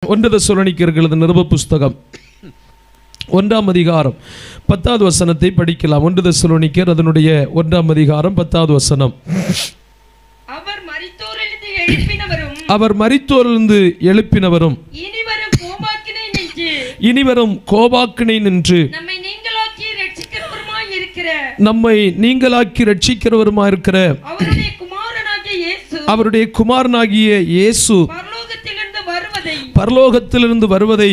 ஒன்று தெசலோனிக்கேயர் நிருப புஸ்தகம் 1ஆம் அதிகாரம் 10வது வசனத்தை படிக்கலாம். ஒன்று தெசலோனிக்கேயர் அதனுடைய 1ஆம் அதிகாரம் 10வது வசனம். அவர் மரித்தோரிலிருந்து எழுப்பினவரும் இனிவரும் கோபாக்கினை நின்று நம்மை நீங்களாக்கி ரட்சிக்கிறவருமாயிருக்கிற அவருடைய குமாரனாகிய இயேசு பரலோகத்திலிருந்து வருவதை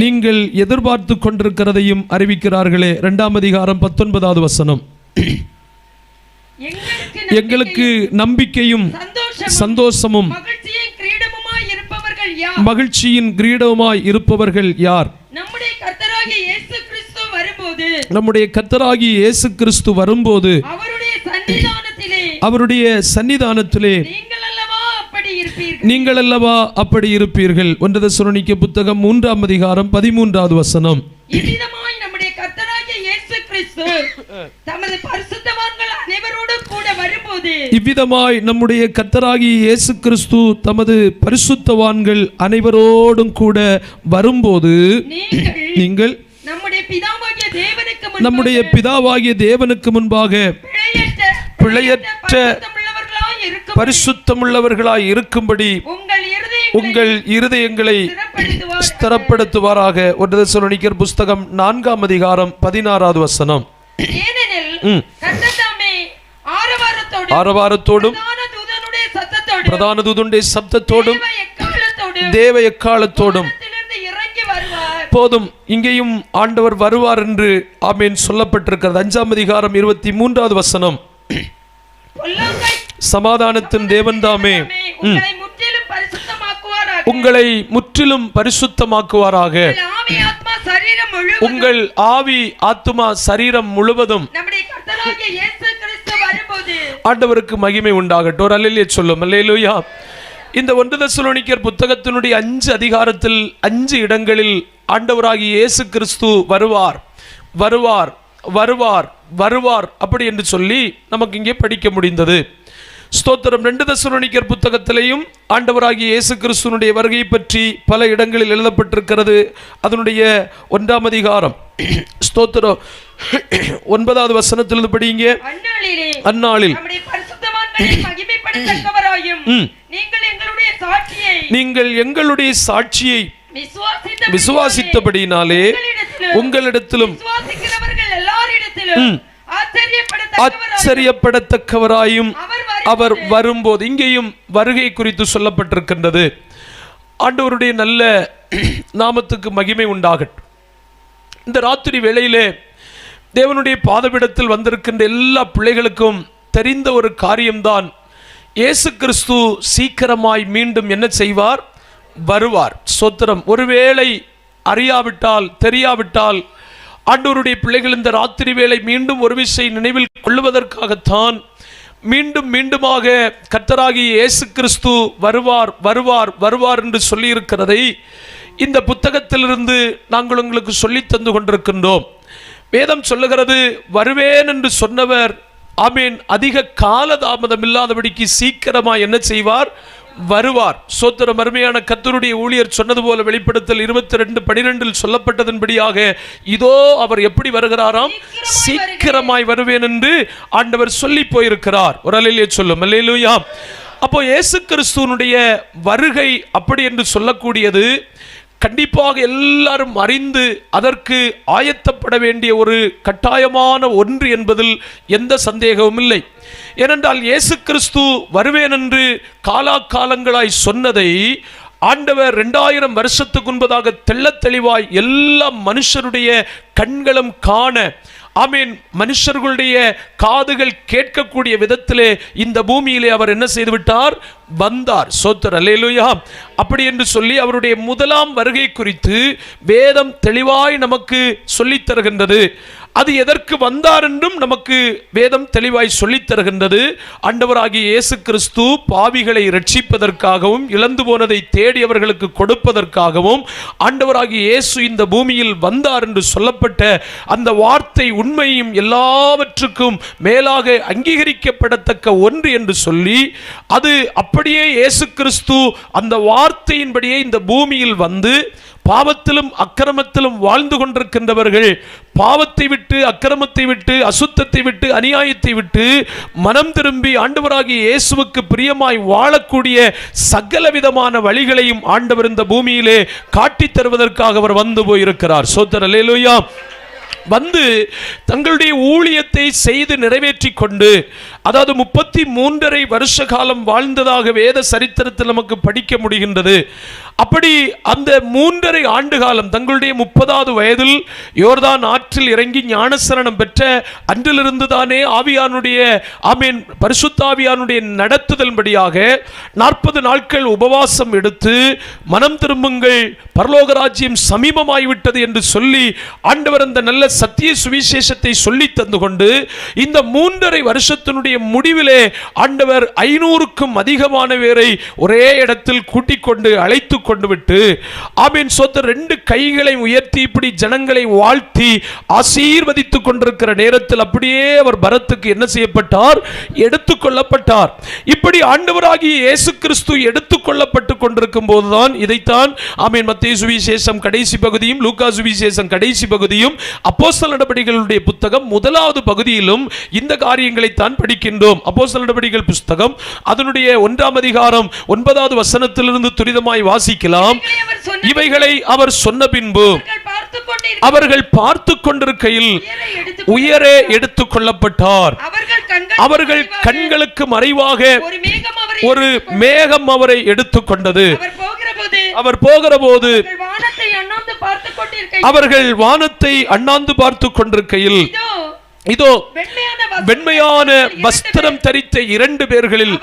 நீங்கள் எதிர்பார்த்து கொண்டிருக்கிறதையும் அறிவிக்கிறார்களே. 2ஆம் அதிகாரம் 19வது வசனம். எங்களுக்கு நம்பிக்கையும் சந்தோஷமும் மகிழ்ச்சியின் கிரீடமுமாய் இருப்பவர்கள் யார்? நம்முடைய கர்த்தராகிய இயேசு கிறிஸ்து வரும்போது அவருடைய சன்னிதானத்திலே நீங்கள் அல்லவா அப்படி இருப்பீர்கள். 1 தெசலோனிக்கேயர் புத்தகம் 3ஆம் அதிகாரம் 13வது வசனம். இவ்விதமாய் நம்முடைய கர்த்தராகிய இயேசு கிறிஸ்து தமது பரிசுத்தவான்கள் அனைவரோடு கூட வரும்போது இவ்விதமாய் நம்முடைய கர்த்தராகிய இயேசு கிறிஸ்து தமது பரிசுத்தவான்கள் அனைவரோடும் கூட வரும்போது நீங்கள் நம்முடைய பிதாவாகிய தேவனுக்கு முன்பாக பிழையற்ற பரிசுத்தமுள்ளவர்களாய் இருக்கும்படி உங்கள் இருதயங்களை ஸ்திரப்படுத்துவாராக. 1 தெசலோனிக்கேயர் புஸ்தகம் 4ஆம் அதிகாரம் 16வது வசனம். ஆரவாரத்தோடும் பிரதான தூதனுடைய சப்தத்தோடும் தேவ எக்காலத்தோடும் போதும் இங்கேயும் ஆண்டவர் வருவார் என்று ஆமென் சொல்லப்பட்டிருக்கிறது. 5ஆம் அதிகாரம் 23வது வசனம். சமாதானத்தின் தேவன் தாமே உங்களை முற்றிலும் பரிசுத்தமாக்குவாராக. உங்கள் ஆவி ஆத்துமா சரீரம் முழுவதும் ஆண்டவருக்கு மகிமை உண்டாகட்டும். ஒரு அல்லேலூயா சொல்லும். அல்லேலூயா. இந்த 1 தெசலோனிக்கேயர் புத்தகத்தினுடைய 5 அதிகாரத்தில் 5 இடங்களில் ஆண்டவராகிய இயேசு கிறிஸ்து வருவார் வருவார் வருவார் வருவார் அப்படி என்று சொல்லி நமக்கு இங்கே படிக்க முடிந்தது. ஸ்தோத்திரம். 2 தெசலோனிக்கேயர் புத்தகத்திலேயும் ஆண்டவராகிய இயேசு கிறிஸ்துவினுடைய வருகை பற்றி பல இடங்களில் எழுதப்பட்டிருக்கிறது. அதனுடைய 1ஆம் அதிகாரம் ஸ்தோத்திரம் 9வது வசனத்திலிருந்து படிங்க. அந்நாளில் நீங்கள் எங்களுடைய சாட்சியை விசுவாசித்தபடியினாலே உங்களிடத்திலும் ஆச்சரியப்படத்தக்கவராயும் அவர் வரும்போது இங்கேயும் வருகை குறித்து சொல்லப்பட்டிருக்கின்றது. ஆண்டவருடைய நல்ல நாமத்துக்கு மகிமை உண்டாகட்டும். இந்த ராத்திரி வேளையிலே தேவனுடைய பாதபீடத்தில் வந்திருக்கின்ற எல்லா பிள்ளைகளுக்கும் தெரிந்த ஒரு காரியம்தான், இயேசு கிறிஸ்து சீக்கிரமாய் மீண்டும் என்ன செய்வார்? வருவார். ஸ்தோத்திரம். ஒருவேளை அறியாவிட்டால் தெரியாவிட்டால் ஆண்டவருடைய பிள்ளைகள் இந்த ராத்திரி வேளை மீண்டும் ஒரு விஷயம் நினைவில் கொள்ளுவதற்காகத்தான் மீண்டும் மீண்டுமாக கர்த்தராகிய இயேசு கிறிஸ்து வருவார் வருவார் வருவார் என்று சொல்லியிருக்கிறதை இந்த புத்தகத்திலிருந்து நாங்கள் உங்களுக்கு சொல்லி தந்து கொண்டிருக்கின்றோம். வேதம் சொல்லுகிறது, வருவேன் என்று சொன்னவர் ஆமென் அதிக காலதாமதம் இல்லாதபடிக்கு சீக்கிரமாக என்ன செய்வார்? வருவார். சோத்திரம். அருமையான கர்த்தருடைய ஊழியர் சொன்னது போல வெளிப்படுத்தல் 22:12 சொல்லப்பட்டதன்படியாக இதோ அவர் எப்படி வருகிறாராம்? சீக்கிரமாய் வருவேன் என்று ஆண்டவர் சொல்லி போயிருக்கிறார். ஒரு அல்லேலூயா சொல்லும். அல்லேலூயா. அப்போ இயேசு கிறிஸ்துவினுடைய வருகை அப்படி என்று சொல்லக்கூடியது கண்டிப்பாக எல்லாரும் அறிந்து அதற்கு ஆயத்தப்பட வேண்டிய ஒரு கட்டாயமான ஒன்று என்பதில் எந்த சந்தேகமும் இல்லை. ஏனென்றால் இயேசு கிறிஸ்து வருவேன் என்று காலாகாலங்களாய் சொன்னதை ஆண்டவர் 2000 வருஷத்துக்கு முன்பதாக தெள்ளத் தெளிவாய் எல்லா மனுஷருடைய கண்களும் காண ஆமென் மனுஷர்களுடைய காதுகள் கேட்கக்கூடிய விதத்திலே இந்த பூமியிலே அவர் என்ன செய்து விட்டார்? வந்தார். சோத்திரம். அல்லேலூயா. அப்படி என்று சொல்லி அவருடைய முதலாம் வருகை குறித்து வேதம் தெளிவாய் நமக்கு சொல்லித் தருகின்றது. அது எதற்கு வந்தார் என்றும் நமக்கு வேதம் தெளிவாய் சொல்லித் தருகின்றது. ஆண்டவராகிய இயேசு கிறிஸ்து பாவிகளை ரட்சிப்பதற்காகவும் இழந்து போனதை தேடி அவர்களுக்கு கொடுப்பதற்காகவும் ஆண்டவராகிய இயேசு இந்த பூமியில் வந்தார் என்று சொல்லப்பட்ட அந்த வார்த்தை உண்மையும் எல்லாவற்றுக்கும் மேலாக அங்கீகரிக்கப்படத்தக்க ஒன்று என்று சொல்லி அது அப்படி அப்படியே இயேசு கிறிஸ்து அந்த வார்த்தையின்படியே இந்த பூமியில் வந்து பாவத்திலும் அக்கிரமத்திலும் வாழ்ந்து கொண்டிருக்கின்றவர்கள் பாவத்தை விட்டு, அக்கிரமத்தை விட்டு, அசுத்தத்தை விட்டு, அநியாயத்தை விட்டு மனம் திரும்பி ஆண்டவராகிய இயேசுவுக்கு பிரியமாய் வாழக்கூடிய சகல விதமான வழிகளையும் ஆண்டவர் இந்த பூமியிலே காட்டித் தருவதற்காக அவர் வந்து போயிருக்கிறார். ஸ்தோத்திரம், அல்லேலூயா. வந்து தங்களுடைய ஊழியத்தை செய்து நிறைவேற்றி கொண்டு, அதாவது 33.5 வருஷ காலம் வாழ்ந்ததாக வேத சரித்திரத்தில் நமக்கு படிக்க முடிகின்றது. அப்படி அந்த 3.5 ஆண்டு காலம் தங்களுடைய 30வது வயதில் யோர்தான் ஆற்றில் இறங்கி ஞானசரணம் பெற்ற அன்றிலிருந்து தானே ஆவியானுடைய பரிசுத்த ஆவியானுடைய நடத்துதல்படியாக 40 நாட்கள் உபவாசம் எடுத்து மனம் திரும்புங்கள், பரலோக ராஜ்யம் சமீபமாகிவிட்டது என்று சொல்லி ஆண்டவர் அந்த நல்ல சத்திய சுவிசேஷத்தை சொல்லி தந்து கொண்டு இந்த 3.5 வருஷத்தினுடைய முடிவிலே ஆண்டவர் 500க்கும் அதிகமான பேரை ஒரே இடத்தில் கூட்டிக் கொண்டு அழைத்து கொண்டு விட்டு சொத்த 2 கைகளை உயர்த்தி இப்படி ஜனங்களை வாழ்த்தி ஆசீர்வதித்துக் கொண்டிருக்கிற நேரத்தில் அப்படியே அவர் பரத்துக்கு என்ன செய்யப்பட்டார்? எடுத்துக்கொள்ளப்பட்டார். இப்படி ஆண்டவராகிய இயேசு கிறிஸ்து எடுத்துக்கொள்ளப்பட்டு கொண்டிருக்கும் போதுதான் இதைத்தான் மத்தேயு சுவிசேஷம் கடைசி பகுதியும் லூக்கா சுவிசேஷம் கடைசி பகுதியும் அப்போஸ்தலர் நடபடிகளுடைய புத்தகம் 1வது பகுதியிலும் இந்த காரியங்களை தான் படிக்கின்றோம். அப்போஸ்தலர் நடபடிகள் புத்தகம் அதனுடைய 1ஆம் அதிகாரம் 9வது வசனத்திலிருந்து துரிதமாய் வாசிக்கலாம். இவைகளை அவர் சொன்ன பின்பு அவர்கள் பார்த்து கொண்டிருக்கையில் உயரே எடுத்துக் கொள்ளப்பட்டார். அவர்கள் கண்களுக்கு மறைவாக ஒரு மேகம் அவரை எடுத்துக்கொண்டது. அவர் போகிற போது அவர்கள் வானத்தை அண்ணாந்து பார்த்து கொண்டிருக்கையில் இதோ வெண்மையான வஸ்திரம் தரித்த 2 பேர்களில்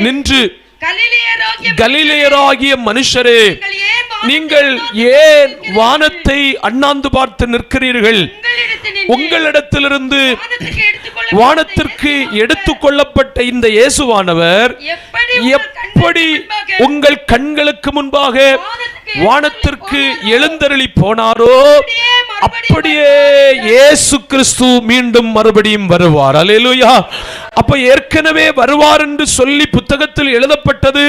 நின்று, கலிலேயராகிய மனுஷரே, நீங்கள் ஏன் வானத்தை அண்ணாந்து பார்த்து நிற்கிறீர்கள்? உங்களிடத்திலிருந்து வானத்திற்கு எடுத்துக்கொள்ளப்பட்ட இந்த இயேசுவானவர் எப்படி உங்கள் கண்களுக்கு முன்பாக வானத்திற்கு எழுந்தருளி போனாரோ அப்படியே இயேசு கிறிஸ்து மீண்டும் மறுபடியும் வருவார். அல்லேலூயா. அப்ப ஏற்கனவே வருவார் என்று சொல்லி புத்தகத்தில் எழுதப்பட்டது.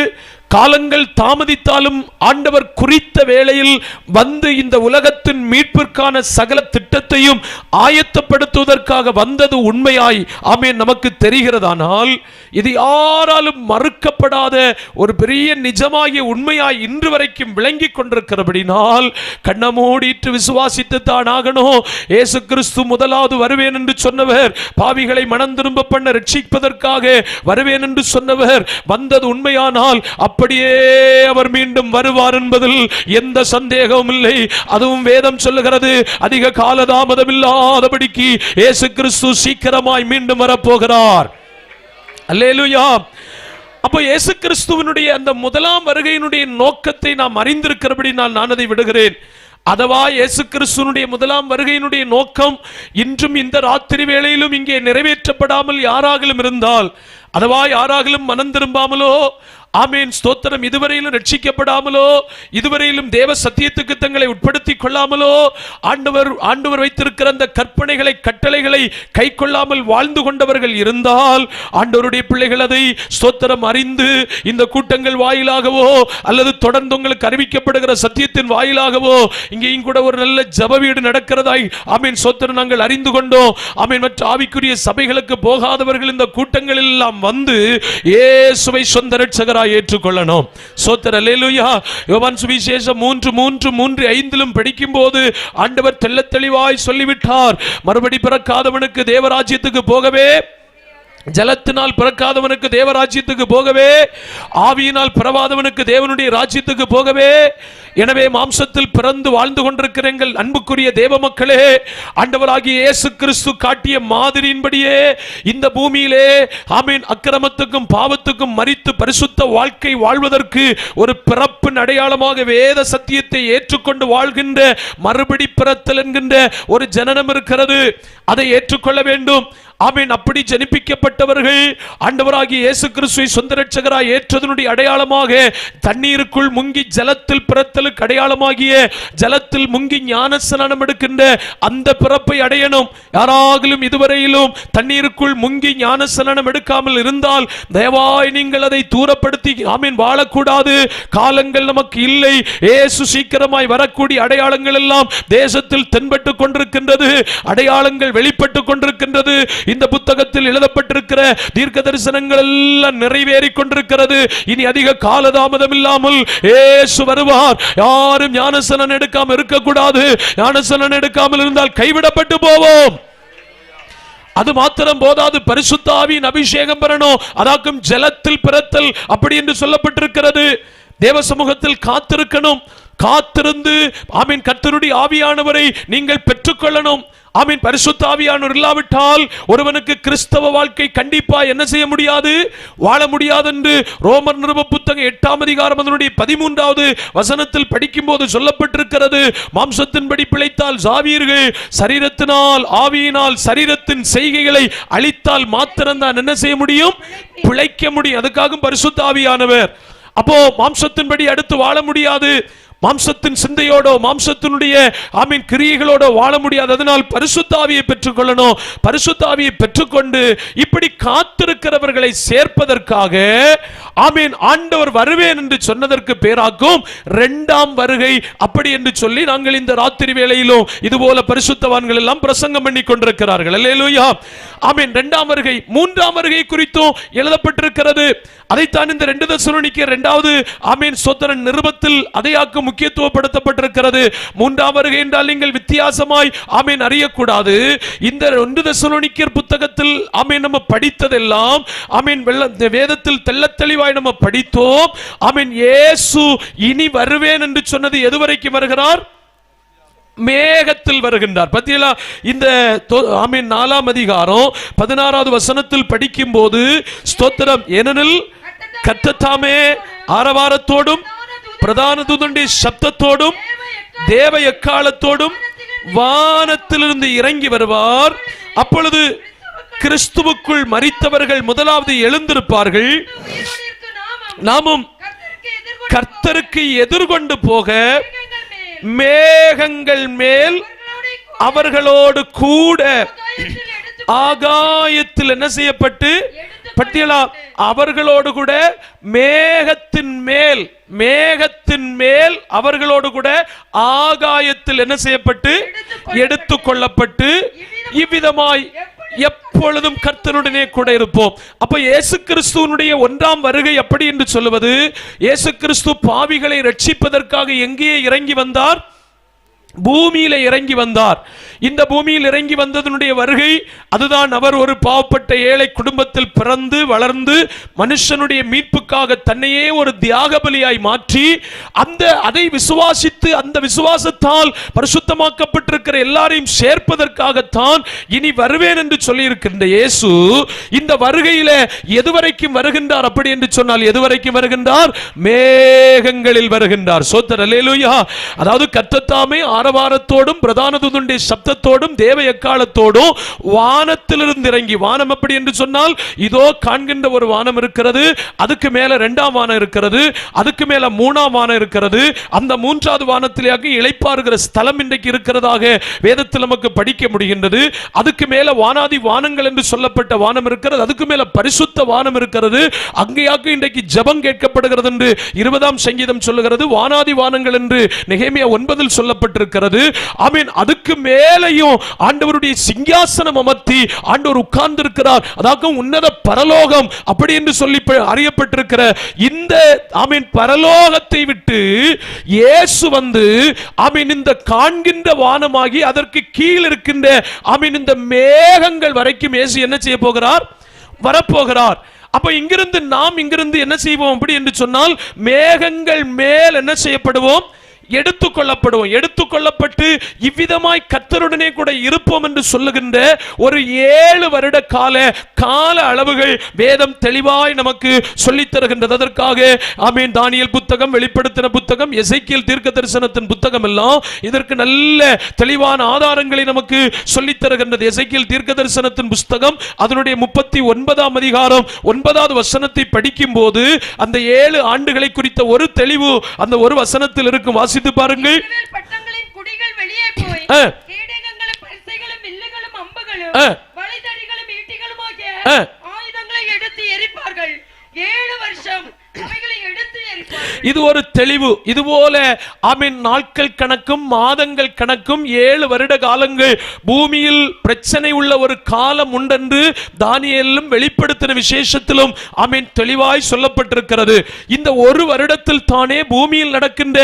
காலங்கள் தாமதித்தாலும் ஆண்டவர் குறித்த வேளையில் வந்து இந்த உலகத்தின் மீட்பிற்கான சகல திட்டத்தையும் ஆயத்தப்படுத்துவதற்காக வந்தது உண்மையாய் நமக்கு தெரிகிறதானால், இது யாராலும் மறுக்கப்படாத ஒரு பெரிய நிஜமாகிய உண்மையாய் இன்று வரைக்கும் விளங்கி கொண்டிருக்கிறபடினால் கண்ணமூடிட்டு விசுவாசித்து தான் ஆகணும். இயேசு கிறிஸ்து முதலாவது வருவேன் என்று சொன்னவர், பாவிகளை மனம் திரும்ப பண்ண ரட்சிப்பதற்காக வருவேன் என்று சொன்னவர் வந்தது உண்மையானால் அப்படியே அவர் மீண்டும் வருவார் என்பதில் எந்த சந்தேகமும் இல்லை. அதுவும் வேதம் சொல்லுகிறது, அதிக காலதாமதம் இல்லாதபடிக்கு இயேசு கிறிஸ்து சீக்கிரமாய் மீண்டும் வரப்போகிறார். அல்லேலூயா. அப்போ இயேசு கிறிஸ்துவினுடைய அந்த முதலாம் வருகையினுடைய நோக்கத்தை நாம் அறிந்திருக்கிறபடி நான் அதை விடுகிறேன். அதவா இயேசு கிறிஸ்துவினுடைய முதலாம் வருகையினுடைய நோக்கம் இன்றும் இந்த ராத்திரி வேளையிலும் இங்கே நிறைவேற்றப்படாமல் யாராகிலும் இருந்தால், அதவா யாராகிலும் மனம் திரும்பாமலோ ஸ்தோத்திரம் இதுவரையிலும் ரட்சிக்கப்படாமலோ இதுவரையிலும் தேவ சத்தியத்துக்கு தங்களை உட்படுத்திக் கொள்ளாமலோ ஆண்டவர் வைத்திருக்கிற அந்த கற்பனைகளை கட்டளைகளை கை கொள்ளாமல் வாழ்ந்து கொண்டவர்கள் இருந்தால், ஆண்டவருடைய பிள்ளைகள் அதை ஸ்தோத்திரம் அறிந்து இந்த கூட்டங்கள் வாயிலாகவோ அல்லது தொடர்ந்து உங்களுக்கு அறிவிக்கப்படுகிற சத்தியத்தின் வாயிலாகவோ இங்கேயும் கூட ஒரு நல்ல ஜப வீடு நடக்கிறதாய் ஸ்தோத்திரம் நாங்கள் அறிந்து கொண்டோம். மற்ற ஆவிக்குரிய சபைகளுக்கு போகாதவர்கள் இந்த கூட்டங்களில் எல்லாம் வந்து இயேசுவை சொந்த இரட்சகராய் ஏற்றுக்கொள்ளணும். ஸ்தோத்திரம், அல்லேலூயா. யோவான் சுவிசேஷம் 3:3-3:5 படிக்கும் போது ஆண்டவர் தெள்ளத் தெளிவாய் சொல்லிவிட்டார், மறுபடி பிறக்காதவனுக்கு தேவராஜ்யத்துக்கு போகவே, ஜலத்தினால் பிறக்காதவனுக்கு தேவராஜ்யத்துக்கு போகவே, ஆவியினால் பிறவாதவனுக்கு தேவனுடைய ராஜ்யத்துக்கு போகவே. எனவே மாம்சத்தில் பிறந்து வாழ்ந்து கொண்டிருக்கிற எங்கள் அன்புக்குரிய தேவ மக்களே, ஆண்டவராகிய இயேசு கிறிஸ்து காட்டிய மாதிரியின்படியே இந்த பூமியிலே அக்கிரமத்துக்கும் பாவத்துக்கும் மரித்து பரிசுத்த வாழ்க்கை வாழ்வதற்கு ஒரு பிறப்பின் அடையாளமாக வேத சத்தியத்தை ஏற்றுக்கொண்டு வாழ்கின்ற மறுபடி பிறத்தல் என்கின்ற ஒரு ஜனனம் இருக்கிறது. அதை ஏற்றுக்கொள்ள வேண்டும். அப்படி ஜனிப்பிக்கப்பட்டவர்கள் ஆண்டவராகிய இயேசு கிறிஸ்துவை சொந்த இரட்சகராய் ஏற்றதனுடைய அடையாளமாக தண்ணீருக்குள் முங்கி ஜலத்தில் பிறத்தல் பிறத்தலுக்கு அடையாளமாகிய ஜலத்தில் முங்கி ஞானஸ்நானம் எடுக்கின்ற அந்த பிறப்பை அடையணும். யாராகிலும் இதுவரையிலும் தண்ணீருக்குள் முங்கி ஞானஸ்நானம் எடுக்காமல் இருந்தால் தயவாய் நீங்கள் அதை தூரப்படுத்தி ஆமீன் வாழக்கூடாது. காலங்கள் நமக்கு இல்லை. இயேசு சீக்கிரமாய் வரக்கூடிய அடையாளங்கள் எல்லாம் தேசத்தில் தென்பட்டு கொண்டிருக்கின்றது. அடையாளங்கள் வெளிப்பட்டு கொண்டிருக்கின்றது. இந்த புத்தகத்தில் எழுதப்பட்டிருக்கிற தீர்க்க தரிசனங்கள் எல்லாம் நிறைவேறி கொண்டிருக்கிறது. இனி அதிக காலதாமதம் இல்லாமல் இயேசு வருவார். யாரும் ஞானஸ்நானம் எடுக்காமல் இருக்கக்கூடாது. ஞானஸ்நானம் எடுக்காமல் இருந்தால் கைவிடப்பட்டு போவோம். அது மாத்திரம் போதாது, பரிசுத்த ஆவியின் அபிஷேகம் பெறணும். அதாக்கும் ஜலத்தில் பிறத்தல் அப்படி என்று சொல்லப்பட்டிருக்கிறது. தேவ சமூகத்தில் காத்திருக்கணும். காத்திருந்து ஆமீன் கர்த்தருடைய ஆவியானவரை நீங்கள் பெற்றுக்கொள்ளணும். ஆமீன். பரிசுத்த ஆவியானவர் இல்லாவிட்டால் ஒருவனுக்கு கிறிஸ்தவ வாழ்க்கை கண்டிப்பா என்ன செய்ய முடியாது, வாழ முடியாது என்று ரோமர் நிருப புத்தகம் 8ஆம் அதிகாரம் அதனுடைய 13வது வசனத்தில் படிக்கும் போது சொல்லப்பட்டிருக்கிறது. மாம்சத்தின்படி பிழைத்தால் சாவீர்கள், சரீரத்தினால் ஆவியினால் சரீரத்தின் செய்கைகளை அழித்தால் மாத்திரம்தான் என்ன செய்ய முடியும், பிழைக்க முடியும். அதுக்காக பரிசுத்த ஆவியானவர். அப்போ மாம்சத்தின்படி அடுத்து வாழ முடியாது. மாம்சத்தின் சிந்தையோட மாம்சத்தினுடைய ஆமீன் கிரியைகளோட வாழ முடியாது. அதனால் பரிசுத்த ஆவியை பெற்றுக்கொள்ளணும். பரிசுத்த ஆவியை பெற்றுக்கொண்டு இப்படி காத்திருக்கிறவர்களை சேர்ப்பதற்காக ஆமீன் ஆண்டவர் வருவேன் என்று சொன்னதற்கு பேராக்கும் இரண்டாம் வருகை அப்படி என்று சொல்லி நாங்கள் இந்த ராத்திரி வேளையிலும் இதுபோல பரிசுத்தவான்கள் எல்லாம் பிரசங்கம் பண்ணி கொண்டிருக்கிறார்கள். அல்லேலூயா. ஆமீன். இரண்டாம் வருகை மூன்றாம் வருகை குறித்தும் எழுதப்பட்டிருக்கிறது. அதைத்தான் இந்த 2 தெசலோனிக்கேயர் 2வது ஆமீன் ஸ்தோத்திர நிருபத்தில் அதையாக்கு முக்கியத்துவப்படுத்தப்பட்டிருக்கிறது. மூன்றாம் வருகை என்றால் நீங்கள் வித்தியாசமாய் ஆமீன் அறியக்கூடாது. இந்த 1 தெசலோனிக்கேயர் புத்தகத்தில் ஆமீன் நம்ம படித்ததெல்லாம் ஆமீன் வேதத்தில் தெள்ளத் தெளிவாய் நம்ம படித்தோம். ஆமீன். இயேசு இனி வருவேன் என்று சொன்னது எதுவரைக்கும் வருகிறார்? மேகத்தில் வருகின்றார். பத்தியலா இந்த ஆமீன் 4ஆம் அதிகாரம் 16வது வசனத்தில் படிக்கும் போது ஸ்தோத்திரம், ஏனெனில் கர்த்தர் ஆரவாரத்தோடும் பிரதான தூதனுடைய சப்தத்தோடும் தேவ எக்காலத்தோடும் வானத்திலிருந்து இறங்கி வருவார். அப்பொழுது கிறிஸ்துவுக்குள் மரித்தவர்கள் முதலாவது எழுந்திருப்பார்கள். நாமும் கர்த்தருக்கு எதிர்கொண்டு போக மேகங்கள் மேல் அவர்களோடு கூட ஆகாயத்தில் என்ன செய்யப்பட்டு பட்டியலா அவர்களோடு கூட மேகத்தின் மேல் அவர்களோடு கூட ஆகாயத்தில் என்ன செய்யப்பட்டு எடுத்துக் கொள்ளப்பட்டு இவ்விதமாய் எப்பொழுதும் கர்த்தருடனே கூட இருப்போம். அப்ப இயேசு கிறிஸ்துவனுடைய 1ஆம் வருகை அப்படி என்று சொல்லுவது, இயேசு கிறிஸ்து பாவிகளை ரட்சிப்பதற்காக எங்கே இறங்கி வந்தார்? பூமியில இறங்கி வந்தார். இந்த பூமியில் இறங்கி வந்ததனுடைய வருகை அதுதான். அவர் ஒரு பாவப்பட்ட ஏழை குடும்பத்தில் பிறந்து வளர்ந்து மனுஷனுடைய மீட்புக்காக தன்னையே ஒரு தியாக பலியாய் மாற்றி அதை விசுவாசித்து அந்த விசுவாசத்தால் பரிசுத்தமாக்கப்பட்டிருக்கிற எல்லாரையும் சேர்ப்பதற்காகத்தான் இனி வருவேன் என்று சொல்லி இருக்கின்ற இயேசு இந்த வருகையில எதுவரைக்கும் வருகின்றார் அப்படி என்று சொன்னால் எதுவரைக்கும் வருகின்றார்? மேகங்களில் வருகின்றார். ஸ்தோத்திரம். அல்லேலூயா. அதாவது கர்த்தர் ஆரவாரத்தோடும் பிரதான தூதனுடைய சப்தத்தோடும் தேவ எக்காலத்தோடும் வானத்திலிருந்து இறங்கி, வானம் அப்படி என்று சொன்னால் இதோ காண்கின்ற ஒரு வானம் இருக்கிறது, அதுக்கு மேல 2ஆம் வானம் இருக்கிறது, அதுக்கு மேல 3ஆம் வானம் இருக்கிறது. அந்த 3வது வானத்திலேயாக இளைப்பாறுகிற ஸ்தலம் இன்றைக்கு இருக்கிறதாக வேதத்தில் நமக்கு படிக்க முடிகின்றது. அதுக்கு மேல வானாதி வானங்கள் என்று சொல்லப்பட்ட வானம் இருக்கிறது, அதுக்கு மேல பரிசுத்த வானம் இருக்கிறது. அங்கேயாக இன்றைக்கு ஜெபம் கேட்கப்படுகிறது என்று 20ஆம் சங்கீதம் சொல்லுகிறது. வானாதி வானங்கள் என்று நெகேமியா 9 சொல்லப்பட்டிருக்கிறது. ஆமென். அதுக்கு மேலையும் ஆண்டவருடைய சிங்காசனம் அமர்த்தி ஆண்டவர் உட்கார்ந்து இருக்கிறார். அதாவது உன்னத பரலோகம் அப்படி என்று சொல்லி அறியப்பட்டிருக்கிற இந்த ஆமென் பரலோகத்தை விட்டு இயேசு வந்து ஆமென் இந்த காண்கின்ற வானமாகி அதற்கு கீழ் இருக்கின்ற ஆமென் இந்த மேகங்கள் வரைக்கும் இயேசு என்ன செய்ய போகிறார்? வரப்போகிறார். அப்ப இங்கிருந்து என்ன செய்வோம் அப்படி என்று சொன்னால் மேகங்கள் மேல் என்ன செய்யப்படுவோம்? எடுத்துக்கொள்ளப்பட்டு இவ்விதமாய் கர்த்தருடனே கூட இருப்போம் என்று சொல்லுகின்ற ஒரு 7 வருட கால அளவுகள் வேதம் தெளிவாய் நமக்கு சொல்லித் தருகின்றது. அதற்காக ஆமென் தானியேல் புத்தகம், வெளிப்படுத்தின புத்தகம், எசேக்கியேல் தீர்க்க தரிசனத்தின் புத்தகம் எல்லாம் இதற்கு நல்ல தெளிவான ஆதாரங்களை நமக்கு சொல்லித் தருகின்றது. எசேக்கியேல் தீர்க்க தரிசனத்தின் புத்தகம் அதனுடைய 39ஆம் அதிகாரம் 9வது வசனத்தை படிக்கும் போது அந்த 7 ஆண்டுகளை குறித்த ஒரு தெளிவு அந்த ஒரு வசனத்தில் இருக்கும். வாசித்து பாருங்கள். பட்டங்களின் குடிகள் வெளியே போய் கேடகங்களும் பரிசைகளும் வில்லுகளும் அம்புகளும் வளைதடிகளும் ஈட்டிகளும் ஆகிய ஆயுதங்களை எடுத்து எரிப்பார்கள். 7 வருஷம் அவைகளை எடுத்து எரிப்பார்கள். இது ஒரு தெளிவு. இதுபோல ஆமென் நாட்கள் கணக்கும் மாதங்கள் கணக்கும் 7 வருட காலங்கள் பூமியில் பிரச்சனை உள்ள ஒரு காலம் உண்டென்று தானியேலும் வெளிப்படுத்தின விசேஷத்திலும் ஆமென் தெளிவாய் சொல்லப்பட்டிருக்கிறது. இந்த ஒரு வருடத்தில் தானே பூமியில் நடக்கின்ற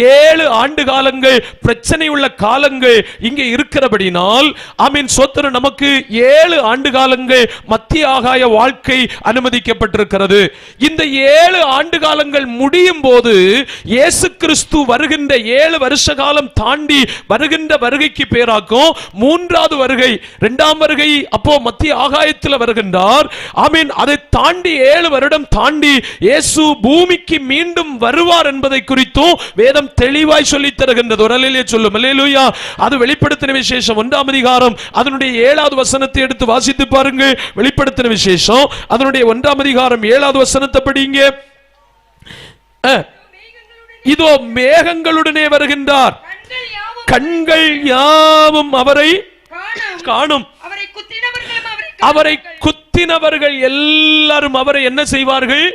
7 ஆண்டு காலங்கள் பிரச்சனை உள்ள காலங்கள் இங்கே இருக்கிறபடினால் ஆமென் சோத்திரம் நமக்கு 7 ஆண்டு காலங்கள் மத்திய ஆகாய வாழ்க்கை அனுமதிக்கப்பட்டிருக்கிறது. இந்த 7 ஆண்டு காலங்கள் முடியும் போது இயேசு கிறிஸ்து வருகின்ற 7 வருஷ காலம் தாண்டி வருகின்ற வருகைக்கு பேராக்கும் 3வது வருகை, 2ஆம் வருகை அப்போ மத்திய ஆகாயத்தில் வருகின்றார். ஆமென். அதை தாண்டி 7 வருடம் தாண்டி இயேசு பூமிக்கு மீண்டும் வருவார் என்பதை குறித்தும் வேதம் தெளிவாய் சொல்லித் தருகின்றது. ஒரு அல்லேலூயா சொல்லும். அல்லேலூயா. அது வெளிப்படுத்தின விசேஷம் 1ஆம் அதிகாரம் அதனுடைய 7வது வசனத்தை எடுத்து வாசித்து பாருங்கள். வெளிப்படுத்தின விசேஷம் அதனுடைய 1ஆம் அதிகாரம் 7வது வசனத்தை படிங்க. இதோ மேகங்களுடனே வருகின்றார், கண்கள் யாவும் அவரை காணும், அவரை குத்தினவர்கள் எல்லாரும் அவரை என்ன செய்வார்கள்?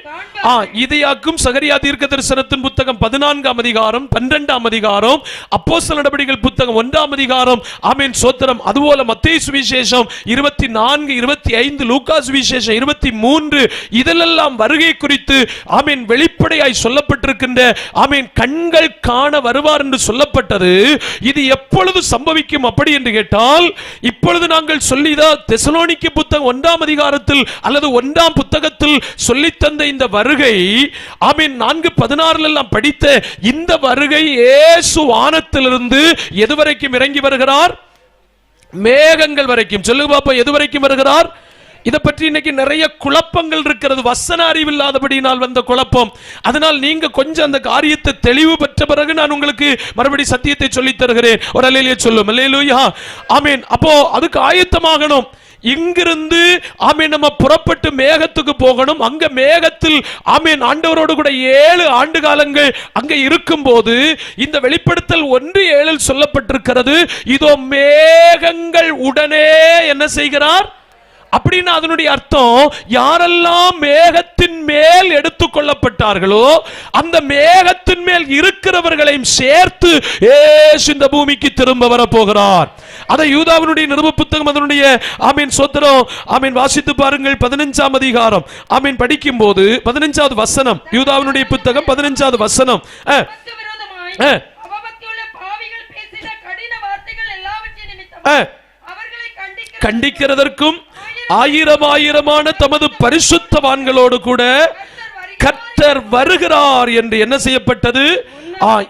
இதையாக்கும் சகரியா தீர்க்க தரிசனத்தின் புத்தகம் 14ஆம் அதிகாரம் 12ஆம் அதிகாரம் அப்போஸ்தலர் நடபடிகள் புத்தகம் 1ஆம் அதிகாரம் ஆமென் சோத்திரம். அதுபோல மத்தேயு சுவிசேஷம் 24, 25, லூக்கா சுவிசேஷம் 23 இதிலெல்லாம் வருகை குறித்து ஆமென் வெளிப்படையாய் சொல்லப்பட்டிருக்கின்ற ஆமென் கண்கள் காண வருவார் என்று சொல்லப்பட்டது. இது எப்பொழுது சம்பவிக்கும் அப்படி என்று கேட்டால், இப்பொழுது நாங்கள் சொல்லிதா தெசலோனிக்கே புத்தகம் 1ஆம் அதிகாரத்தில் அல்லது 1ஆம் புத்தகத்தில் சொல்லித்தந்த இந்த வருகை ஆமென் 4:16 எல்லாம் படித்த இந்த வருகை இயேசு வானத்திலிருந்து எதுவரைக்கும் இறங்கி வருகிறார்? மேகங்கள் வரைக்கும். சொல்லுங்க பாப்பா, எதுவரைக்கும் வருகிறார்? இதை பற்றி இன்னைக்கு நிறைய குழப்பங்கள் இருக்கிறது. வசன அறிவில்லாதபடியினால் வந்த குழப்பம். அதனால் நீங்க கொஞ்சம் அந்த காரியத்தை தெளிவு பெற்ற பிறகு நான் உங்களுக்கு மறுபடி சத்தியத்தை சொல்லித் தருகிறேன். ஒரு அல்லேலூயா சொல்லும். அல்லேலூயா. ஆமென். அப்போ அதுக்கு ஆயத்தமாகணும். இங்கிருந்து ஆமென் நம்ம புறப்பட்டு மேகத்துக்கு போகணும். அங்க மேகத்தில் ஆமென் ஆண்டவரோடு கூட 7 ஆண்டு காலங்கள் அங்க இருக்கும்போது இந்த வெளிப்படுத்தல் 1:7 சொல்லப்பட்டிருக்கிறது. இதோ மேகங்கள் உடனே என்ன செய்கிறார் அப்படின்னா அதனுடைய அர்த்தம், யாரெல்லாம் மேகத்தின் மேல் எடுத்துக் கொள்ளப்பட்டார்களோ அந்த மேகத்தின் மேல் இருக்கிறவர்களையும் சேர்த்து இயேசு இந்த பூமிக்கு திரும்ப வர போகிறார். அதை யூதாவினுடைய நிருப புத்தகம் அதனுடைய ஆமீன் சோத்திரம் ஆமீன் வாசித்து பாருங்கள். 15ஆம் அதிகாரம் ஆமீன் படிக்கும் போது 15வது வசனம், யூதாவினுடைய புத்தகம் 15வது வசனம். கண்டிக்கிறதற்கும் ஆயிரமான தமது பரிசுத்தவான்களோடு கூட கர்த்தர் வருகிறார் என்று என்ன செய்யப்பட்டது?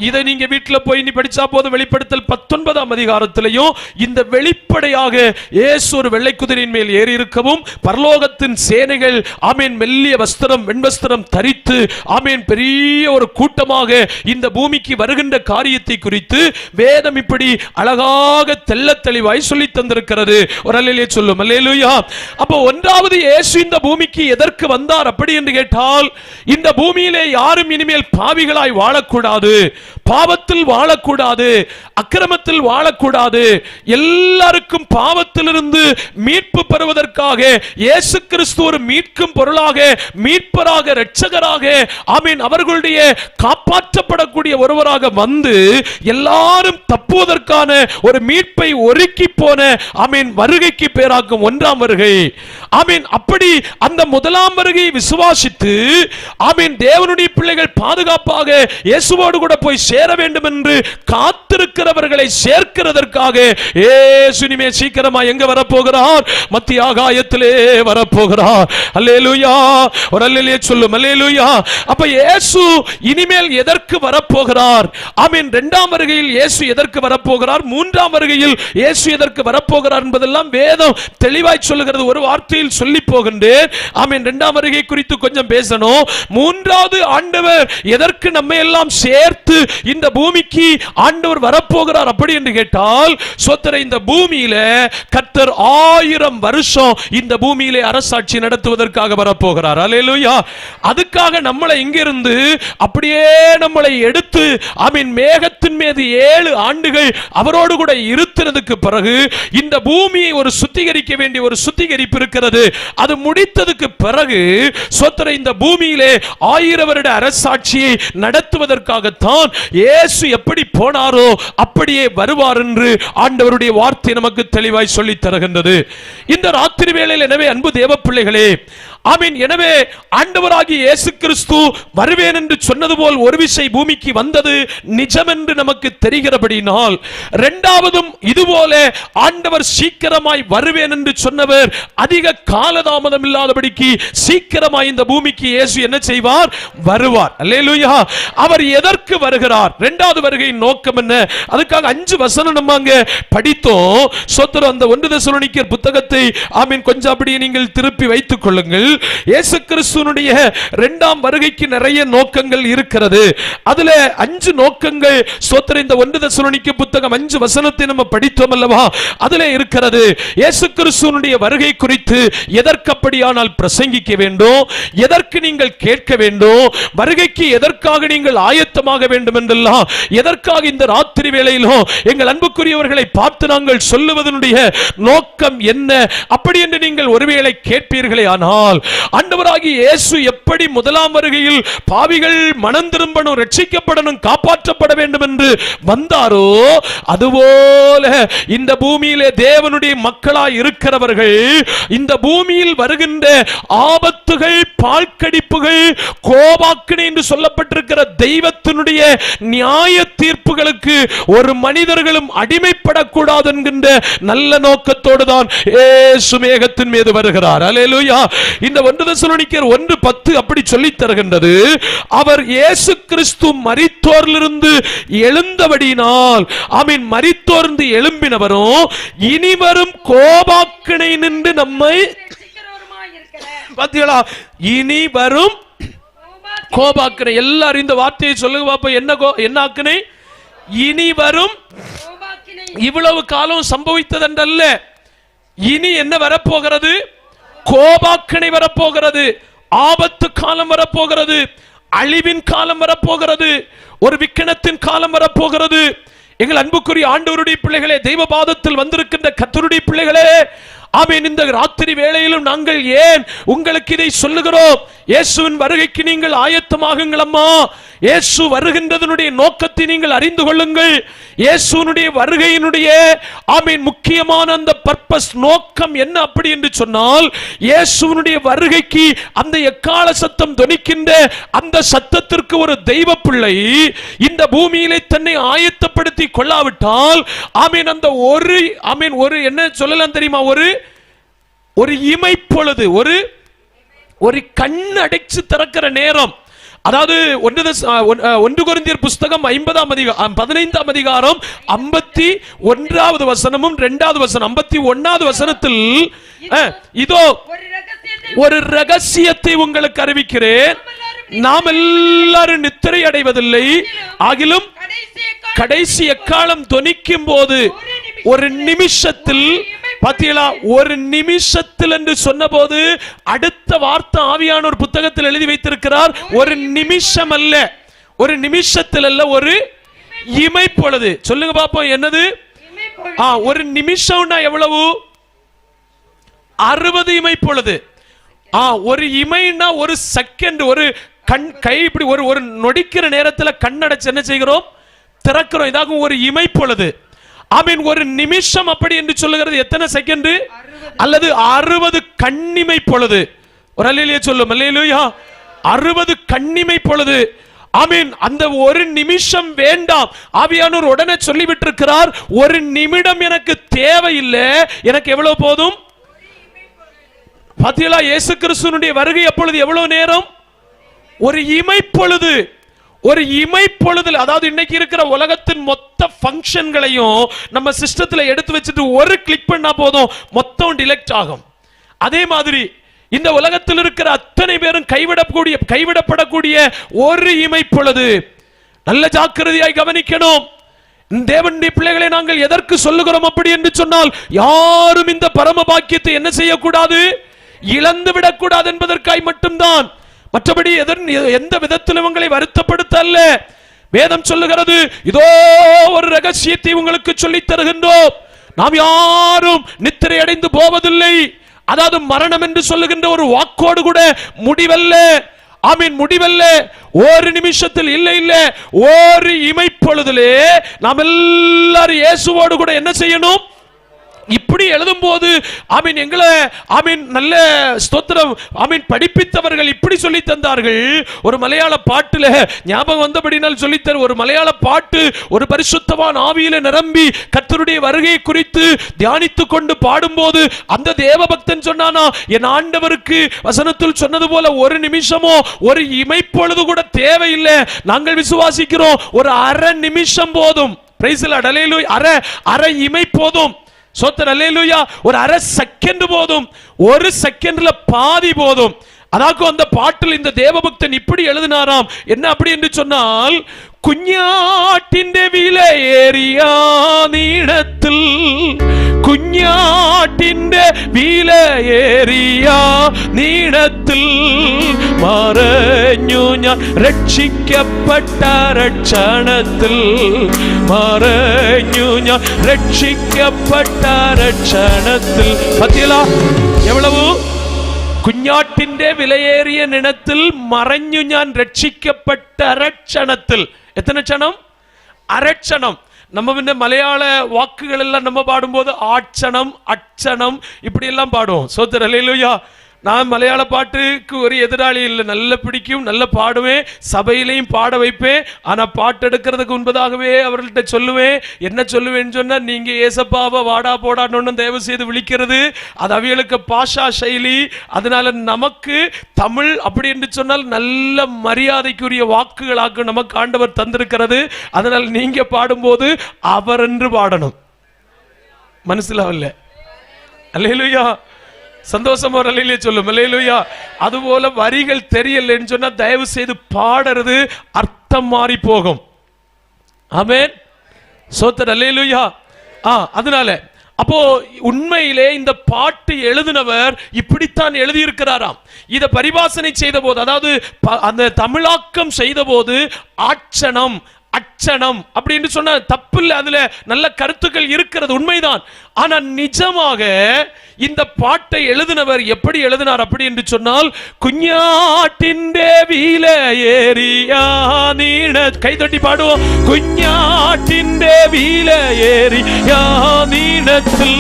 இதை நீங்க வீட்டில் போய் நீ படிச்சா போதும். வெளிப்படுத்தல் 19ஆம் அதிகாரத்திலையும் இந்த வெளிப்படையாக இயேசு ஒரு வெள்ளை குதிரையின் மேல் ஏறி இருக்கவும் பரலோகத்தின் சேனைகள் ஆமீன் மெல்லிய வஸ்திரம் வெண்வஸ்திரம் தரித்து ஆமீன் பெரிய ஒரு கூட்டமாக இந்த பூமிக்கு வருகின்ற காரியத்தை குறித்து வேதம் இப்படி அழகாக தெள்ள தெளிவாய் சொல்லி தந்திருக்கிறது. ஒரு அல்லேலூயா சொல்லும். அல்லேலூயா. அப்போ ஒன்றாவது இயேசு இந்த பூமிக்கு எதற்கு வந்தார் அப்படி என்று கேட்டால், இந்த பூமியிலே யாரும் இனிமேல் பாவிகளாய் வாழக்கூடாது, பாவத்தில் வாழக்கூடாது, அக்கிரமத்தில் வாழக்கூடாது, எல்லாருக்கும் பாவத்திலிருந்து மீட்பு பெறுவதற்காக இயேசு கிறிஸ்து ஒரு மீட்கும் பொருளாக மீட்பராக இரட்சகராக ஆமீன் அவர்களுடைய காப்பாற்றப்படக்கூடிய ஒருவராக வந்து எல்லாரும் தப்புவதற்கான ஒரு மீட்பை ஒருக்கி போன ஆமீன் வருகைக்கு பேராக்கும் 1ஆம் வருகை. ஆமீன். அப்படி அந்த 1ஆம் வருகையை விசுவாசித்து ஆமீன் தேவனுடைய பிள்ளைகள் பாதுகாப்பாக இயேசுவோடு கூட போய் சேர வேண்டும் என்று காத்திருக்கிறவர்களை சேர்க்கிறதற்காக இயேசு இனிமே சீக்கிரமா எங்க வரப்போகிறார்? மத்திய ஆகாயத்திலே வரப்போகிறார். அல்லேலூயா. ஒரு அல்லேலூயா சொல்லும். அல்லேலூயா. அப்ப இயேசு இனிமேல் எதற்கு வரப்போகிறார்? ஆமீன். 2ஆம் வருகையில் இயேசு எதற்கு வரப்போகிறார்? 3ஆம் வருகையில் இயேசு எதற்கு வரப்போகிறார் என்பதெல்லாம் வேதம் தெளிவாய் சொல்லுகிறது. ஒரு வார்த்தையில் சொல்லி போகின்றேன். ஆமீன். 2ஆம் வருகை குறித்து கொஞ்சம் பேசணும். 3வது ஆண்டவர் எதற்கு நம்மை எல்லாம் சேர்த்து சேர்த்து இந்த பூமிக்கு ஆண்டவர் வரப்போகிறார். அப்படி என்று கேட்டால் சோத்திர இந்த பூமியில கர்த்தர் 1000 வருஷம் இந்த பூமியிலே அரசாட்சி நடத்துவதற்காக வரப்போகிறார். அல்லேலூயா. அதுக்காக நம்மளை இங்கிருந்து அப்படியே நம்மளை எடுத்து மேகத்தின் மீது 7 ஆண்டுகள் அவரோடு கூட இருத்தினதுக்கு பிறகு இந்த பூமியை ஒரு சுத்திகரிக்க வேண்டிய ஒரு சுத்திகரிப்பு இருக்கிறது. அது முடித்ததுக்கு பிறகு சோத்திர இந்த பூமியிலே 1000 வருட அரசாட்சியை நடத்துவதற்காகத்தான் இயேசு எப்படி போனாரோ அப்படியே வருவார் என்று ஆண்டவருடைய வார்த்தை நமக்கு தெளிவாய் சொல்லித் தருகின்றது. இந்த ராத்திரி வேளையில் எனவே அன்பு தேவ பிள்ளைகளே, ஆமீன். எனவே ஆண்டவராகிய இயேசு கிறிஸ்து வருவேன் என்று சொன்னது போல் ஒரு விசை பூமிக்கு வந்தது நிஜம் என்று நமக்கு தெரிகிறபடினால், இரண்டாவதும் இதுபோல ஆண்டவர் சீக்கிரமாய் வருவேன் என்று சொன்னவர் அதிக காலதாமதம் இல்லாதபடிக்கு சீக்கிரமாய் இந்த பூமிக்கு இயேசு என்ன செய்வார்? வருவார். அல்லேலூயா. அவர் எதற்கு வருகிறார்? இரண்டாவது வருகையின் நோக்கம் என்ன? அதுக்காக 5 வசனம் நம்ம அங்க படித்தோம். சோத்திரம். அந்த 1 தெசலோனிக்கேயர் புத்தகத்தை கொஞ்சம் அப்படியே நீங்கள் திருப்பி வைத்துக் கொள்ளுங்கள். இயேசு கிறிஸ்துவினுடைய 2ஆம் வருகைக்கு நிறைய நோக்கங்கள் இருக்கிறது. அதுல 5 நோக்கங்கள் சோத்திரம் இந்த 1 தெசலோனிக்கேயர் புத்தகம் 5 வசனத்தை நம்ம படித்தோம் அல்லவா? அதுல இருக்கிறது. இயேசு கிறிஸ்துவினுடைய வருகை குறித்து எதற்கு அப்படியானால் பிரசங்கிக்க வேண்டும், எதற்கு நீங்கள் கேட்க வேண்டும், வருகைக்கு எதற்காக நீங்கள் ஆயத்தமாக வேண்டும் என்றெல்லாம், எதற்காக இந்த ராத்திரி வேளையிலும் எங்கள் அன்புக்குரியவர்களை பார்த்து நாங்கள் சொல்லுவதனுடைய நோக்கம் என்ன அப்படி என்று நீங்கள் ஒருவேளை கேட்பீர்களே ஆனால், ஆண்டவராகிய இயேசு எப்படி முதலாம் வருகையில் பாவிகள் மனம் திரும்பணும், ரட்சிக்கப்படணும், காப்பாற்றப்பட வேண்டும் என்று வந்தாரோ அதுபோல இந்த பூமியிலே தேவனுடைய மக்களாய் இருக்கிறவர்கள் இந்த பூமியில் வருகின்ற ஆபத்துகள், பாழ்கடிப்புகள், கோபாக்கினை என்று சொல்லப்பட்டிருக்கிற தெய்வத்தினுடைய நியாய தீர்ப்புகளுக்கு ஒரு மனிதர்களும் அடிமைப்படக்கூடாது என்கின்ற நல்ல நோக்கத்தோடு தான் இயேசு மேகத்தின் மீது வருகிறார். அல்லேலூயா. இந்த 1 தெசலோனிக்கேயர் 1:10 அப்படி சொல்லி தருகின்றது. அவர் இயேசு கிறிஸ்து மரித்தோரிலிருந்து எழுந்தபடியினால், மரித்தோர்ந்து எழும்பினவரும் இனிவரும் கோபாக்கினை நின்று நம்மை பார்த்தீங்களா? இனி வரும் கோபாக்கினை. எல்லாரும் இந்த வார்த்தையை சொல்லுங்க பாப்போம். என்ன ஆக்கினை? இனி வரும். இவ்வளவு காலம் சம்பவித்ததென்றல்ல, இனி என்ன வரப்போகிறது? கோபாக்கினை வரப்போகிறது. ஆபத்து காலம் வரப்போகிறது. அழிவின் காலம் வரப்போகிறது. ஒரு விக்கினத்தின் காலம் வரப்போகிறது. எங்கள் அன்புக்குரிய ஆண்டவருடைய பிள்ளைகளே, தெய்வ பாதத்தில் வந்திருக்கின்ற கர்த்தருடைய பிள்ளைகளே, ஆமென். இந்த ராத்திரி வேளையிலும் நாங்கள் ஏன் உங்களுக்கு இதை சொல்லுகிறோம்? இயேசுவின் வருகைக்கு நீங்கள் ஆயத்தமாகுங்கள் அம்மா. இயேசு வருகின்றதனுடைய நோக்கத்தை நீங்கள் அறிந்து கொள்ளுங்கள். இயேசுவினுடைய வருகையினுடைய முக்கியமான அந்த பர்பஸ், நோக்கம் என்ன அப்படி என்று சொன்னால், இயேசுவினுடைய வருகைக்கு அந்த எக்கால சத்தம் தொனிக்கின்ற அந்த சத்தத்திற்கு ஒரு தெய்வ பிள்ளை இந்த பூமியிலே தன்னை ஆயத்தப்படுத்தி கொள்ளாவிட்டால் அந்த ஒரு என்ன சொல்லலாம் தெரியுமா? ஒரு இமைப்பொழுது, ஒரு கண் அடைச்சு திறக்கிற நேரம். அதாவது 1 கொரிந்தியர் புஸ்தகம் 15ஆம் அதிகாரம் 51வது வசனமும் 2வது வசனம் 51வது வசனத்தில் இதோ ஒரு ரகசியத்தை உங்களுக்கு அறிவிக்கிறேன். நாம் எல்லாரும் நித்திரை அடைவதில்லை, ஆகிலும் கடைசி எக்காலம் தொனிக்கும் போது ஒரு நிமிஷத்தில், பாத்தீங்களா? ஒரு நிமிஷத்தில் என்று சொன்னபோது அடுத்த வார்த்தை ஆவியானவர் புத்தகத்தில் எழுதி வைத்திருக்கிறார். ஒரு நிமிஷம் அல்ல, ஒரு நிமிஷத்தில் அல்ல, ஒரு இமைப்பொழுது. சொல்லுங்க பாப்போம், என்னது? ஒரு நிமிஷம்னா எவ்வளவு? 60 இமைப்பொழுது. ஒரு இமைனா ஒரு செகண்ட், ஒரு கை இப்படி ஒரு நொடிக்கிற நேரத்தில் கண்ணடைச்சு என்ன செய்கிறோம்? திறக்கிறோம். இதாகும் ஒரு இமைப்பொழுது. ஒரு நிமிஷம் அப்படி என்று சொல்லுகிறது எத்தனை செகண்ட்? அல்லது 60 கண்ணிமை பொழுது. ஒரு அல்லேலூயா சொல்லும். அல்லேலூயா. 60 கண்ணிமை பொழுது. அந்த ஒரு நிமிஷம் வேண்டாம். ஆவியானவர் உடனே சொல்லிவிட்டிருக்கிறார், ஒரு நிமிடம் எனக்கு தேவையில்லை, எனக்கு எவ்வளவு போதும்? பாத்தீங்களா? இயேசு கிறிஸ்துவினுடைய வருகை எப்பொழுது? எவ்வளவு நேரம்? ஒரு இமைப்பொழுது. ஒரு இமைப்பொழுதில், அதாவது இன்னைக்கு இருக்கிற உலகத்தின் மொத்த ஃபங்க்ஷன்களையும் நம்ம சிஸ்டத்துல எடுத்து வச்சுட்டு ஒரு கிளிக் பண்ணா போதும், மொத்தம் டிலெக்ட் ஆகும். அதே மாதிரி இந்த உலகத்தில் இருக்கிற அத்தனை பேரும் கைவிடப்படக்கூடிய ஒரு இமைப்பொழுது, நல்ல ஜாக்கிரதையாய் கவனிக்கணும். தேவனுடைய பிள்ளைகளை நாங்கள் எதற்கு சொல்லுகிறோம் அப்படி என்று சொன்னால், யாரும் இந்த பரம பாக்கியத்தை என்ன செய்யக்கூடாது, இழந்து விடக்கூடாது என்பதற்காய் மட்டும்தான். மற்றபடி எந்த விதத்திலும் உங்களை வருத்தப்படுத்த அல்ல. வேதம் சொல்லுகிறது, இதோ ஒரு ரகசியத்தை உங்களுக்கு சொல்லித் தருகின்றோம், நாம் யாரும் நித்திரை அடைந்து போவதில்லை. அதாவது மரணம் என்று சொல்லுகின்ற ஒரு வாக்கோடு கூட முடிவல்ல. ஆமீன், முடிவல்ல. ஒரு நிமிஷத்தில் இல்ல, ஒரு இமைப்பொழுதிலே நாம் எல்லாரும் இயேசுவோடு கூட என்ன செய்யணும். இப்படி எழுதும் போது ஆமீன், எங்களை ஆமீன் நல்ல ஸ்தோத்திரம் ஆமீன் படிப்பித்தவர்கள் இப்படி சொல்லி தந்தார்கள். ஒரு மலையாள பாட்டுல ஞாபகம் வந்தபடினால் சொல்லித்தர, ஒரு மலையாள பாட்டு ஒரு பரிசுத்தவான் ஆவியில நிரம்பி கர்த்தருடைய வருகை குறித்து தியானித்துக் கொண்டு பாடும்போது அந்த தேவபக்தன் சொன்னானா, என் ஆண்டவருக்கு வசனத்தில் சொன்னது போல ஒரு நிமிஷமோ ஒரு இமைப்பொழுது கூட தேவையில்லை, நாங்கள் விசுவாசிக்கிறோம் ஒரு அரை நிமிஷம் போதும். பிரைஸ் தி லார்ட், அல்லேலூயா. அரை இமை போதும். சோத்திரம், அல்லேலூயா. ஒரு அரை செகண்ட் போதும், ஒரு செகண்ட்ல பாதி போதும். அதாக்கும் அந்த பாட்டில் இந்த தேவபக்தன் இப்படி எழுதினாராம். என்ன அப்படி என்று சொன்னால், കുഞ്ഞാട്ടിന്റെ വിലയേറിയ നീളത്തിൽ, കുഞ്ഞാട്ടിന്റെ വിലയേറിയ നീളത്തിൽ മറഞ്ഞു ഞാൻ രക്ഷിക്കപ്പെട്ട രക്ഷണത്തിൽ, മറഞ്ഞു ഞാൻ രക്ഷിക്കപ്പെട്ട രക്ഷണത്തിൽ. പത്തിയല്ല എവ്വളവു? കുഞ്ഞാട്ടിന്റെ വിലയേറിയ നിണത്തിൽ മറഞ്ഞു ഞാൻ രക്ഷിക്കപ്പെട്ട അരക്ഷണത്തിൽ. എത്ര ക്ഷണം? അരക്ഷണം. நம்ம வந்து மலையாள வாக்குகள் எல்லாம் நம்ம பாடும்போது ஆட்சணம், அட்சணம் இப்படி எல்லாம் பாடுவோம். சோத்திரம், அல்லேலூயா. நான் மலையாள பாட்டுக்கு ஒரு எதிராளி இல்லை, நல்ல பிடிக்கும், நல்ல பாடுவேன், சபையிலையும் பாட வைப்பேன். ஆனா பாட்டு எடுக்கிறதுக்கு முன்பதாகவே அவர்கள்ட்ட சொல்லுவேன். என்ன சொல்லுவேன்னு சொன்னா, நீங்க ஏசப்பாவை வாடா போடான்னு தயவு செய்து விழிக்கிறது அது அவிகளுக்கு பாஷா சைலி. அதனால நமக்கு தமிழ் அப்படி என்று சொன்னால் நல்ல மரியாதைக்குரிய வாக்குகளாக நமக்கு ஆண்டவர் தந்திருக்கிறது. அதனால நீங்க பாடும்போது அவர் என்று பாடணும். மனசிலாவில்லை? அல்லேலூயா. சந்தோஷமா ஒரு அல்லேலூயா சொல்லும். அல்லேலூயா. அதுபோல வரிகள் தெரியலன்னு சொன்னா தயவு செய்து பாடுறது அர்த்தம் மாறி போகும். ஆமென், சோத்திரம், அல்லேலூயா. அதனால அப்போ உண்மையிலே இந்த பாட்டு எழுதினவர் இப்படித்தான் எழுதியிருக்கிறாராம். இதை பரிபாசனை செய்த போது, அதாவது அந்த தமிழாக்கம் செய்த போது ஆட்சணம், அட்சணம் அப்படின்னு சொன்ன தப்பு இல்லை, அதுல நல்ல கருத்துக்கள் இருக்கிறது, உண்மைதான். ஆனா நிஜமாக இந்த பாட்டை எழுதினவர் எப்படி எழுதினார் அப்படி என்று சொன்னால், കുഞ്ഞാട്ടിന്റെ വിലയേറിയ നീണ, കൈതട്ടി പാടുவோம். കുഞ്ഞാട്ടിന്റെ വിലയേറിയ നീണത്തിൽ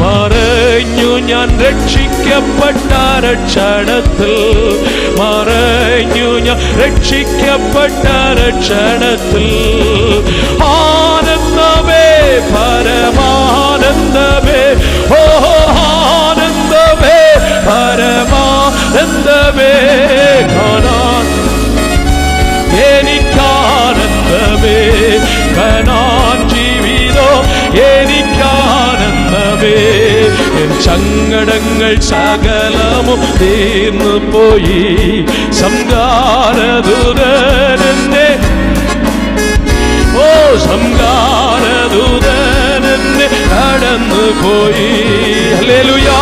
മറഞ്ഞു ഞാൻ രക്ഷിക്കപ്പെട്ട രക്ഷണത്തിൽ, മറഞ്ഞു ഞാൻ രക്ഷിക്കപ്പെട്ട രക്ഷണത്തിൽ. ആനന്ദമേ, പരമാനന്ദമേ, ഓ ആനന്ദമേ, പരമാനന്ദമേ, കാണാൻ എനിക്കാനന്ദമേ, കാണാൻ ജീവിതം എനിക്കാനന്ദമേ. എൻ സങ്കടങ്ങൾ സകലമും തീർന്നു പോയി, സംഹാരദൂതനെ, ഓ സംഹാരദൂതനെ கடந்து போய். அல்லேலூயா.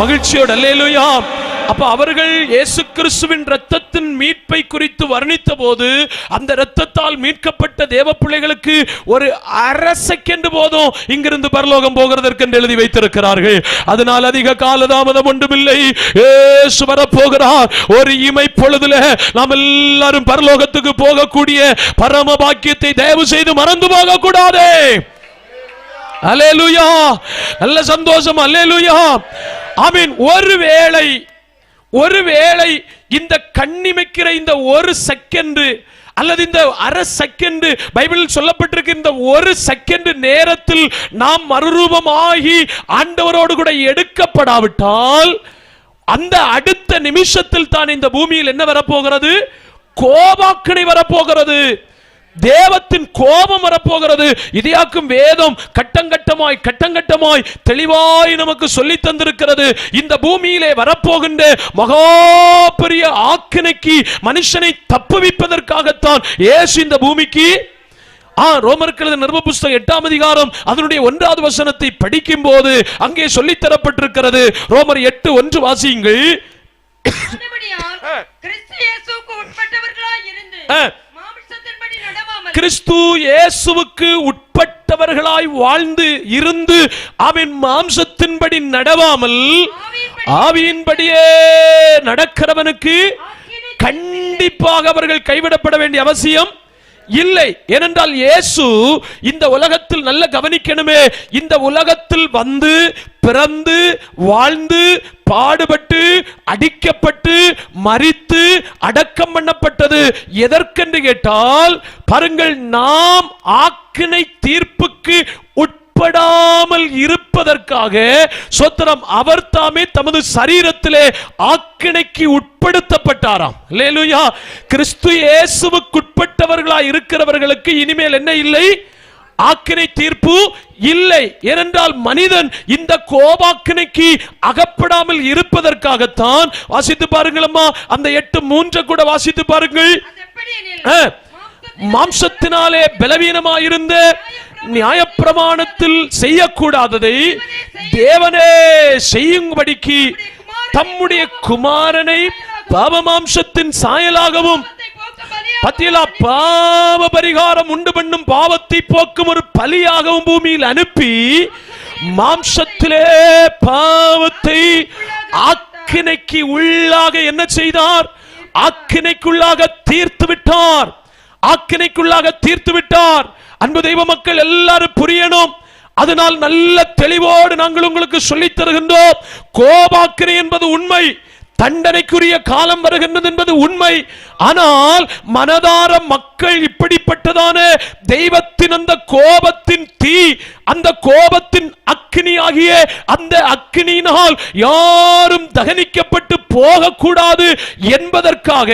மகிழ்ச்சியோடு அல்லேலூயா. அப்ப அவர்கள் இயேசு கிறிஸ்துவின் இரத்தத்தின் மீட்பை குறித்து வர்ணித்த போது, அந்த இரத்தத்தால் மீட்கப்பட்ட தேவ பிள்ளைகளுக்கு ஒரு அரை செகண்ட் போதும் இங்கிருந்து பரலோகம் போகிறதற்கு என்று எழுதி வைத்திருக்கிறார்கள். அதனால் அதிக காலதாமதம் ஒன்றுமில்லை, இயேசு வரப்போகிறார். ஒரு இமை பொழுதுல நாம் எல்லாரும் பரலோகத்துக்கு போகக்கூடிய பரம பாக்கியத்தை தயவு செய்து மறந்து போக கூடாது. அல்லேலூயா. நல்ல சந்தோஷம். அல்லேலூயா. ஆமென். ஒருவேளை இந்த கண்ணிமைக்கிற இந்த ஒரு செகண்ட் அல்லது இந்த அரை செகண்ட், பைபிளில் சொல்லப்பட்டிருக்கிற இந்த ஒரு செகண்ட் நேரத்தில் நாம் மறுரூபமாகி ஆண்டவரோடு கூட எடுக்கப்படாவிட்டால், அந்த அடுத்த நிமிஷத்தில் தான் இந்த பூமியில் என்ன வரப்போகிறது? கோபாக்கினை வரப்போகிறது. தேவத்தின் கோபம் வரப்போகிறது. இதையாக்கும் வேதம் கட்டங்கட்டமாய் தெளிவாய் நமக்கு சொல்லி தந்திருக்கிறது. இந்த பூமியிலே வரப்போகின்ற மகா பெரிய ஆக்கினைக்கு மனுஷனை தப்புவிப்பதற்காகத்தான் இயேசு இந்த பூமிக்கு ரோமர்கள் நிருப புத்தகம் 8ஆம் அதிகாரம் அதனுடைய 1வது வசனத்தை படிக்கும் போது அங்கே சொல்லித் தரப்பட்டிருக்கிறது. ரோமர் 8:1 வாசியுங்கள். கிறிஸ்து இயேசுவுக்கு உட்பட்டவர்களாய் வாழ்ந்து இருந்து அவன் மாம்சத்தின்படி நடவாமல் ஆவியின்படியே நடக்கிறவனுக்கு கண்டிப்பாக அவர்கள் கைவிடப்பட வேண்டிய அவசியம் இல்லை. ஏனென்றால் இயேசு இந்த உலகத்தில் நல்ல கவனிக்கணுமே, இந்த உலகத்தில் வந்து பிறந்து வாழ்ந்து பாடுபட்டு அடிக்கப்பட்டு மரித்து அடக்கம் பண்ணப்பட்டது எதற்கென்று கேட்டால், பாருங்கள், நாம் ஆக்கினை தீர்ப்புக்கு உட்படாமல் இருப்பதற்காக. சோத்திரம். அவர் தாமே தமது சரீரத்திலே ஆக்கினைக்கு உட்படுத்தப்பட்டாராம். அல்லேலூயா. கிறிஸ்து இயேசுவுக்குட்பட்டவர்களாய் இருக்கிறவர்களுக்கு இனிமேல் என்ன இல்லை? ஆக்கினை தீர்ப்பு இல்லை. ஏனென்றால் மனிதன் இந்த கோபாக்கினைக்கு அகப்படாமல் இருப்பதற்காகத்தான். வாசித்து பாருங்கள் அம்மா, அந்த 8:3 கூட வாசித்து பாருங்கள். மாம்சத்தினாலே பலவீனமாயிருந்த நியாயப்பிரமாணத்தில் செய்யக்கூடாததை தேவனே செய்யும்படிக்கு தம்முடைய குமாரனை பாவமாம்சத்தின் சாயலாகவும் பாவ பரிகாரம் உண்டு பண்ணும் பாவத்தை போக்கும் ஒரு பலியாகவும் பூமியில் அனுப்பி மாம்சத்திலே பாவத்தை ஆக்கினைக்கு உள்ளாக என்ன செய்தார்? ஆக்கினைக்குள்ளாக தீர்த்து விட்டார். ஆக்கினைக்குள்ளாக தீர்த்து விட்டார். அன்பு தெய்வ மக்கள் எல்லாரும் புரியணும். அதனால் நல்ல தெளிவோடு நாங்கள் உங்களுக்கு சொல்லித் தருகின்றோம். கோபாக்கினை என்பது உண்மை, தண்டனைக்குரிய காலம் வருகின்றது என்பது உண்மை. ஆனால் மனதார மக்கள் இப்படிப்பட்டதான தெய்வத்தின் அந்த கோபத்தின் தீ, அந்த கோபத்தின் அக்கினி ஆகிய அந்த அக்கினியினால் யாரும் தகனிக்கப்பட்டு போகக்கூடாது என்பதற்காக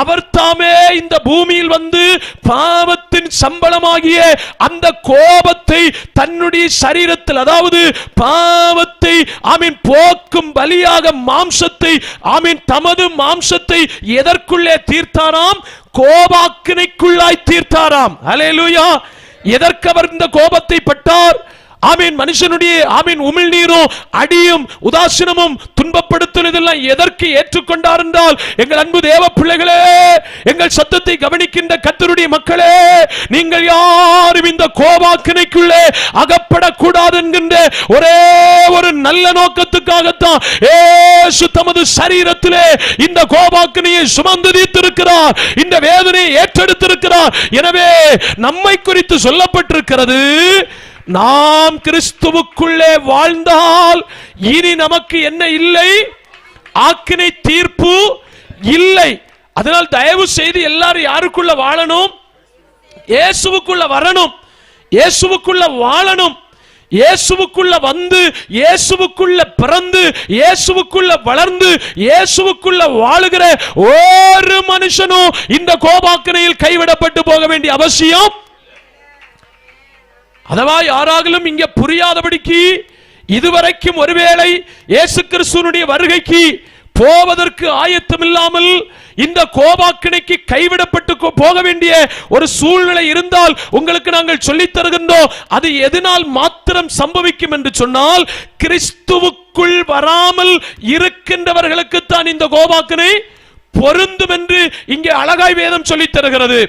அவர் தாமே இந்த பூமியில் வந்து பாவத்தின் சம்பளமாகிய அந்த கோபத்தை தன்னுடைய சரீரத்தில், அதாவது பாவத்தை போக்கும் பலியாக மாம்சத்தை தமது மாம்சத்தை எதற்குள்ளே தீர்த்தாராம்? கோபாக்கினைக்குள்ளாய் தீர்த்தாராம். அல்லேலூயா. எதற்கு அவர் இந்த கோபத்தை பட்டார்? மனுஷனுடைய உமிழ்நீரும் அடியும் உதாசீனமும் துன்பப்படுத்துவதெல்லாம் எதற்கு ஏற்றுக்கொண்டார் என்றால், எங்கள் அன்பு தேவ பிள்ளைகளே, எங்கள் சத்தத்தை கவனிக்கின்ற கர்த்தருடைய மக்களே, நீங்கள் யாரும் இந்த கோபாக்கினைக்குள்ளே அகப்படக்கூடாது என்கின்ற ஒரே ஒரு நல்ல நோக்கத்துக்காகத்தான் இயேசு தமது சரீரத்திலே இந்த கோபாக்கினையை சுமந்து தீர்த்திருக்கிறார். இந்த வேதனையை ஏற்றெடுத்திருக்கிறார். எனவே நம்மை குறித்து சொல்லப்பட்டிருக்கிறது, நாம் கிறிஸ்துவுக்குள்ளே வாழ்ந்தால் இனி நமக்கு என்ன இல்லை? ஆக்கினை தீர்ப்பு இல்லை. அதனால் தயவு செய்து எல்லாரும் யாருக்குள்ள வாழணும்? இயேசுவுக்குள்ள வரணும், இயேசுவுக்குள்ள வாழணும். இயேசுவுக்குள்ள வந்து, இயேசுவுக்குள்ள பிறந்து, இயேசுவுக்குள்ள வளர்ந்து, இயேசுவுக்குள்ள வாழுகிற ஒரு மனுஷனும் இந்த கோபாக்கினையில் கைவிடப்பட்டு போக வேண்டிய அவசியம். அதவா யாராலும் இங்க புரியாதபடிக்கு இதுவரைக்கும் ஒருவேளை இயேசு கிறிஸ்துவினுடைய வருகைக்கு போவதற்கு ஆயத்தம் இல்லாமல் இந்த கோபாக்கினைக்கு கைவிடப்பட்டு போக வேண்டிய ஒரு சூழ்நிலை இருந்தால் உங்களுக்கு நாங்கள் சொல்லித் தருகின்றோம். அது எதனால் மாத்திரம் சம்பவிக்கும் என்று சொன்னால், கிறிஸ்துவுக்குள் வராமல் இருக்கின்றவர்களுக்கு தான் இந்த கோபாக்கினை பொருந்தும் என்று இங்கே அழகாய் வேதம் சொல்லித் தருகிறது.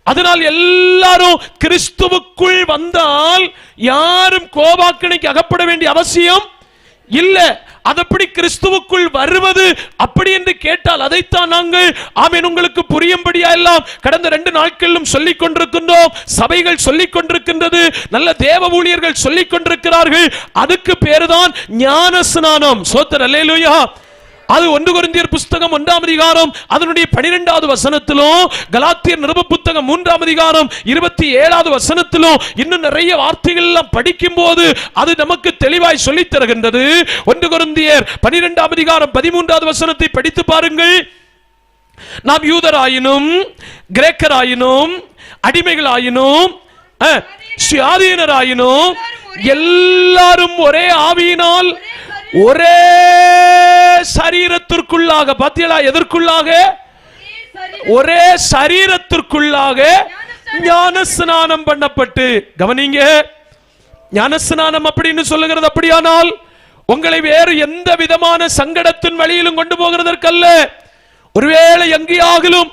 அதனால் எல்லாரும் கிறிஸ்துவுக்குள் வந்தால் யாரும் கோபாக்கினைக்கு அகப்பட வேண்டிய அவசியம் இல்லை. அதப்படி கிறிஸ்துவுக்குள் வருவது அப்படி என்று கேட்டால் அதைத்தான் நாங்கள் உங்களுக்கு புரியும்படியா எல்லாம் கடந்த 2 நாட்களிலும் சொல்லிக் கொண்டிருக்கின்றோம். சபைகள் சொல்லிக் கொண்டிருக்கின்றது, நல்ல தேவ ஊழியர்கள் சொல்லிக் கொண்டிருக்கிறார்கள். அதுக்கு பேருதான் ஞான ஸ்நானம். ஸ்தோத்திரம். அல்லேலூயா. அது 1 கொரிந்தியர் புத்தகம் 1ஆம் அதிகாரம் அதனுடைய 12வது வசனத்திலும், கலாத்தியர் நிருப புத்தகம் 3ஆம் அதிகாரம் 27வது வசனத்திலும் இன்னும் நிறைய வார்த்தைகள் எல்லாம் படிக்கும் போது அது நமக்கு தெளிவாய் சொல்லித் தருகின்றது. 1 கொரிந்தியர் 12ஆம் அதிகாரம் 13வது வசனத்தை படித்து பாருங்கள். நாம் யூதராயினும் கிரேக்கராயினும் அடிமைகளாயினும் சுயாதீனராயினும் எல்லாரும் ஒரே ஆவியினால் ஒரே சரீரத்திற்குள்ளாக, பாத்தீங்களா, எதற்குள்ளாக? ஒரே சரீரத்திற்குள்ளாக ஞானஸ்நானம் பண்ணப்பட்டு. கவனிங்க, ஞானஸ்நானம் அப்படின்னு சொல்லுகிறது அப்படியானால் உங்களை வேறு எந்த விதமான சங்கடத்தின் வழியிலும் கொண்டு போகிறதற்கல்ல. ஒருவேளை எங்கேயாகிலும்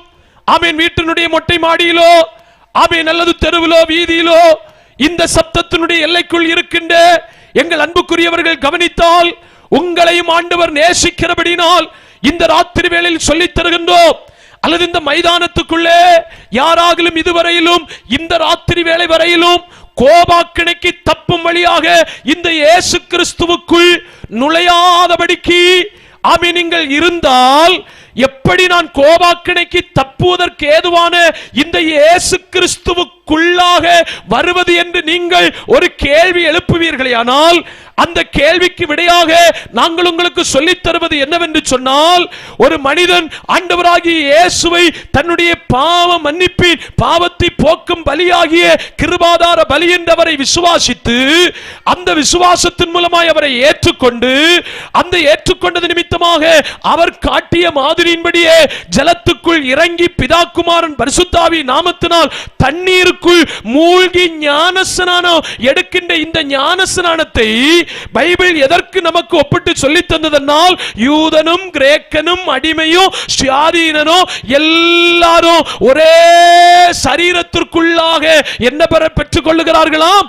ஆமீன் வீட்டினுடைய மொட்டை மாடியிலோ ஆமீன் அல்லது தெருவிலோ வீதியிலோ இந்த சப்தத்தினுடைய எல்லைக்குள் இருக்கின்ற எங்கள் அன்புக்குரியவர்கள் கவனித்தால், உங்களையும் ஆண்டவர் நேசிக்கிறபடினால் இந்த ராத்திரி வேளையில் சொல்லித் தருகின்றோம். அல்லது இந்த மைதானத்துக்குள்ளே யாராகிலும் இதுவரையிலும் இந்த ராத்திரி வேளை வரையிலும் கோபாக்கினைக்கு தப்பும் வழியாக இந்த இயேசு கிறிஸ்துவுக்குள் நுழையாதபடிக்கு ஆமீன் நீங்கள் இருந்தால், எப்படி நான் கோபாக்கினைக்கு தப்புவதற்கு ஏதுவான இந்த இயேசு கிறிஸ்துவுக்குள்ளாக வருவது என்று நீங்கள் ஒரு கேள்வி எழுப்புவீர்களேயானால், அந்த கேள்விக்கு விடையாக நாங்கள் உங்களுக்கு சொல்லித் தருவது என்னவென்று சொன்னால், ஒரு மனிதன் ஆண்டவராகிய இயேசுவை தன்னுடைய பாவ மன்னிப்பின் பாவத்தை போக்கும் பலியாகிய கிருபாதார பலி என்றவரை விசுவாசித்து, அந்த விசுவாசத்தின் மூலமாய் அவரை ஏற்றுக்கொண்டு, அந்த ஏற்றுக்கொண்டது நிமித்தமாக அவர் காட்டிய மாதிரியின்படியே ஜலத்துக்குள் இறங்கி பிதாகுமாரன் பரிசுத்தாவி நாமத்தினால் தண்ணீருக்குள் மூழ்கி ஞானஸ்நானம் எடுக்கின்ற இந்த ஞானஸ்நானத்தை பைபிள் எதற்கு நமக்கு ஒப்பிட்டு சொல்லி தந்ததென்றால், யூதனும் கிரேக்கனும் அடிமையும் சுயாதீனனும் எல்லாரும் ஒரே சரீரத்திற்குள்ளாக என்ன பெற்றுக் கொள்ளுகிறார்களாம்?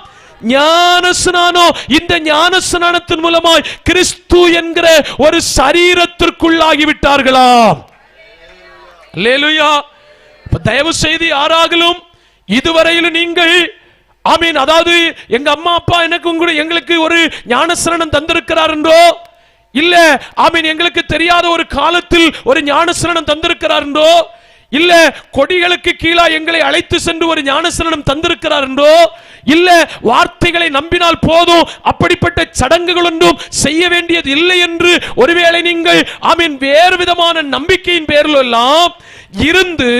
ஞானஸ்நானம். இந்த ஞானஸ்நானத்தின் மூலமாய் கிறிஸ்து என்கிற ஒரு சரீரத்திற்குள்ளாகி விட்டார்களாம். அல்லேலூயா. தயவு செய்து யாராகலும் இதுவரையிலும் நீங்கள் ஆமீன், அதாவது எங்க அம்மா அப்பா எங்களுக்கு ஒரு ஞானஸ்நானம் தந்திருக்கிறார் என்றோ, இல்ல ஆமீன் எங்களுக்கு தெரியாத ஒரு காலத்தில் ஒரு ஞானஸ்நானம் தந்திருக்கிறார் என்றோ, இல்ல கொடிகளுக்கு கீழே எங்களை அழைத்து சென்று ஒரு ஞானஸ்நானம் தந்திருக்கிறார் என்றோ, இல்ல வார்த்தைகளை நம்பினால் போதும் அப்படிப்பட்ட சடங்குகள் ஒன்றும் செய்ய வேண்டியது இல்லை என்று ஒருவேளை நீங்கள் ஆமீன் வேறு விதமான நம்பிக்கையின் பேரில் எல்லாம் இருந்து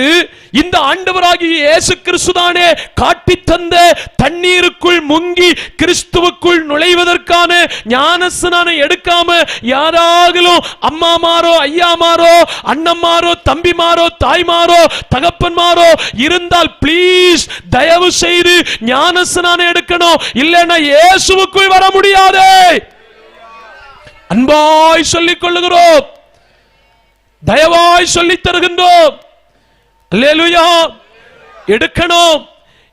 இந்த ஆண்டவராகிய இயேசு கிறிஸ்துதானே காட்டி தந்த தண்ணீருக்குள் முங்கி கிறிஸ்துவுக்குள் நுழைவதற்கான ஞானஸ்நானம் எடுக்காம யாராகலும் அம்மாமாரோ ஐயாமாரோ அண்ணம்மாரோ தம்பிமாரோ தாய்மாரோ தகப்பன்மாரோ இருந்தால் ப்ளீஸ் தயவு செய்து ஞானஸ்நானம் எடுக்கணும். இல்லைன்னா இயேசுவுக்குள் வர முடியாது. அன்பாய் சொல்லிக் கொள்ளுகிறோம், தயவாய் சொல்லித் தருகின்றோம். அல்லேலூயா. எடுக்கணும்.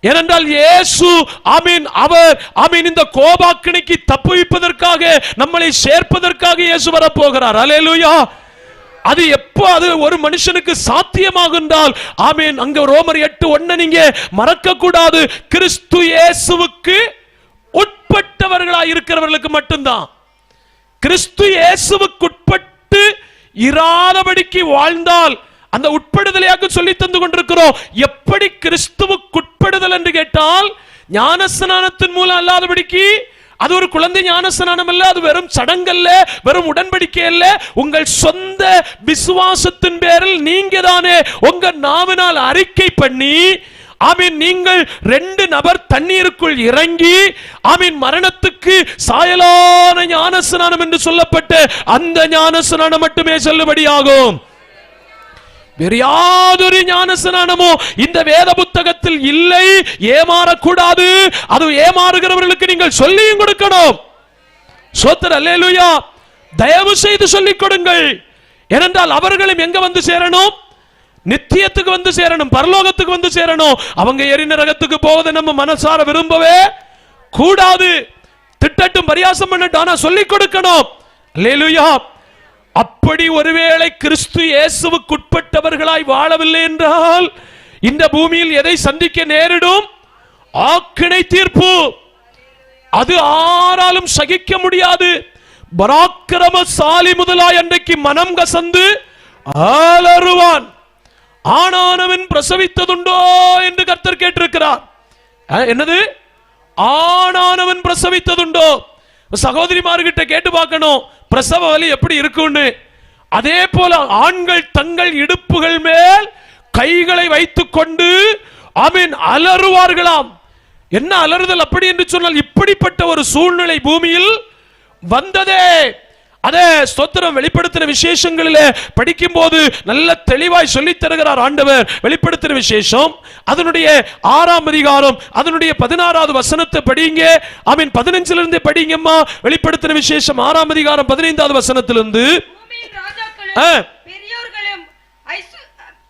ஏனென்றால் இயேசு ஆமீன் அவர் ஆமீன் இந்த கோபாக்கினைக்கு தப்புவிப்பதற்காக நம்மளை சேர்ப்பதற்காக இயேசு வரப்போகிறார். அல்லேலூயா. அது எப்போ அது ஒரு மனுஷனுக்கு சாத்தியமாகுன்றால் ஆமீன் அங்க ரோமர் 8:1 நீங்க மறக்க கூடாது. கிறிஸ்து இயேசுவுக்கு உட்பட்டவர்களாய் இருக்கிறவர்களுக்கு மட்டும்தான். கிறிஸ்து இயேசுவுக்கு உட்பட்டு இராதபடிக்கு வாழ்ந்தால் அந்த உட்படுதலையாக சொல்லி தந்து கொண்டிருக்கிறோம். எப்படி கிறிஸ்துவுக்கு உட்படுதல் என்று கேட்டால், ஞானஸ்நானத்தின் மூலம் அல்லாதபடிக்கு அது ஒரு குழந்தை ஞானஸ்நானம் அல்ல, அது வெறும் சடங்கல்ல, வெறும் உடன்படிக்கை அல்ல. உங்கள் சொந்த விசுவாசத்தின் பேரில் நீங்க தானே உங்க நாவினால் அறிக்கை பண்ணி ஆமீன் நீங்கள் 2 நபர் தண்ணீருக்குள் இறங்கி ஆமீன் மரணத்துக்கு சாயலான ஞானஸ்நானம் என்று சொல்லப்பட்ட அந்த ஞானஸ்நானம் மட்டுமே செல்லுபடியாகும். வேறு யாதொரு ஞானஸ்நானமோ இந்த வேத புத்தகத்தில் இல்லை. ஏமாறக்கூடாது. அது ஏமாறுகிறவர்களுக்கு நீங்கள் சொல்லியும் கொடுக்கணும். ஸ்தோத்திரம். அல்லேலூயா. தயவு செய்து சொல்லிக் கொடுங்கள். ஏனென்றால் அவர்களும் எங்க வந்து சேரணும்? நித்தியத்துக்கு வந்து சேரணும், பரலோகத்துக்கு வந்து சேரணும். அவங்க எரிநரகத்துக்கு போவதை நம்ம மனசார விரும்பவே கூடாது. திட்டட்டும், பரியாசம் பண்ணட்டும், ஆனா சொல்லிக் கொடுக்கணும். அல்லேலூயா. அப்படி ஒருவேளை கிறிஸ்து இயேசுவுக்கு உட்பட்டவர்களாய் வாழவில்லை என்றால் இந்த பூமியில் எதை சந்திக்க நேரிடும்? ஆக்கினை தீர்ப்பு. அது ஆராலும் சகிக்க முடியாது. பராக்கிரமசாலி முதலாய் அன்றைக்கு மனம் கசந்து அலறுவான். ஆணானவன் பிரசவித்ததுண்டோ என்று கர்த்தர் கேட்டிருக்கிறார். என்னது? ஆணானவன் பிரசவித்ததுண்டோ? சகோதரிமார்கிட்ட கேட்டு பார்க்கணும் பிரசவ வலி எப்படி இருக்குன்னு. அதே போல ஆண்கள் தங்கள் இடுப்புகள் மேல் கைகளை வைத்துக் கொண்டு ஆமீன் அலறுவார்களாம். என்ன அலறுதல் அப்படி என்று சொன்னால், இப்படிப்பட்ட ஒரு சூழ்நிலை பூமியில் வந்ததே. அதே ஸ்தோத்திரம் வெளிப்படுத்தின விசேஷங்களிலே படிக்கும் போது நல்ல தெளிவாய் சொல்லித் தருகிறார் ஆண்டவர். வெளிப்படுத்தின விசேஷம் அதனுடைய 6ஆம் அதிகாரம் அதனுடைய 16வது வசனத்தை படிங்க. ஆமீன் 15 இருந்து படிங்கம்மா. வெளிப்படுத்தின விசேஷம் 6ஆம் அதிகாரம் 15வது வசனத்திலிருந்து. பூமியின் ராஜாக்களும்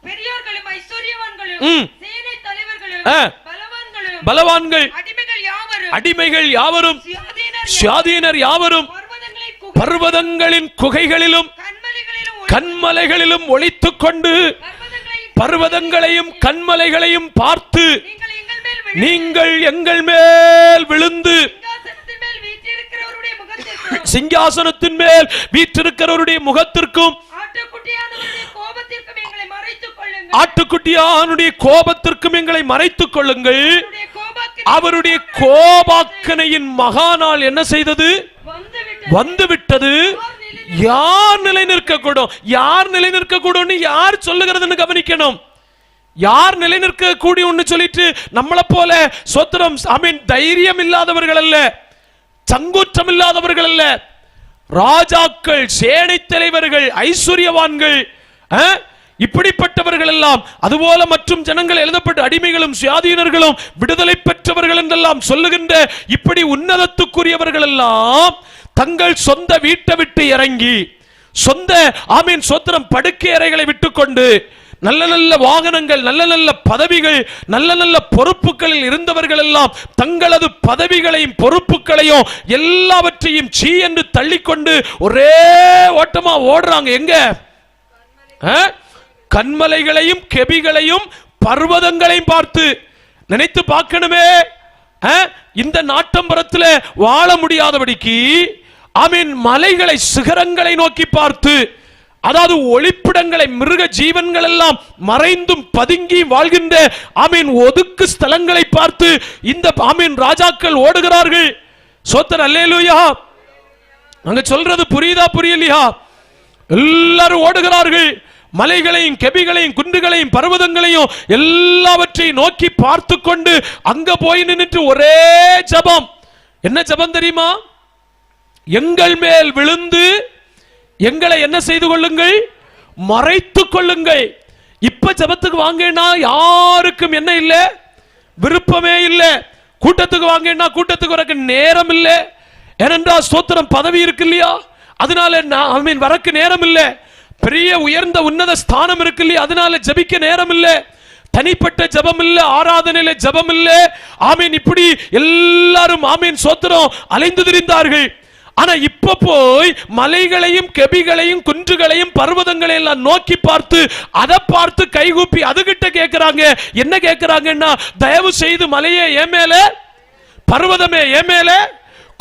பெரியோர்களும் ஐஸ்வரியவான்களும் சேனை தலைவர்களும் பலவான்கள் அடிமைகள் யாவரும் சுயாதீனர் யாவரும் பர்வதங்களின் குகைகளிலும் கன்மலைகளிலும் ஒளித்துக் கொண்டு பர்வதங்களையும் கன்மலைகளையும் பார்த்து, நீங்கள் எங்கள் மேல் விழுந்து சிங்காசனத்தின் மேல் வீற்றிருக்கிறவருடைய முகத்திற்கும் ஆட்டுக்குட்டியானுடைய கோபத்திற்கும் எங்களை மறைத்துக் கொள்ளுங்கள். அவருடைய கோபாக்கனையின் மகாநாள் என்ன செய்தது? வந்துவிட்டது. யார் நிலை நிற்கக்கூடும்? யார் நிலை நிற்கக்கூடும்? யார் சொல்லுகிறதுன்னு கவனிக்கணும். யார் நிலை நிற்க கூடிய சொல்லிட்டு நம்மளை போல சோத்திரம் ஆமீன் தைரியம் இல்லாதவர்கள் அல்ல, சங்கூற்றம் இல்லாதவர்கள் அல்ல, ராஜாக்கள், சேனை தலைவர்கள், ஐஸ்வர்யவான்கள், இப்படிப்பட்டவர்கள் எல்லாம், அதுபோல மற்றும் ஜனங்கள் எழுதப்பட்ட அடிமைகளும் சுயாதீனர்களும் விடுதலை பெற்றவர்கள் என்றெல்லாம் சொல்லுகின்ற இப்படி உன்னதத்துக்குரியவர்கள் எல்லாம் தங்கள் சொந்த வீட்டை விட்டு இறங்கி, சொந்த ஆமீன் சோத்திரம் படுக்கை அறைகளை விட்டுக்கொண்டு, நல்ல நல்ல வாகனங்கள், நல்ல நல்ல பதவிகள், நல்ல நல்ல பொறுப்புகளில் இருந்தவர்கள் எல்லாம் தங்களது பதவிகளையும் பொறுப்புகளையும் எல்லாவற்றையும் சீ என்று தள்ளிக்கொண்டு ஒரே ஓட்டமா ஓடுறாங்க. எங்க? கன்மலைகளையும் கெபிகளையும் பர்வதங்களையும் பார்த்து. நினைத்து பார்க்கணுமே, இந்த நாட்டம்பரத்தில் வாழ முடியாதபடிக்கு ஆமீன் மலைகளை சிகரங்களை நோக்கி பார்த்து, அதாவது ஒளிப்பிடங்களை, மிருக ஜீவன்கள் எல்லாம் மறைந்தும் பதுங்கி வாழ்கின்ற ஆமீன் ஒதுக்கு ஸ்தலங்களை பார்த்து இந்த ஆமீன் ராஜாக்கள் ஓடுகிறார்கள். சோத்தர் அல்லேலூயா. அங்க சொல்றது புரியுதா புரியலையா? எல்லாரும் ஓடுகிறார்கள். மலைகளையும் கெபிகளையும் குன்றுகளையும் பர்வதங்களையும் எல்லாவற்றையும் நோக்கி பார்த்து கொண்டு அங்க போய் நின்று ஒரே ஜபம். என்ன ஜபம் தெரியுமா? எங்கள் மேல் விழுந்து எங்களை என்ன செய்து கொள்ளுங்கள்? மறைத்துக் கொள்ளுங்கள். இப்ப ஜபத்துக்கு வாங்கினா யாருக்கும் என்ன இல்லை? விருப்பமே இல்லை. கூட்டத்துக்கு வாங்கினா கூட்டத்துக்கு வரக்கு நேரம் இல்லை. ஏனென்றால் ஸ்தோத்திரம் பதவி இருக்கு இல்லையா, அதனால நான் வரக்கு நேரம் இல்லை. பெரிய உயர்ந்த உன்னத ஸ்தானம் இருக்கு இல்லையா, அதனால ஜபிக்க நேரம் இல்லை. தனிப்பட்ட ஜபம் இல்ல, ஆராதனையில ஜபம் இல்ல. ஆமீன். இப்படி எல்லாரும் ஆமீன் சோத்திரம் அலைந்து திரிந்தார்கள். ஆனா இப்ப போய் மலைகளையும் கெபிகளையும் குன்றுகளையும் பர்வதங்களையும் எல்லாம் நோக்கி பார்த்து, அதை பார்த்து கைகூப்பி அதுகிட்ட கேட்கிறாங்க. என்ன கேட்கிறாங்கன்னா, தயவு செய்து மலையே ஏன் மேல, பர்வதமே ஏன் மேல,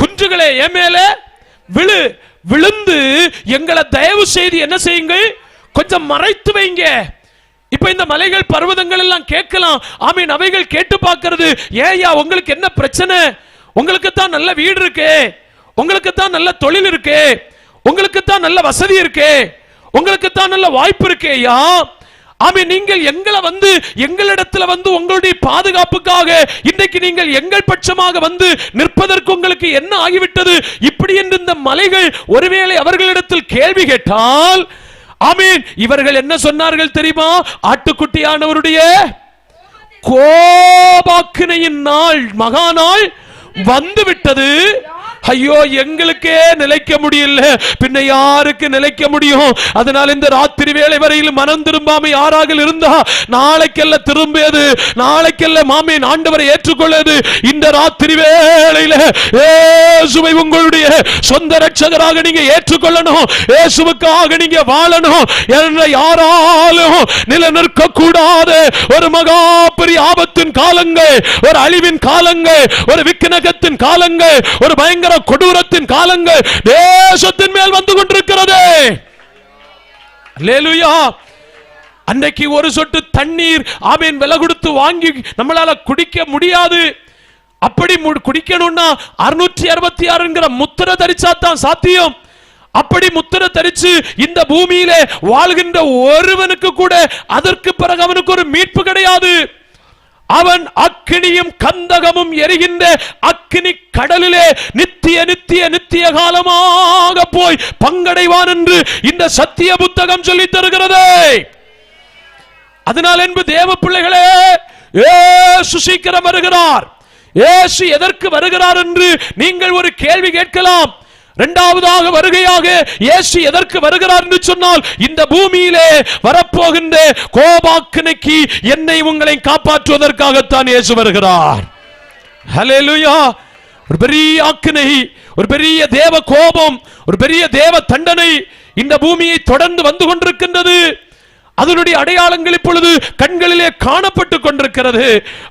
குன்றுகளே ஏன் மேல விழுந்து எங்களை தயவு செய்து என்ன செய்யுங்கள்? கொஞ்சம் மறைத்து வைங்க. இப்ப இந்த மலைகள் பர்வதங்கள் எல்லாம் கேட்கலாம். ஆமீன். அவைகள் கேட்டு பார்க்கிறது, ஏயா உங்களுக்கு என்ன பிரச்சனை? உங்களுக்கு தான் நல்ல வீடு இருக்கு, உங்களுக்கு தான் நல்ல தொழில் இருக்கு, உங்களுக்கு தான் நல்ல வசதி இருக்கு, உங்களுக்கு தான் நல்ல வாய்ப்பு இருக்கேயா. ஆமீன். நீங்கள் எங்களை எங்களிடத்துல உங்களுடைய பாதுகாப்புக்காக இன்றைக்கு நீங்கள் எங்கள் பட்சமாக நிற்பதற்கு உங்களுக்கு என்ன ஆகிவிட்டது? இப்படி என்று இந்த மலைகள் ஒருவேளை அவர்களிடத்தில் கேள்வி கேட்டால், ஆமீன், இவர்கள் என்ன சொன்னார்கள் தெரியுமா? ஆட்டுக்குட்டியானவருடைய கோபாக்கினையின் நாள், மகா நாள் வந்து விட்டது. ஐயோ, எங்களுக்கே நிலைக்க முடியல, பின்ன யாருக்கு நிலைக்க முடியும்? அதனால் இந்த ராத்திரி வேளை வரையில் மனம் திரும்பாம யாராக இருந்தா நாளைக்கல்ல திரும்பியது, நாளைக்கல்ல மாமீன் ஆண்டவரை ஏற்றுக்கொள்ளது. இந்த ராத்திரி வேளையில இயேசுவை உங்களுடைய சொந்த ரட்சகராக நீங்க ஏற்றுக்கொள்ளணும், இயேசுவுக்காக நீங்க வாழணும். யாராலும் நிலைநிற்க கூடாத ஒரு மகா பெரிய ஆபத்தின் காலங்கள், ஒரு அழிவின் காலங்கள், ஒரு விக்கினகத்தின் காலங்கள், ஒரு பயங்கர கொடூரத்தின் காலங்கள் தேசத்தின் மேல் வந்து கொண்டிருக்கிறது. அல்லேலூயா. அன்றைக்கு ஒரு சொட்டு தண்ணீர் ஆமீன் விலை கொடுத்து வாங்கி நம்மளால குடிக்க முடியாது. அப்படி குடிக்கணும்னா 666 முத்திரை தரிச்சாதான் சாத்தியம். அப்படி முத்திரை தரிச்சு இந்த பூமியிலே வாழ்கின்ற ஒருவனுக்கு கூட அதற்கு பிறகு அவனுக்கு ஒரு மீட்பு கிடையாது. அவன் அக்கினியும் கந்தகமும் எரிகின்ற அக்கினி கடலிலே நித்திய நித்திய நித்திய காலமாக போய் பங்கடைவான் என்று இந்த சத்திய புத்தகம் சொல்லித் தருகிறது. அதனால் என்பது தேவ பிள்ளைகளே, இயேசு சீக்கிரம் வருகிறார். இயேசு எதற்கு வருகிறார் என்று நீங்கள் ஒரு கேள்வி கேட்கலாம். இரண்டாவதாக வருகையாக இயேசு எதற்கு வருகிறார் என்று சொன்னால், இந்த பூமியிலே வரப்போகின்ற கோபாக்கினைக்கு என்னை உங்களை காப்பாற்றுவதற்காகத்தான் இயேசு வருகிறார். ஹல்லேலூயா. ஒரு பெரிய ஆக்கினை, ஒரு பெரிய தேவ கோபம், ஒரு பெரிய தேவ தண்டனை இந்த பூமியை தொடர்ந்து வந்து கொண்டிருக்கின்றது. அதனுடைய அடையாளங்கள் இப்பொழுது கண்களிலே காணப்பட்டு கொண்டிருக்கிறது.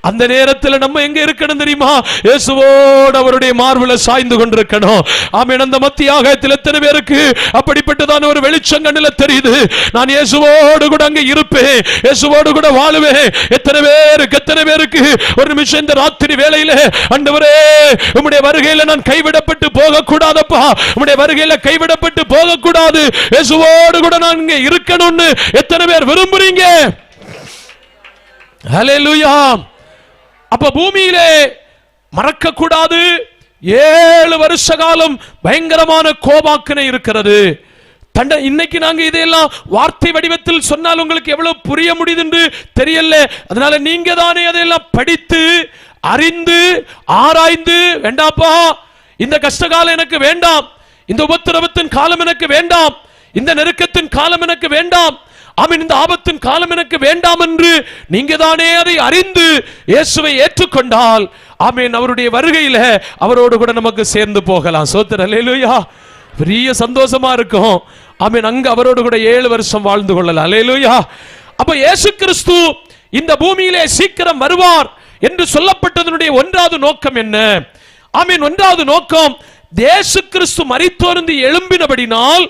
அந்த நேரத்தில் நம்ம எங்க இருக்கணும் தெரியுமா? இயேசுவோடு அவருடைய மார்பில சாய்ந்து கொண்டிருக்கணும். ஆமென். அந்த மத்தியாகத்தில் எத்தனை பேருக்கு அப்படிப்பட்டதான ஒரு வெளிச்சம் கண்ணில் தெரியுது? நான் இயேசுவோடு கூட அங்க இருப்பேன், இயேசுவோடு கூட வாழுவேன். எத்தனை பேருக்கு ஒரு நிமிஷம் இந்த ராத்திரி வேளையில, ஆண்டவரே உம்முடைய வருகையில நான் கைவிடப்பட்டு போக கூடாதப்பா, உம்முடைய வருகையில கைவிடப்பட்டு போக கூடாது, இயேசுவோடு கூட நான் இங்க இருக்கணும்னு எத்தனை விரும்புறீங்க? ஹல்லேலூயா. அப்ப பூமியிலே மறக்க கூடாது, 7 வருஷ காலம் பயங்கரமான கோபாக்கினை இருக்கிறது. இன்னைக்கு நாங்க இதையெல்லாம் வார்த்தை வடிவத்தில் சொன்னால் உங்களுக்கு எவ்வளவு புரிய முடியுது என்று தெரியல. அதனால நீங்க தானே அதையெல்லாம் படித்து அறிந்து ஆராய்ந்து, வேண்டாப்பா இந்த கஷ்டகாலம் எனக்கு வேண்டாம், இந்த உபத்திரவத்தின் காலம் எனக்கு வேண்டாம், இந்த நெருக்கத்தின் காலம் எனக்கு வேண்டாம், ஆமென், இந்த ஆபத்தின் காலம் எனக்கு வேண்டாம் என்று நீங்க தானே அதை அறிந்து இயேசுவை ஏற்றுக்கொண்டால், ஆமென், அவருடைய வருகையில அவரோடு கூட நமக்கு சேர்ந்து போகலாம். ஸ்தோத்திரம். அல்லேலூயா. பெரிய சந்தோஷமா இருக்கும். ஆமென். அங்க அவரோடு கூட 7 வருஷம் வாழ்ந்து கொள்ளலாம். அல்லேலூயா. அப்ப இயேசு கிறிஸ்து இந்த பூமியிலே சீக்கிரம் வருவார் என்று சொல்லப்பட்டதனுடைய 1வது நோக்கம் என்ன? ஆமென். 1வது நோக்கம், இயேசு கிறிஸ்து மரித்தோர்ந்து எழும்பினபடினால்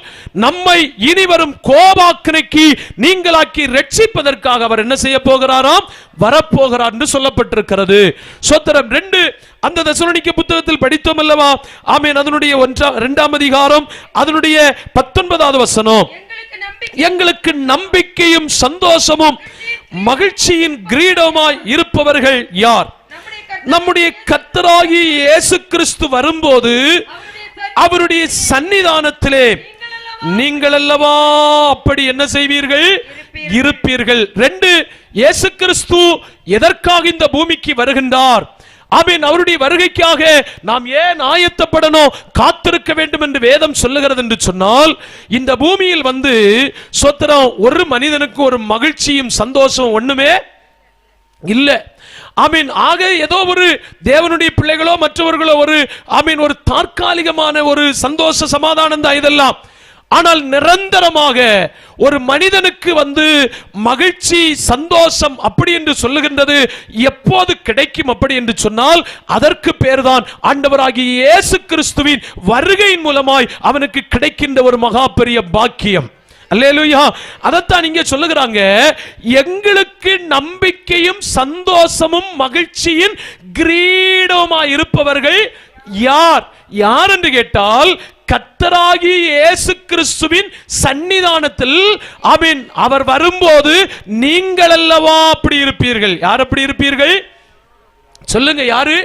நம்மை இனி வரும் கோபாக்கினைக்கு நீங்களாக்கி ரட்சிப்பதற்காக அவர் என்ன செய்ய போகிறாராம்? வரப்போகிறார் என்று சொல்லப்பட்டிருக்கிறது. ஸ்தோத்திரம். 2 அந்த தெசலோனிக்க புத்தகத்தில் படித்தோம் அல்லவா? ஆமென். அதனுடைய 2ஆம் அதிகாரம் அதனுடைய 19வது வசனம், எங்களுக்கு நம்பிக்கையும் சந்தோஷமும் மகிழ்ச்சியின் கிரீடமாய் இருப்பவர்கள் யார்? நம்முடைய கர்த்தராகிய இயேசு கிறிஸ்து வரும்போது அவருடைய சன்னிதானத்திலே நீங்கள் அல்லவா அப்படி என்ன செய்வீர்கள்? இருப்பீர்கள். 2 இயேசு கிறிஸ்து எதற்காக இந்த பூமிக்கு வருகின்றார்? ஆமென். அவருடைய வருகைக்காக நாம் ஏன் ஆயத்தப்படணும், காத்திருக்க வேண்டும் என்று வேதம் சொல்லுகிறது என்று சொன்னால், இந்த பூமியில் வந்து ஸ்தோத்திரம், ஒரு மனிதனுக்கு ஒரு மகிழ்ச்சியும் சந்தோஷம் ஒண்ணுமே இல்லை. ஆமீன். ஆக ஏதோ ஒரு தேவனுடைய பிள்ளைகளோ மற்றவர்களோ ஒரு ஆமீன் ஒரு தற்காலிகமான ஒரு சந்தோஷ சமாதானம் தான் இதெல்லாம். ஆனால் நிரந்தரமாக ஒரு மனிதனுக்கு வந்து மகிழ்ச்சி சந்தோஷம் அப்படி என்று சொல்லுகின்றது எப்போது கிடைக்கும் அப்படி என்று சொன்னால், அதற்கு பேர்தான் ஆண்டவராகிய இயேசு கிறிஸ்துவின் வருகையின் மூலமாய் அவனுக்கு கிடைக்கின்ற ஒரு மகா பெரிய பாக்கியம். அல்லேலூயா. அதத்தான் இங்கே சொல்லுகிறாங்க, எங்களுக்கு நம்பிக்கையும் சந்தோஷமும் மகிழ்ச்சியின் கிரீடமாய் இருப்பவர்கள் யார்? யார் என்று கேட்டால், கர்த்தராகிய இயேசு கிறிஸ்துவின் சன்னிதானத்தில் ஆமென் அவர் வரும்போது நீங்கள் அல்லவா அப்படி இருப்பீர்கள். யார் அப்படி இருப்பீர்கள்? சொல்லுங்க, யாரு?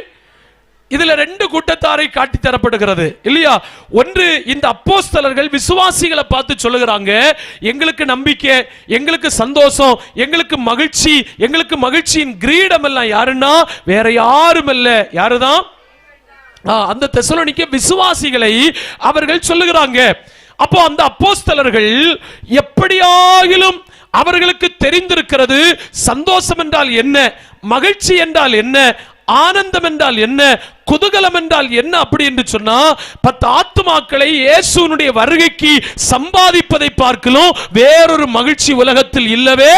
இதுல 2 கூட்டத்தாரை காட்டி தரப்படுகிறது இல்லையா? ஒன்று, இந்த அப்போஸ்தலர்கள் விசுவாசிகளை பார்த்து சொல்லுகிறாங்க, எங்களுக்கு நம்பிக்கை, எங்களுக்கு சந்தோஷம், எங்களுக்கு மகிழ்ச்சி, எங்களுக்கு மகிழ்ச்சியின் கிரீடம் எல்லாம் யாருன்னா வேற யாரும் இல்ல. யாருதான்? அந்த தெசலோனிக்க விசுவாசிகளை அவர்கள் சொல்லுகிறாங்க. அப்போ அந்த அப்போஸ்தலர்கள் எப்படியாகிலும் அவர்களுக்கு தெரிந்திருக்கிறது சந்தோஷம் என்றால் என்ன, மகிழ்ச்சி என்றால் என்ன, ஆனந்தம் என்றால் என்ன, குதூகலம் என்றால் என்ன அப்படி என்று சொன்னா, 10 ஆத்துமாக்களை இயேசுவினுடைய வருகைக்கு சம்பாதிப்பதை பார்க்கலாம் வேறொரு மகிழ்ச்சி உலகத்தில் இல்லவே.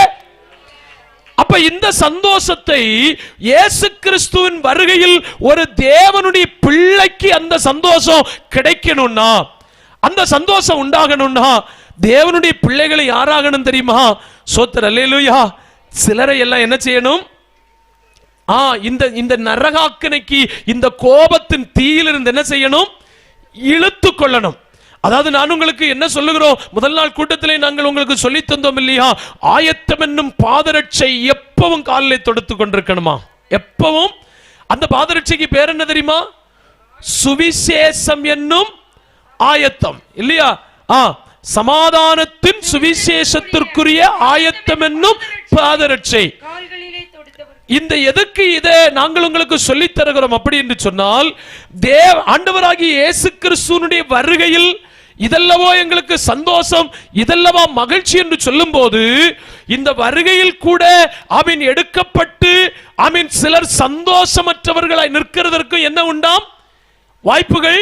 அப்ப இந்த சந்தோஷத்தை இயேசு கிறிஸ்துவின் வருகையில் ஒரு தேவனுடைய பிள்ளைக்கு அந்த சந்தோஷம் கிடைக்கணும்னா, அந்த சந்தோஷம் உண்டாகணும்னா தேவனுடைய பிள்ளைகளை யாராகணும் தெரியுமா? ஸ்தோத்திரம். அல்லேலூயா. சிலரை எல்லாம் என்ன செய்யணும்? இந்த நரகாக்கினைக்கு, இந்த கோபத்தின் தீயிலிருந்து என்ன செய்யணும்? இழுத்து கொள்ளணும். அதாவது நான் உங்களுக்கு என்ன சொல்லுகிறோம், முதல் நாள் கூட்டத்திலே நாங்கள் உங்களுக்கு சொல்லி தந்தோம் இல்லையா, ஆயத்தம் என்னும் பாதரட்சை எப்பவும் காலிலே தொடுத்து கொண்டிருக்கணுமா? எப்பவும் அந்த பாதரட்சைக்கு பேர் என்ன தெரியுமா? சுவிசேஷம் என்னும் ஆயத்தம், இல்லையா? சமாதானத்தின் சுவிசேஷத்திற்குரிய ஆயத்தம் என்னும் பாதரட்சை. இந்த எதுக்கு இதை நாங்கள் உங்களுக்கு சொல்லித் தருகிறோம் அப்படி என்று சொன்னால், ஆண்டவராகிய இயேசு கிறிஸ்துவினுடைய வருகையில் இதல்லவோ எங்களுக்கு சந்தோஷம், இதல்லவா மகிழ்ச்சி என்று சொல்லும் போது, இந்த வருகையில் கூட ஆமீன் எடுக்கப்பட்டு ஆமீன் சிலர் சந்தோஷமற்றவர்களாய் நிற்கிறதற்கு என்ன உண்டாம்? வாய்ப்புகள்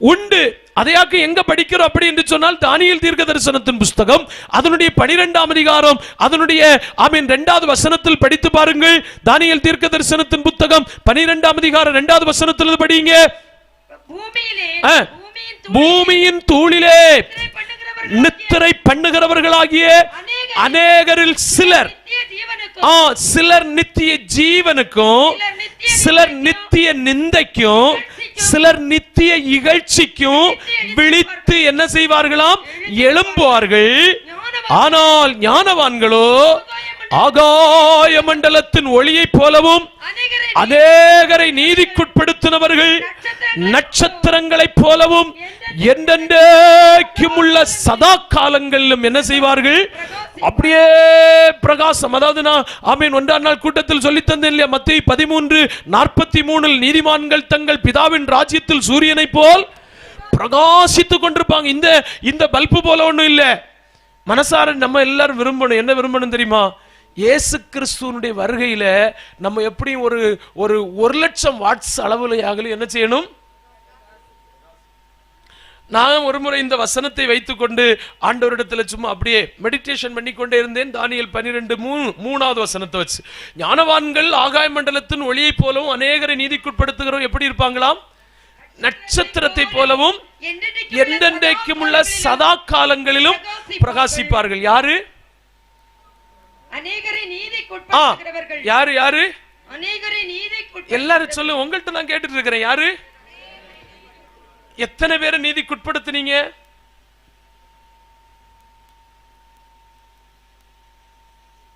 உண்டு. அதையாக்கு எங்க படிக்கிறோம் அப்படி என்று சொன்னால், தானியேல் தீர்க்க தரிசனத்தின் புஸ்தகம் அதனுடைய 12ஆம் அதிகாரம் அதனுடைய ஆமீன் 2வது வசனத்தில் படித்து பாருங்கள். தானியேல் தீர்க்க தரிசனத்தின் புத்தகம் 12ஆம் அதிகாரம் 2வது வசனத்தில் படிங்க. பூமியின் தூளிலே நித்திரை பண்ணுகிறவர்களாகிய அநேகரில் சிலர் நித்திய ஜீவனுக்கும், சிலர் நித்திய நிந்தைக்கும், சிலர் நித்திய இகழ்ச்சிக்கும் விழித்து என்ன செய்வார்களாம்? எழும்புவார்கள். ஆனால் ஞானவான்களோ ஆகாய மண்டலத்தின் ஒளியை போலவும், அநேகரை நீதிக்குட்படுத்தினவர்கள் நட்சத்திரங்களைப் போலவும் என்றென்றைக்கும் உள்ள சதா காலங்களிலும் என்ன செய்வார்கள்? அப்படியே பிரகாசம். அதாவது நான் ஆமீன் 1ஆம் நாள் கூட்டத்தில் சொல்லி தந்தேன் இல்லையா? மத்தேயு 13:43 நீதிமான்கள் தங்கள் பிதாவின் ராஜ்யத்தில் சூரியனை போல் பிரகாசித்துக் கொண்டிருப்பாங்க. இந்த பல்பு போல ஒண்ணும் இல்ல. மனசார நம்ம எல்லாரும் விரும்பணும். என்ன விரும்பணும் தெரியுமா? இயேசு கிறிஸ்துவனுடைய வருகையில நம்ம எப்படியும் ஒரு 1,00,000 வாட்ஸ் அளவுல என்ன செய்யணும்? நான் ஒரு முறை இந்த வசனத்தை வைத்துக்கொண்டு ஆண்டவரிடத்தில் சும்மா அப்படியே மெடிடேஷன் பண்ணி கொண்டே இருந்தேன். தானியேல் 12:3 வசனத்தை வச்சு, ஞானவான்கள் ஆகாய மண்டலத்தின் ஒளியை போலவும் அநேகரை நீதிக்குட்படுத்துகிறோம் எப்படி இருப்பாங்களாம்? நட்சத்திரத்தை போலவும் என்றென்றைக்கும் உள்ள சதா காலங்களிலும் பிரகாசிப்பார்கள். யாரு? யாரு யாரு? எல்லாரும் சொல்லு. உங்கள்கிட்ட நான் கேட்டுட்டு இருக்கிறேன். யாரு? எத்தனை பேரை நீதிக்குட்படுத்தினீங்க?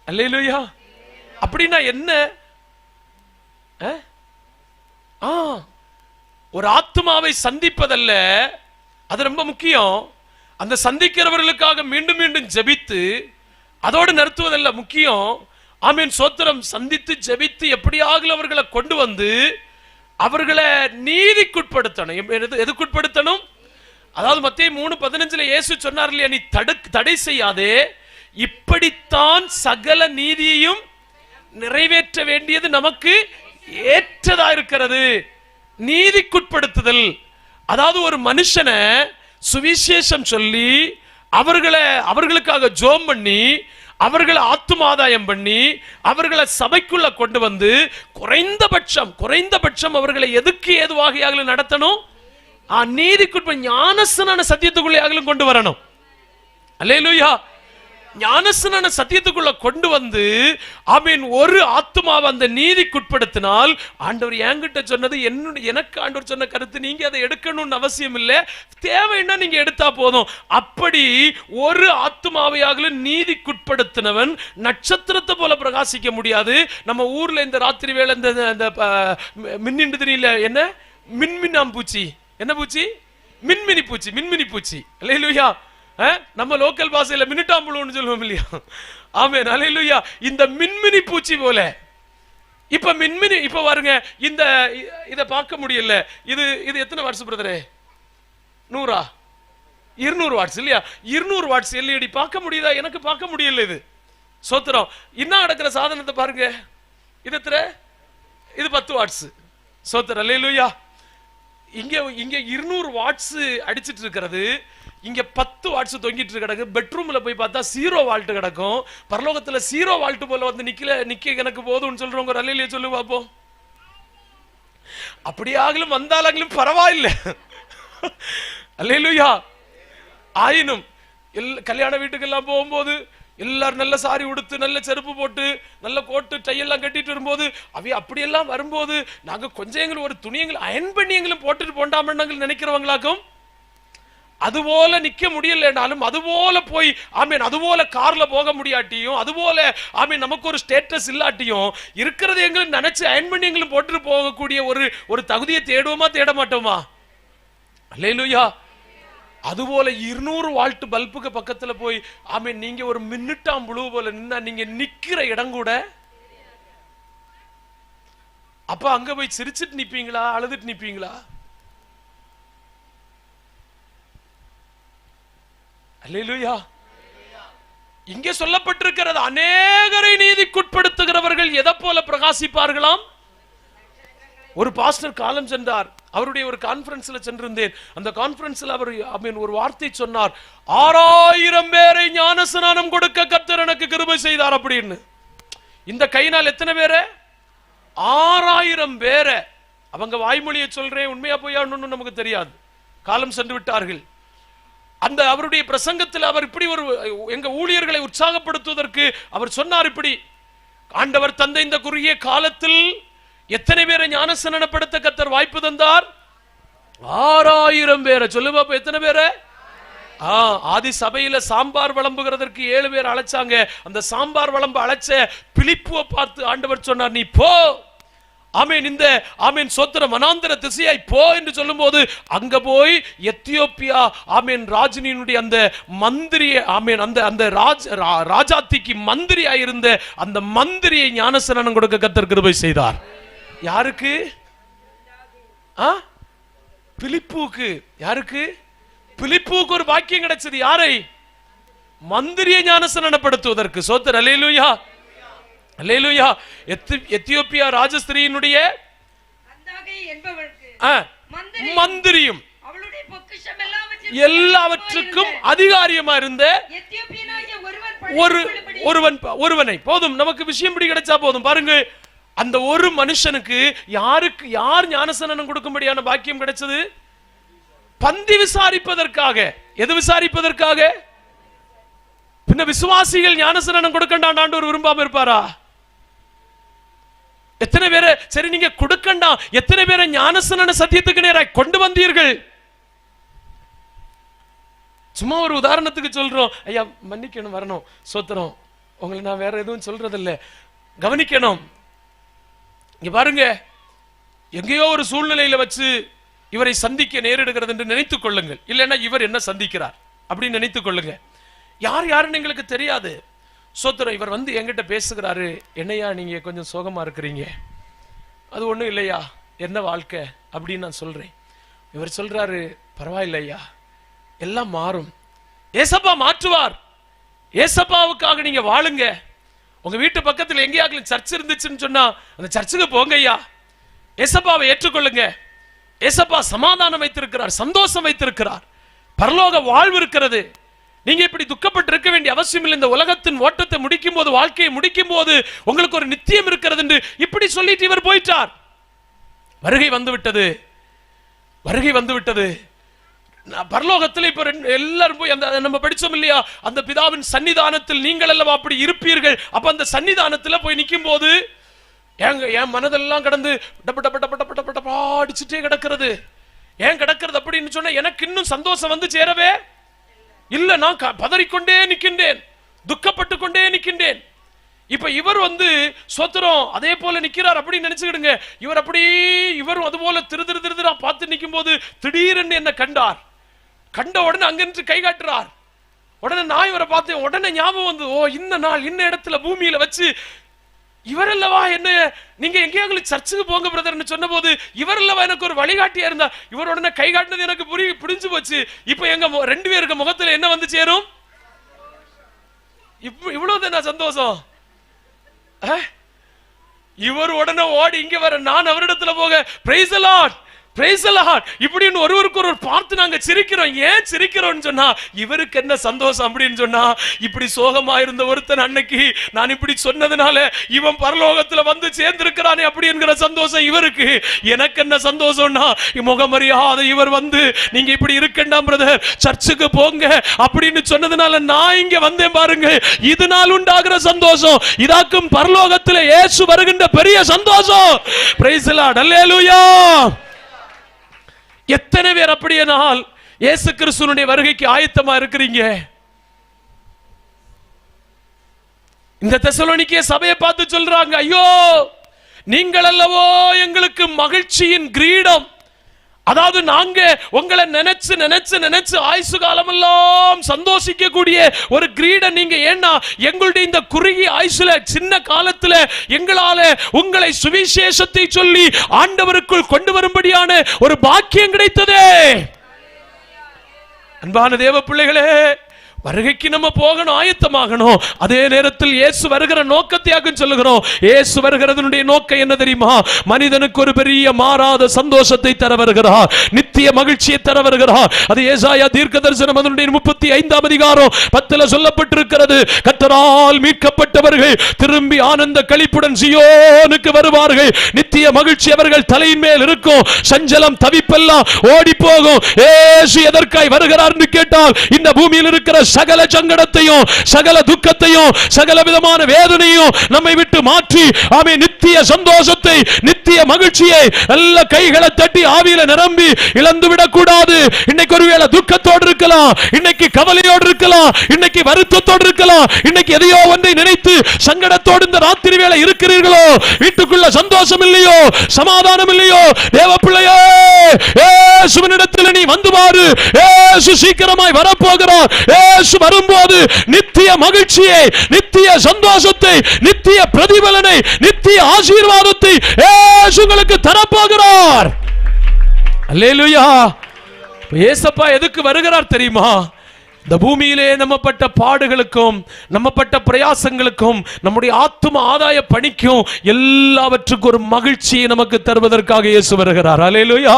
அல்லேலூயா. அப்படின்னா என்ன? ஒரு ஆத்துமாவை சந்திப்பதல்ல, அது ரொம்ப முக்கியம். அந்த சந்திக்கிறவர்களுக்காக மீண்டும் மீண்டும் ஜெபித்து அதோடு நிறுத்துவதல்ல முக்கியம். ஆமீன், சோத்திரம். சந்தித்து ஜெபித்து எப்படியாக அவர்களை கொண்டு வந்து அவர்களை நீதிக்குட்படுத்தணும். எதுக்குட்படுத்தணும்? அதாவது மத்தேயு 3:15 இயேசு சொன்னார் இல்லையா, நீ தடை செய்யாதே, இப்படித்தான் சகல நீதியையும் நிறைவேற்ற வேண்டியது நமக்கு ஏற்றதா இருக்கிறது. நீதிக்குட்படுத்துதல், அதாவது ஒரு மனுஷனை சுவிசேஷம் சொல்லி அவர்களுக்காக ஜோம் பண்ணி அவர்களை ஆத்துமாதாயம் பண்ணி அவர்களை சபைக்குள்ள கொண்டு வந்து குறைந்தபட்சம் அவர்களை எதுக்கு ஏதுவாக நடத்தணும்? நீதிக்குட்ப ஞானஸ்நான சத்தியத்துக்குள்ளே கொண்டு வரணும். அல்லேலூயா. ஞானஸ்நான சத்தியத்துக்குள்ள கொண்டு வந்து ஆமீன் ஒரு ஆத்துமாவை அந்த நீதிக்குட்படுத்தினால், ஆண்டவர் என்கிட்ட சொன்னது எனக்கு ஆண்டவர் சொன்ன கருத்து, நீங்க அதை எடுக்கணும்னு அவசியம் இல்லை, தேவைன்னா நீங்க எடுத்தா போதும். அப்படி ஒரு ஆத்துமாவையாக நீதிக்குட்படுத்தினவன் நட்சத்திரத்தை போல பிரகாசிக்க முடியாது. நம்ம ஊர்ல இந்த ராத்திரி வேளை இந்த மின்னிண்டு தெரியல, என்ன மின்மின்னாம் பூச்சி, என்ன பூச்சி? மின்மினி பூச்சி. அல்லேலூயா. நம்ம லோக்கல் பாஷையில மினிட்டாம்புழுன்னு சொல்லுவோம் இல்லையா? ஆமென், அல்லேலூயா. இந்த மின்மினி பூச்சி போல இப்ப பாருங்க, இத பார்க்க முடியல. இது எத்தனை வாட்ஸ் பிரதரே? 100 200 வாட்ஸ் இல்லையா? 200 வாட்ஸ் எல்இடி பார்க்க முடியுதா? எனக்கு பார்க்க முடியல. இது சோத்திரம். இன்னும் நடக்கிற சாதனத்தை பாருங்க. இது 10 வாட்ஸ். சோத்திரம். அல்லேலூயா. இங்க 200 வாட்ஸ் அடிச்சிட்டு இருக்கிறது, இங்க 10 வாட்ஸ் தொங்கிட்டு கிடக்கு. பெட்ரூம்ல போய் பார்த்தா 0 வால்ட் கிடக்கும். பரலோகத்துல 0 வால்ட் போல வந்து நிக்க எனக்கு போதும்னு சொல்றவங்க ஒரு அல்லேலூயா சொல்லு பாப்போம். அப்படியாகலும் வந்தாலும் பரவாயில்லை. அல்லேலூயா. ஆயினும் கல்யாண வீட்டுக்கெல்லாம் போகும்போது எல்லாரும் நல்ல சாரி உடுத்து, நல்ல செருப்பு போட்டு, நல்ல கோட்டு டையெல்லாம் கட்டிட்டு வரும்போது அப்படியெல்லாம் வரும்போது நாங்க கொஞ்சம் ஒரு துணியங்களும் அயன் பண்ணி எங்களும் போட்டுட்டு போண்டாம நினைக்கிறவங்களாக்கும் அதுபோல நிக்க முடியலனாலும் அதுபோல போய் ஆமீன் அதுபோல கார்ல போக முடியாட்டியும் அதுபோல ஆமீன் நமக்கு ஒரு ஸ்டேட்டஸ் இல்லாட்டியும் இருக்கிறது எங்களுக்கு நினைச்சு அயன் பண்ணி எங்களுக்கு போட்டு போகக்கூடிய ஒரு தகுதியை தேடுவோமா தேட மாட்டோமா? அல்லேலூயா. அதுபோல 200 வால்ட் பல்புக்கு பக்கத்துல போய் ஆமீன் நீங்க ஒரு மின்னுட்டாம் புழு போல நின்னா நீங்க நிக்கிற இடம் கூட அப்ப அங்க போய் சிரிச்சிட்டு நிப்பீங்களா அழுதுட்டு நிப்பீங்களா? அல்லேலூயா. இங்கே சொல்லப்பட்டிருக்கிறது அநேகரை நீதிக்குட்படுத்துகிறவர்கள் எதை போல பிரகாசிப்பார்களாம்? ஒரு பாஸ்டர் காலம் சென்றார், அவருடைய ஒரு கான்ஃபரன்ஸ்ல சென்றிருந்தேன். அந்த கான்ஃபரன்ஸ்ல அவர் ஒரு வார்த்தை சொன்னார், 6000 பேரை ஞானஸ்நானம் கொடுக்க கர்த்தர் எனக்கு கிருபை செய்தார் அப்படின்னு. இந்த கையினால் எத்தனை பேரை? 6000 பேரை. அவங்க வாய்மொழியை சொல்றேன், உண்மையா போயான்னு நமக்கு தெரியாது, காலம் சென்று விட்டார்கள். அந்த அவருடைய பிரசங்கத்தில் அவர் இப்படி ஒரு எங்க ஊழியர்களை உற்சாகப்படுத்துவதற்கு அவர் சொன்னார் இப்படி, ஆண்டவர் தந்த இந்த குறுகிய காலத்தில் எத்தனை பேரை ஞானஸ்நானப்படுத்த கர்த்தர் வாய்ப்பு தந்தார்? 6000 பேரை. சொல்லு பாப்பா, எத்தனை பேரை? ஆதி சபையில சாம்பார் வளம்புகிறதற்கு 7 பேர் அழைச்சாங்க. அந்த சாம்பார் வளம்பு அழைச்ச பிலிப்புவை பார்த்து ஆண்டவர் சொன்னார், நீ போ ஆமீன், இந்த ஆமீன் சோத்திர மனாந்தர திசையாய் போ என்று சொல்லும்போது அங்க போய் எத்தியோப்பியா ஆமீன் ராஜினியினுடைய அந்த மந்திரியை ஆமீன் அந்த ராஜாத்திக்கு மந்திரியாய் இருந்த அந்த மந்திரியை ஞானஸ்நானம் கொடுக்க கர்த்தர் கிருபை செய்தார். யாருக்கு? பிலிப்புக்கு. யாருக்கு? பிலிப்புக்கு ஒரு பாக்கியம் கிடைச்சது. யாரை? மந்திரியை ஞானஸ்நானப்படுத்துவதற்கு. சோத்திர அல்லேலூயா, அல்லேலூயா. எத்தியோப்பியா ராஜஸ்திரியினுடைய மந்திரியும் எல்லாவற்றுக்கும் அதிகாரியமா இருந்த ஒருவனை போதும், நமக்கு விஷயம் இப்படி கிடைச்சா போதும். பாருங்க, அந்த ஒரு மனுஷனுக்கு யார் ஞானஸ்நானம் கொடுக்கும்படியான பாக்கியம் கிடைச்சது? பந்தி விசாரிப்பதற்காக. எது விசாரிப்பதற்காக? பின்ன விசுவாசிகள் ஞானஸ்நானம் கொடுக்கண்டான் ஆண்டவர் விரும்பாம இருப்பாரா? எத்தனை பேரை சரி நீங்க கொடுக்கண்டா, எத்தனை பேரை ஞானஸ்நான சத்தியத்துக்கு நேராக கொண்டு வந்தீர்கள்? சும்மா ஒரு உதாரணத்துக்கு சொல்றோம், ஐயா மன்னிக்கணும் வரணும் சோத்திரம், உங்களை நான் வேற எதுவும் சொல்றதில்லை, கவனிக்கணும். இங்க பாருங்க, எங்கேயோ ஒரு சூழ்நிலையில வச்சு இவரை சந்திக்க நேரிடுகிறது என்று நினைத்துக் கொள்ளுங்கள். இல்லைன்னா இவர் என்ன சந்திக்கிறார் அப்படின்னு நினைத்துக் கொள்ளுங்க. யார் யாருன்னு எங்களுக்கு தெரியாது. சோத்திரம், இவர் வந்து என்கிட்ட பேசுகிறாரு, என்னையா நீங்க கொஞ்சம் சோகமா இருக்கிறீங்க, அது ஒண்ணும் இல்லையா, என்ன வாழ்க்கை அப்படின்னு நான் சொல்றேன். இவர் சொல்றாரு, பரவாயில்லையா, எல்லாம் மாறும், ஏசப்பா மாற்றுவார், ஏசப்பாவுக்காக நீங்க வாழுங்க. உங்க வீட்டு பக்கத்தில் எங்கேயாவது சர்ச் இருந்துச்சுன்னு சொன்னா அந்த சர்ச்சுக்கு போங்க ஐயா, ஏசப்பாவை ஏற்றுக்கொள்ளுங்க. ஏசப்பா சமாதானம் வைத்திருக்கிறார், சந்தோஷம் வைத்திருக்கிறார், பரலோக வாழ்வு இருக்கிறது. நீங்க இப்படி துக்கப்பட்டு இருக்க வேண்டிய அவசியம் இல்லை. இந்த உலகத்தின் ஓட்டத்தை முடிக்கும் போது, வாழ்க்கையை முடிக்கும் போது உங்களுக்கு ஒரு நித்தியம் இருக்கிறது என்று இப்படி சொல்லிட்டு இவர் போயிட்டார். வருகை வந்து விட்டது, வருகை வந்து விட்டது. பரலோகத்தில் இப்ப எல்லாரும் போய் அந்த நம்ம படிச்சோம் இல்லையா, அந்த பிதாவின் சன்னிதானத்தில் நீங்கள் எல்லாம் அப்படி இருப்பீர்கள். அப்ப அந்த சன்னிதானத்தில் போய் நிற்கும் போது என் மனதெல்லாம் கடந்து அடிச்சுட்டே கிடக்கிறது. ஏன் கிடக்கிறது அப்படின்னு சொன்ன, எனக்கு இன்னும் சந்தோஷம் வந்து சேரவே இல்ல, நான் பதறிக்கொண்டே நிற்கின்றேன், துக்கப்பட்டு கொண்டே நிற்கின்றேன். இப்ப இவர் வந்து சோத்திரம் அதே போல நிக்கிறார் அப்படின்னு நினைச்சுக்கிடுங்க. இவர் அப்படி இவரும் அது போல திருதிரு பார்த்து நிற்கும் போது திடீரென்று என்ன கண்டார். கண்ட உடனே அங்கிருந்து கை காட்டுறார். உடனே நான் இவரை பார்த்தேன். உடனே ஞாபகம் வந்து, ஓ இந்த நாள் இந்த இடத்துல பூமியில வச்சு இவரல்லவா என்ன நீங்க எங்கேயாவது சர்ச்சுக்கு போங்க பிரதர்னு சொன்ன போது இவரல்லவா எனக்கு ஒரு வழிகாட்டியா இருந்தா. இவர் உடனே கை காட்டினது எனக்கு புரிஞ்சு போச்சு. இப்ப எங்க 2 பேருக்கு முகத்துல என்ன வந்து சேரும்? இவ்வளவுதான் சந்தோஷம். இவர் உடனே ஓடி இங்க வர, நான் அவரிடத்துல போக praise the Lord, praise the Lord இப்படின்னு ஒருவருக்கு ஒருவர் பார்த்து நாங்க சிரிக்கிறோம். ஏன் சிரிக்கிறோம்னு சொன்னா, இவருக்கு என்ன சந்தோஷம் அப்படின்னு சொன்னா, இப்படி சோகமா இருந்த ஒருத்தன் அன்னைக்கு நான் இப்படி சொன்னதுனால இவன் பரலோகத்துல வந்து சேர்ந்திருக்கிறானே அப்படி என்கிற சந்தோஷம் இவருக்கு. எனக்கு என்ன சந்தோஷம்னா, முகமறியாத இவர் வந்து நீங்க இப்படி இருக்கண்டாம் பிரதர், சர்ச்சுக்கு போங்க அப்படின்னு சொன்னதுனால நான் இங்க வந்தேன் பாருங்க. இதனால் உண்டாகிற சந்தோஷம் இதாக்கும் பரலோகத்துல இயேசு வருகின்ற பெரிய சந்தோஷம். பிரைஸ் தி லார்ட், அல்லேலூயா. எத்தனை பேர் அப்படியானால் இயேசு கிறிஸ்துவினுடைய வருகைக்கு ஆயத்தமா இருக்கிறீங்க? இந்த தெசலோனிக்கே சபையை பார்த்து சொல்றாங்க, ஐயோ நீங்கள் அல்லவோ எங்களுக்கு மகிழ்ச்சியின் கிரீடம். அதாவது நாங்க உங்களை நினைச்சு நினைச்சு நினைச்சு ஆயுசு காலமெல்லாம் சந்தோஷிக்க கூடிய ஒரு கிரீடம் நீங்க. ஏன்னா எங்களுடைய இந்த குறுகிய ஆயுசுல சின்ன காலத்துல எங்களால உங்களை சுவிசேஷத்தை சொல்லி ஆண்டவருக்குள் கொண்டு வரும்படியான ஒரு பாக்கியம் கிடைத்ததே. அன்பான தேவ பிள்ளைகளே, வருகைக்கு நம்ம போகணும், ஆயத்தமாகணும். அதே நேரத்தில் இயேசு வருகிற நோக்கத்தையாக சொல்லுகிறோம். இயேசு வருகிறதனுடைய நோக்கம் என்ன தெரியுமா? மனிதனுக்கு ஒரு பெரிய மாறாத சந்தோஷத்தை தர வருகிறார், நித்திய மகிழ்ச்சியை தர வருகிறார். அது ஏசாயா தீர்க்கதரிசனம் அதனுடைய 35ஆம் அதிகாரம் 10ல சொல்லப்பட்டிருக்கிறது. கர்த்தரால் மீட்கப்பட்டவர்கள் திரும்பி ஆனந்த களிப்புடன் சீயோனுக்கு வருவார்கள். நித்திய மகிழ்ச்சி அவர்கள் தலையின் மேல் இருக்கும். சஞ்சலம் தவிப்பெல்லாம் ஓடி போகும். இயேசு எதற்காய் வருகிறார் என்று கேட்டால், இந்த பூமியில் இருக்கிற சகல சங்கடத்தையும் சகல துக்கத்தையும் சகல விதமான வேதனையும் நம்மை விட்டு மாற்றி ஆமென் நித்திய சந்தோஷத்தை நித்திய மகிழ்ச்சியை நல்ல கைகளை தட்டி ஆவியில நிரம்பி இழந்து விடக் கூடாது. இன்னைக்கு ஒருவேளை துக்கத்தோடு இருக்கலாம், இன்னைக்கு கவலையோடு இருக்கலாம், இன்னைக்கு வருத்தத்தோடு இருக்கலாம், இன்னைக்கு எதையோ ஒன்றை நினைத்து சங்கடத்தோடு இந்த ராத்திரி வேளை இருக்கிறீர்களோ, வீட்டுக்குள்ள சந்தோஷம் இல்லையோ, சமாதானம் இல்லையோ, தேவ பிள்ளையே இயேசுவினிடத்தில் நீ வந்து பாரு. இயேசு சீக்கிரமாய் வரப்போகிறார். இயேசு வரும்போது நித்திய மகிழ்ச்சியை, நித்திய சந்தோஷத்தை, நித்திய பிரதிபலனை, நித்திய ஆசீர்வாதத்தை இயேசு உங்களுக்கு தரப்போகிறார். அல்லேலூயா. இயேசப்பா எதுக்கு வருகிறார் தெரியுமா? இந்த பூமியிலே நம்மப்பட்ட பாடுகளுக்கும் நம்மப்பட்ட பிரயாசங்களுக்கும் நம்முடைய ஆத்தும ஆதாய பணிக்கும் எல்லாவற்றுக்கும் ஒரு மகிழ்ச்சியை நமக்கு தருவதற்காக இயேசு வருகிறார். அல்லேலூயா.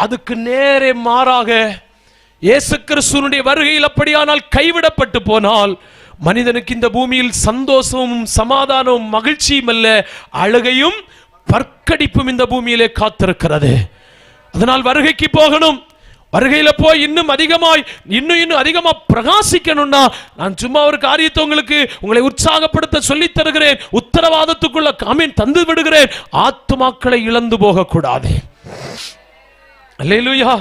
அதுக்கு நேரே மாறாக இயேசு கிறிஸ்துவினுடைய வருகையில் அப்படியானால் கைவிடப்பட்டு போனால் மனிதனுக்கு இந்த பூமியில் சந்தோஷமும் சமாதானமும் மகிழ்ச்சியும் அல்ல, அழுகையும் பற்கடிப்பும் இந்த பூமியிலே காத்திருக்கிறது. அதனால் வருகைக்கு போகணும். வருகையில போய் இன்னும் அதிகமா பிரகாசிக்கணும்னா நான் சும்மா ஒரு காரியத்தை உங்களை உற்சாகப்படுத்த சொல்லி தருகிறேன், உத்தரவாதத்துக்குள்ள ஆமீன் தந்து விடுகிறேன். ஆத்துமாக்களை இழந்து போக கூடாது. அல்லேலூயா.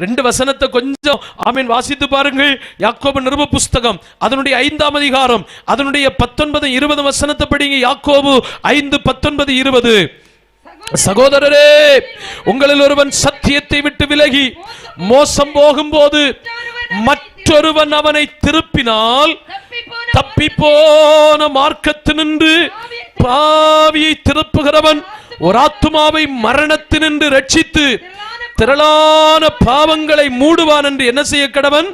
2 வசனத்தை கொஞ்சம் ஆமென் வாசித்து பாருங்கள். யாக்கோபு நிருப புஸ்தகம் அதனுடைய 5ஆம் அதிகாரம் அதனுடைய 19 20 வசனத்தை படிங்க. யாக்கோபு 5:19-20. சகோதரரே, உங்களில் ஒருவன் சத்தியத்தை விட்டு விலகி மோசம் போகும்போது மற்றொருவன் அவனை திருப்பினால் தப்பி போன மார்க்கத்தினின்று பாவியை திருப்புகிறவன் ஒரு ஆத்துமாவை மரணத்தினின்று ரட்சித்து திரளான பாவங்களை மூடுவான் என்று என்ன செய்ய கடவன்?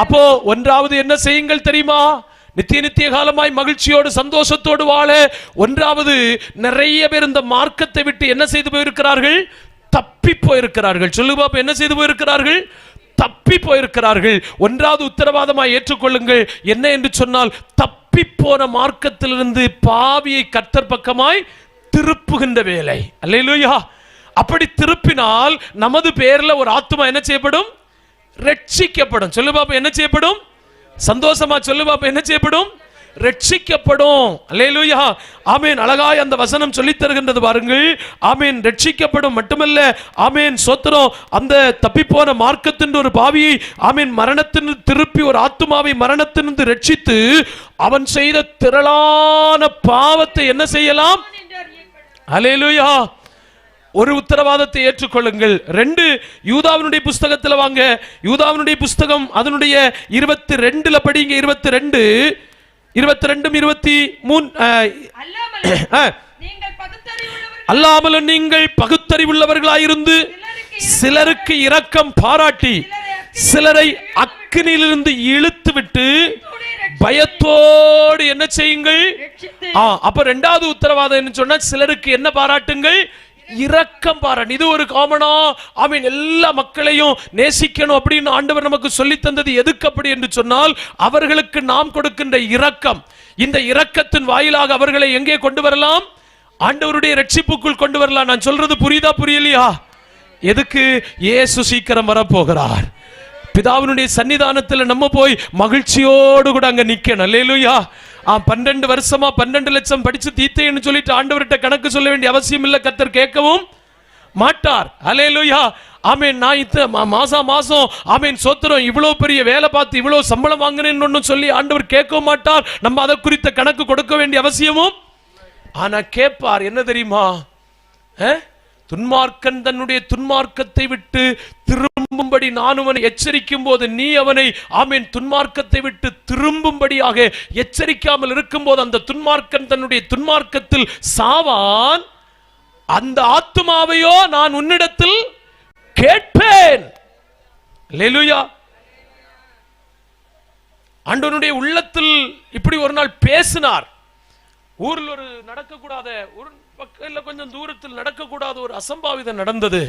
அப்போ ஒன்றாவது என்ன செய்யுங்கள் தெரியுமா? நித்திய காலமாய் மகிழ்ச்சியோடு சந்தோஷத்தோடு வாழ ஒன்றாவது நிறைய பேர் இந்த மார்க்கத்தை விட்டு என்ன செய்து போயிருக்கிறார்கள்? தப்பி போயிருக்கிறார்கள். சொல்லு பாப்பா, என்ன செய்து போயிருக்கிறார்கள்? தப்பி போயிருக்கிறார்கள். ஒன்றாவது உத்தரவாதமாய் ஏற்றுக்கொள்ளுங்கள். என்ன என்று சொன்னால், தப்பி போன மார்க்கத்திலிருந்து பாவியை கர்த்தர் பக்கமாய் திருப்புகின்ற வேலை. அல்லேலூயா. அப்படி திருப்பினால் நமது பேர்ல ஒரு ஆத்துமா என்ன செய்யப்படும்? ரட்சிக்கப்படும். சொல்லு பாப்பா, என்ன செய்யப்படும்? சந்தோஷமா சொல்லு பாப்பா, என்ன செய்யப்படும்? ரட்சிக்கப்படும். அல்லேலூயா. ஆமென். அழகாய் அந்த வசனம் சொல்லி தருகின்றது பாருங்கள். ஆமென். ரட்சிக்கப்படும் மட்டுமல்ல, ஆமென் சோத்திரம், அந்த தப்பிப்போன மார்க்கத்தின் ஒரு பாவியை ஆமென் மரணத்தின் திருப்பி ஒரு ஆத்துமாவை மரணத்திலிருந்து ரட்சித்து அவன் செய்த திரளான பாவத்தை என்ன செய்யலாம்? அல்லேலூயா. ஒரு உத்தரவாதத்தை ஏற்றுக்கொள்ளுங்கள். 2 யூதாவினுடைய புஸ்தகத்தில் வாங்க. யூதாவினுடைய புஸ்தகம் அதனுடைய 22ல படிங்க. 22 அல்லாமலும் நீங்கள் பகுத்தறிவுள்ளவர்களாயிருந்து சிலருக்கு இரக்கம் பாராட்டி சிலரை அக்கினியிலிருந்து இழுத்து விட்டு பயத்தோடு என்ன செய்யுங்கள்? அப்ப 2வது உத்தரவாதம் என்ன சொன்னா, சிலருக்கு என்ன பாராட்டுங்கள்? இரக்கம் பாராட்டு. இது ஒரு காமனா ஆமீன் எல்லா மக்களையும் நேசிக்கணும் அப்படின்னு ஆண்டவர் நமக்கு சொல்லி தந்தது எதுக்கு அப்படி என்று சொன்னால், அவர்களுக்கு நாம் கொடுக்கின்ற இரக்கம், இந்த இரக்கத்தின் வாயிலாக அவர்களை எங்கே கொண்டு வரலாம்? ஆண்டவருடைய ரட்சிப்புக்குள் கொண்டு வரலாம். நான் சொல்றது புரியுதா புரியலையா? எதுக்கு? இயேசு சீக்கிரம் வரப்போகிறார். பிதாவினுடைய சன்னிதானத்தில் நம்ம போய் மகிழ்ச்சியோடு கூட அங்க நிக்கணும். அல்லேலூயா. 12 வருஷமா 12 லட்சம் படிச்சு தீத்தேன்னு சொல்லிட்டு ஆண்டவர்கிட்ட கணக்கு சொல்ல வேண்டிய அவசியம் இல்லை. கர்த்தர் கேட்கவும் மாட்டார். அல்லேலூயா. ஆமீன் நான் மாசம் ஆமீன் சோத்திரம் இவ்வளவு பெரிய வேலை பார்த்து இவ்வளவு சம்பளம் வாங்கினேன்னு சொல்லி ஆண்டவர் கேட்க மாட்டார். நம்ம அதை குறித்த கணக்கு கொடுக்க வேண்டிய அவசியமும் ஆனா கேட்பார். என்ன தெரியுமா, துன்மார்க்கன் தன்னுடைய துன்மார்க்கத்தை விட்டு திரும்பும்படி நான் அவனை எச்சரிக்கும் போது நீ அவனை ஆமீன் துன்மார்க்கத்தை விட்டு திரும்பும்படியாக எச்சரிக்காமல் இருக்கும் போது அந்த துன்மார்க்கன் தன்னுடைய துன்மார்க்கத்தில் சாவான். அந்த ஆத்துமாவையோ நான் உன்னிடத்தில் கேட்பேன். அல்லேலூயா. ஆண்டவருடைய உள்ளத்தில் இப்படி ஒரு நாள் பேசினார். ஊரில் ஒரு நடக்கக்கூடாத ஒரு பக்கத்தில் கொஞ்சம் தூரத்தில் நடக்கக்கூடாத ஒரு அசம்பாவிதம் நடந்தது.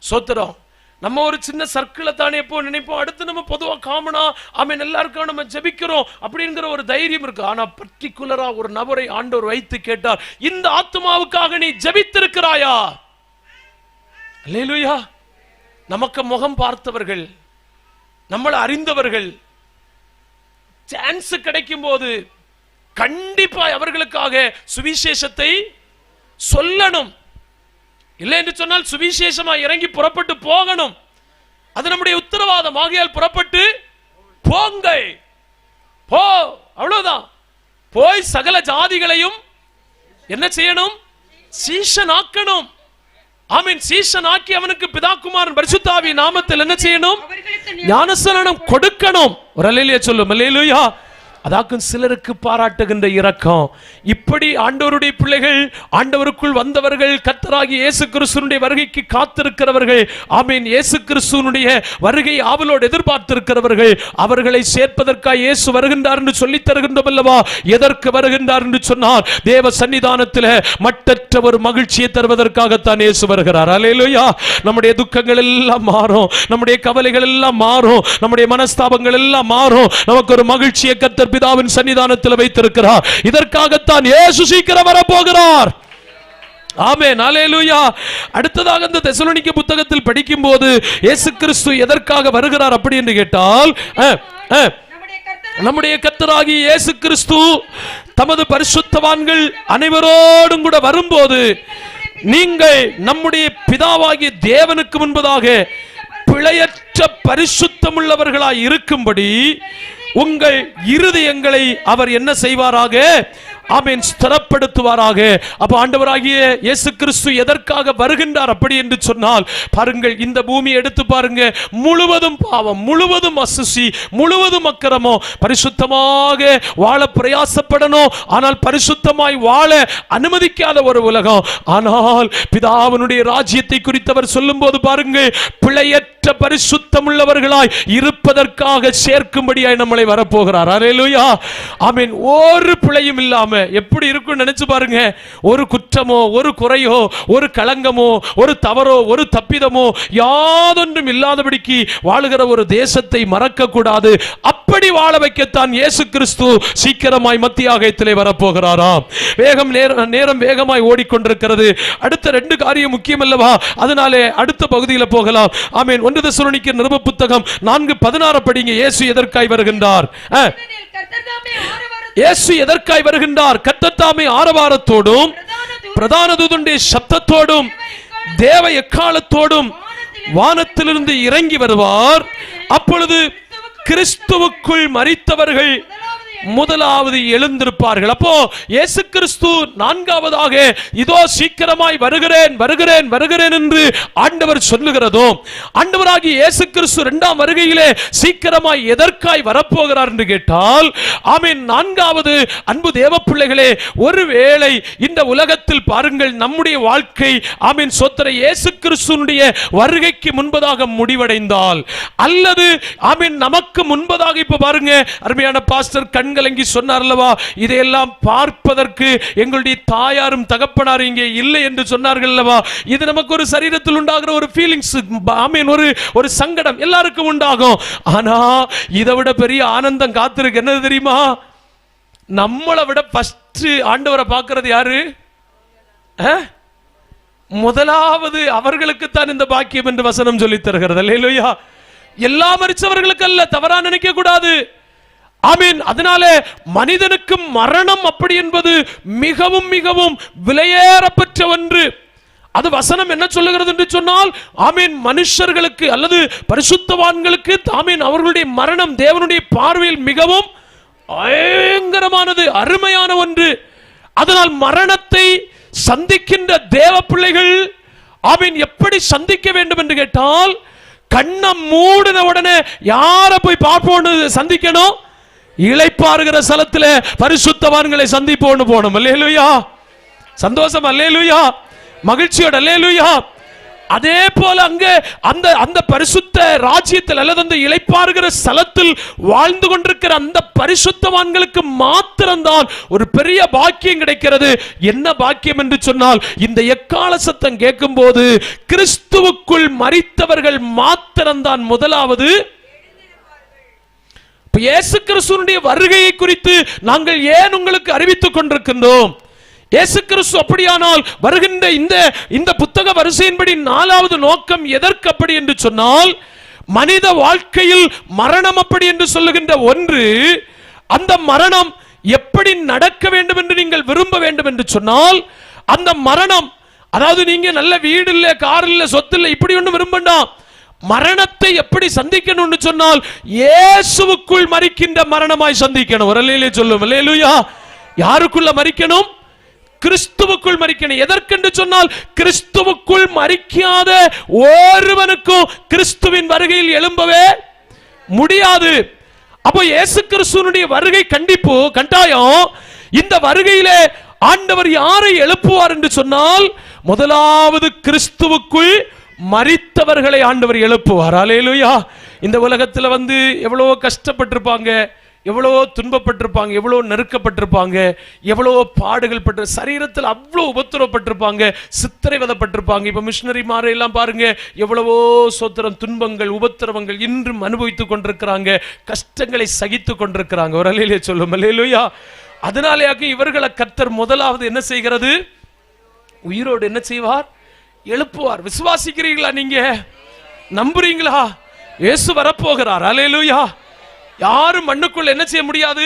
சோத்திரம். நம்ம ஒரு சின்ன சர்க்கிளை தானே எப்போ நினைப்போம், அடுத்து நம்ம பொதுவாக காமனா ஆமீன் எல்லாருக்கும் நம்ம ஜெபிக்கிறோம் அப்படிங்கிற ஒரு தைரியம் இருக்கு. ஆனா பர்டிகுலரா ஒரு நபரை ஆண்டவர் வைத்து கேட்டார், இந்த ஆத்மாவுக்காக நீ ஜெபித்திருக்கிறாயா? அல்லேலூயா. நமக்கு முகம் பார்த்தவர்கள், நம்மளை அறிந்தவர்கள், சான்ஸ் கிடைக்கும் போது கண்டிப்பா அவர்களுக்காக சுவிசேஷத்தை சொல்லணும். இல்லை என்று சொன்னால் சுவிசேஷமா இறங்கி புறப்பட்டு போகணும். அது நம்முடைய உத்தரவாதம். ஆகையால் புறப்பட்டு போங்க, போ, அவ்வளவுதான். போய் சகல ஜாதிகளையும் என்ன செய்யணும்? சீஷனாக்கணும். ஆமீன். சீஷனாக்கி அவனுக்கு பிதாகுமாரன் பரிசுத்த ஆவியின் நாமத்தில் என்ன செய்யணும்? ஞானஸ்நானம் கொடுக்கணும். ஒரு அல்லேலூயா சொல்லும். அல்லேலூயா. அதாக்கும் சிலருக்கு பாராட்டுகின்ற இரக்கம். இப்படி ஆண்டவருடைய பிள்ளைகள், ஆண்டவருக்குள் வந்தவர்கள், கர்த்தராகிய இயேசு கிறிஸ்துவினுடைய வருகைக்கு காத்திருக்கிறவர்கள், ஆமீன், இயேசு கிறிஸ்துவினுடைய வருகை ஆவலோடு எதிர்பார்த்திருக்கிறவர்கள், அவர்களை சேர்ப்பதற்காக இயேசு வருகின்றார் என்று சொல்லித் தருகின்றோம் அல்லவா? எதற்கு வருகின்றார் என்று சொன்னால் தேவ சன்னிதானத்தில் மட்டற்ற ஒரு மகிழ்ச்சியை தருவதற்காகத்தான் இயேசு வருகிறார். அல்லேலூயா. நம்முடைய துக்கங்கள் எல்லாம் மாறும், நம்முடைய கவலைகள் எல்லாம் மாறும், நம்முடைய மனஸ்தாபங்கள் எல்லாம் மாறும். நமக்கு ஒரு மகிழ்ச்சியை கர்த்தர் பிதாவின் சன்னிதானத்தில் வைத்திருக்கிறார். இதற்காகத்தான் இயேசு சீக்கிரம் வரப்போகிறார். ஆமென். அல்லேலூயா. அடுத்ததாக இந்த தெசலோனிக்க புத்தகத்தில் படிக்கும்போது இயேசு கிறிஸ்து எதற்காக வருகிறார் அப்படி என்று கேட்டால், நம்முடைய கர்த்தராகிய இயேசு கிறிஸ்து தமது பரிசுத்தவான்கள் அனைவரோடும் கூட வரும்போது நீங்கள் நம்முடைய பிதாவாகிய தேவனுக்கு முன்பதாக பிழையற்ற பரிசுத்தமுள்ளவர்களாய் இருக்கும்படி உங்கள் இருதயங்களை அவர் என்ன செய்வாராக? ஆமென், ஸ்திரப்படுத்துவாராக. அப்ப ஆண்டவராகிய இயேசு கிறிஸ்து எதற்காக வருகின்றார் அப்படி என்று சொன்னால், பாருங்கள், இந்த பூமி எடுத்து பாருங்க, முழுவதும் பாவம், முழுவதும் அசுசி, முழுவதும் அக்கிரமம். பரிசுத்தமாக வாழ பிரயாசப்படணும், ஆனால் பரிசுத்தமாய் வாழ அனுமதிக்காத ஒரு உலகம். ஆனால் பிதாவினுடைய ராஜ்யத்தை குறித்தவர் சொல்லும் போது பாருங்கள், பிழையற்ற பரிசுத்தம் உள்ளவர்களாய் இருப்பதற்காக சேர்க்கும்படியாய் நம்மளை வரப்போகிறார். அல்லேலூயா. ஆமென். ஒரு பிழையும் இல்லாம எப்படி இருக்கும் நினைச்சு பாருங்க. ஒரு குற்றமோ, ஒரு குறையோ, ஒரு களங்கமோ, ஒரு தவறோ, ஒரு தப்பிதமோ யாதொன்றும் இல்லாதபடிக்கு வாழுகிற ஒரு தேசத்தை மறக்க கூடாது. அப்படி வாழ வைக்கத்தான் இயேசு கிறிஸ்து சீக்கிரமாய் மத்தியாகத்திலே வரப்போகிறாராம். நேரம் வேகமாய் ஓடிக்கொண்டிருக்கிறது. அடுத்த ரெண்டு காரியம் முக்கியம் அல்லவா? அதனாலே அடுத்த பகுதியில் போகலாம். ஆமென். 1 தெசலோனிக்கர் நிருப புத்தகம் 4:16 படிங்க. இயேசு எதற்காய் வருகின்றார்? இயேசு எதற்காய் வருகின்றார்? கர்த்தர் தாமே ஆரவாரத்தோடும் பிரதான தூதனுடைய சத்தத்தோடும் தேவ எக்காலத்தோடும் வானத்திலிருந்து இறங்கி வருவார். அப்பொழுது கிறிஸ்துவுக்குள் மரித்தவர்கள் முதலாவது எழுந்திருப்பார்கள். அப்போ இயேசு கிறிஸ்து நான்காவதாக இதோ சீக்கிரமாய் வருகிறேன் வருகிறேன் வருகிறேன் என்று ஆண்டவர் சொல்லுகிறதோ, ஆண்டவராகிய இயேசு கிறிஸ்து இரண்டாம் வருகையிலே சீக்கிரமாய் எதற்காய் வரப்போகிறார் என்று கேட்டால், ஆமென், நான்காவது அன்பு தேவ பிள்ளைகளே, ஒருவேளை இந்த உலகத்தில் பாருங்கள், நம்முடைய வாழ்க்கை ஆமென் சோத்திர இயேசு கிறிஸ்துவினுடைய வருகைக்கு முன்பதாக முடிவடைந்தால், அல்லது ஆமென் நமக்கு முன்பதாக, இப்ப பாருங்க, அருமையான பாஸ்டர் கண்கலங்கி சொன்னார் அல்லவா, இதையெல்லாம் பார்ப்பதற்கு எங்களுடைய தாயாரும் தகப்பனாரும் இங்கே இல்லை என்று சொன்னார்கள் அல்லவா. இது நமக்கு ஒரு சரீரத்தில் உண்டாகிற ஒரு ஃபீலிங்ஸ், ஆமென், ஒரு சங்கடம் எல்லாருக்கும் உண்டாகும். ஆனா இதை விட பெரிய ஆனந்தம் காத்திருக்கு. என்ன தெரியுமா? நம்மளை விட ஃபர்ஸ்ட் ஆண்டவரை பார்க்கிறது யாரு? முதலாவது அவர்களுக்குத்தான் இந்த பாக்கியம் என்று வசனம் சொல்லி தருகிறது. அல்லேலூயா. எல்லா மரிச்சவர்களுக்கு அல்ல, தவறா நினைக்க கூடாது. ஆமென். அதனாலே மனிதனுக்கு மரணம் அப்படி என்பது மிகவும் மிகவும் விலையேறப்பட்ட ஒன்று. அது வசனம் என்ன சொல்லுகிறது என்று சொன்னால், ஆமீன், மனுஷர்களுக்கு அல்லது பரிசுத்தவான்களுக்கு ஆமீன் அவர்களுடைய மரணம் தேவனுடைய பார்வையில் மிகவும் பயங்கரமானது, அருமையான ஒன்று. அதனால் மரணத்தை சந்திக்கின்ற தேவ பிள்ளைகள் ஆமீன் எப்படி சந்திக்க வேண்டும் என்று கேட்டால், கண்ணம் மூடின உடனே யார போய் பார்ப்போம் சந்திக்கணும்? இளைப்பாறுகிற ஸ்தலத்தில் பரிசுத்தவான்களை சந்திப்போன்னு போகணும். அல்லேலூயா, சந்தோஷம், அல்லேலூயா, மகிழ்ச்சியோட அல்லேலூயா. அதே போல அங்கே அந்த அந்த பரிசுத்த ராஜ்யத்தில் அல்லது அந்த இளைப்பாறுகிற ஸ்தலத்தில் வாழ்ந்து கொண்டிருக்கிற அந்த பரிசுத்தவான்களுக்கு மாத்திரம்தான் ஒரு பெரிய பாக்கியம் கிடைக்கிறது. என்ன பாக்கியம் என்று சொன்னால், இந்த எக்கால சத்தம் கேட்கும் போது கிறிஸ்துவுக்குள் மரித்தவர்கள் மாத்திரம்தான் முதலாவது. இயேசு கிறிஸ்துவினுடைய வருகையை குறித்து நாங்கள் ஏன் உங்களுக்கு அறிவித்துக் கொண்டிருக்கின்றோம்? இயேசு கிறிஸ்து அப்படியானால் வருகின்ற இந்த புத்தக வரிசையின்படி 4வது நோக்கம் எதற்கு அப்படி என்று சொன்னால், மனித வாழ்க்கையில் மரணம் அப்படி என்று சொல்லுகின்ற ஒன்று, அந்த மரணம் எப்படி நடக்க வேண்டும் என்று நீங்கள் விரும்ப வேண்டும் என்று சொன்னால், அந்த மரணம், அதாவது நீங்க நல்ல வீடு இல்ல, கார் இல்ல, சொத்து இல்ல, இப்படி ஒன்று விரும்பண்டாம். மரணத்தை எப்படி சந்திக்கணும்னு சொன்னால், இயேசுவுக்குள் மரிக்கின்ற மரணமாய் சந்திக்கணும். ஒரு அல்லேலூயா சொல்லும். அல்லேலூயா. யாருக்குள்ள மரிக்கணும்? கிறிஸ்துவுக்குள் மரிக்கணும். எதற்கென்று சொன்னால், கிறிஸ்துவுக்குள் மரிக்காத ஒருவனுக்கும் கிறிஸ்துவின் வருகையில் எழும்பவே முடியாது. அப்போ இயேசு கிறிஸ்துவினுடைய வருகை கட்டாயம். இந்த வருகையிலே ஆண்டவர் யாரை எழுப்புவார் என்று சொன்னால், முதலாவது கிறிஸ்துவுக்குள் மரித்தவர்களை ஆண்டவர் எழுப்புவார். அல்லேலூயா. இந்த உலகத்தில் எவ்வளவோ கஷ்டப்பட்டிருப்பாங்க, எவ்வளவோ துன்பப்பட்டிருப்பாங்க, எவ்வளோ நெருக்கப்பட்டிருப்பாங்க, எவ்வளவோ பாடுகள் பட்டு, சரீரத்தில் அவ்வளோ உபத்திரவப்பட்டிருப்பாங்க, சித்திரைவதப்பட்டிருப்பாங்க. இப்போ மிஷினரி மாற எல்லாம் பாருங்க, எவ்வளவோ சோத்திரம், துன்பங்கள், உபத்திரவங்கள் இன்றும் அனுபவித்துக் கொண்டிருக்கிறாங்க, கஷ்டங்களை சகித்து கொண்டிருக்கிறாங்க. ஒரு அல்லேலூயா சொல்லும். அல்லேலூயா. அதனாலேயாக இவர்களை கர்த்தர் முதலாவது என்ன செய்கிறது? உயிரோடு என்ன செய்வார்? எழுப்புவார். விசுவாசிக்கிறீங்களா? நீங்க நம்புறீங்களா? இயேசு வரப்போகிறார். அல்லேலூயா. யாரும் மண்ணுக்குள்ள என்ன செய்ய முடியாது?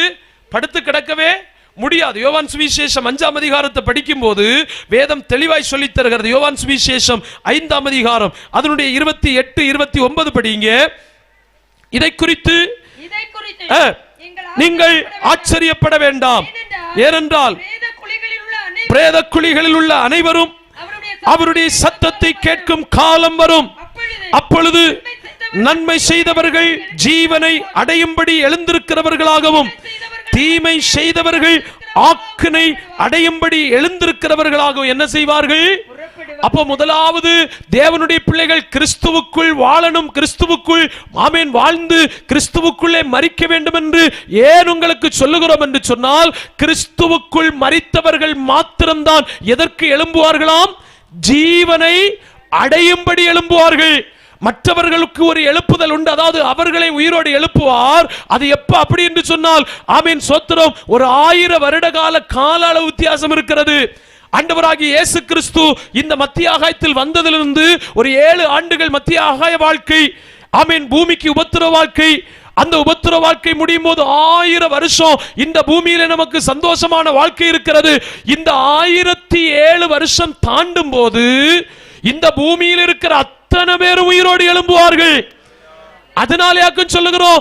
படுத்து கிடக்கவே முடியாது. யோவான் சுவிசேஷம் 5ஆம் அதிகாரத்தை படிக்கும் போது வேதம் தெளிவாய் சொல்லித் தருகிறது. யோவான் சுவிசேஷம் 5ஆம் அதிகாரம் அதனுடைய 28, 29 படிங்க. இதை குறித்து நீங்கள் ஆச்சரியப்பட வேண்டாம். ஏனென்றால் பிரேத குழிகளில் உள்ள அனைவரும் அவருடைய சத்தத்தை கேட்கும் காலம் வரும். அப்பொழுது நன்மை செய்தவர்கள் ஜீவனை அடையும்படி எழுந்திருக்கிறவர்களாகவும், தீமை செய்தவர்கள் ஆக்கினை அடையும்படி எழுந்திருக்கிறவர்களாகவும் என்ன செய்வார்கள்? அப்போ முதலாவது தேவனுடைய பிள்ளைகள் கிறிஸ்துவுக்குள் வாழணும். கிறிஸ்துவுக்குள் ஆமென் வாழ்ந்து கிறிஸ்துவுக்குள்ளே மரிக்க வேண்டும் என்று ஏன் உங்களுக்கு சொல்லுகிறோம் என்று சொன்னால், கிறிஸ்துவுக்குள் மரித்தவர்கள் மாத்திரம்தான் எதற்கு எழும்புவார்களாம்? ஜீவனை அடையும்படி எழும்புவார்கள். மற்றவர்களுக்கு ஒரு எழுப்புதல் உண்டு, அதாவது அவர்களை உயிரோடு எழுப்புவார். அது எப்ப அப்படி என்று சொன்னால், ஆமீன் சோத்திரம், ஒரு 1000 வருட கால அளவு வித்தியாசம் இருக்கிறது. ஆண்டவராகிய இயேசு கிறிஸ்து இந்த மத்திய ஆகாயத்தில் வந்ததிலிருந்து ஒரு 7 ஆண்டுகள் மத்திய ஆகாய வாழ்க்கை, ஆமீன் பூமிக்கு உபத்திர வாழ்க்கை. அந்த உபத்திர வாழ்க்கை முடியும் போது 1000 வருஷம் இந்த பூமியில நமக்கு சந்தோஷமான வாழ்க்கை இருக்கிறது. இந்த 1007 வருஷம் தாண்டும் போது இந்த பூமியில் இருக்கிற அத்தனை பேரும் உயிரோடு எழும்புவார்கள். அதனாலே சொல்லுகிறோம்,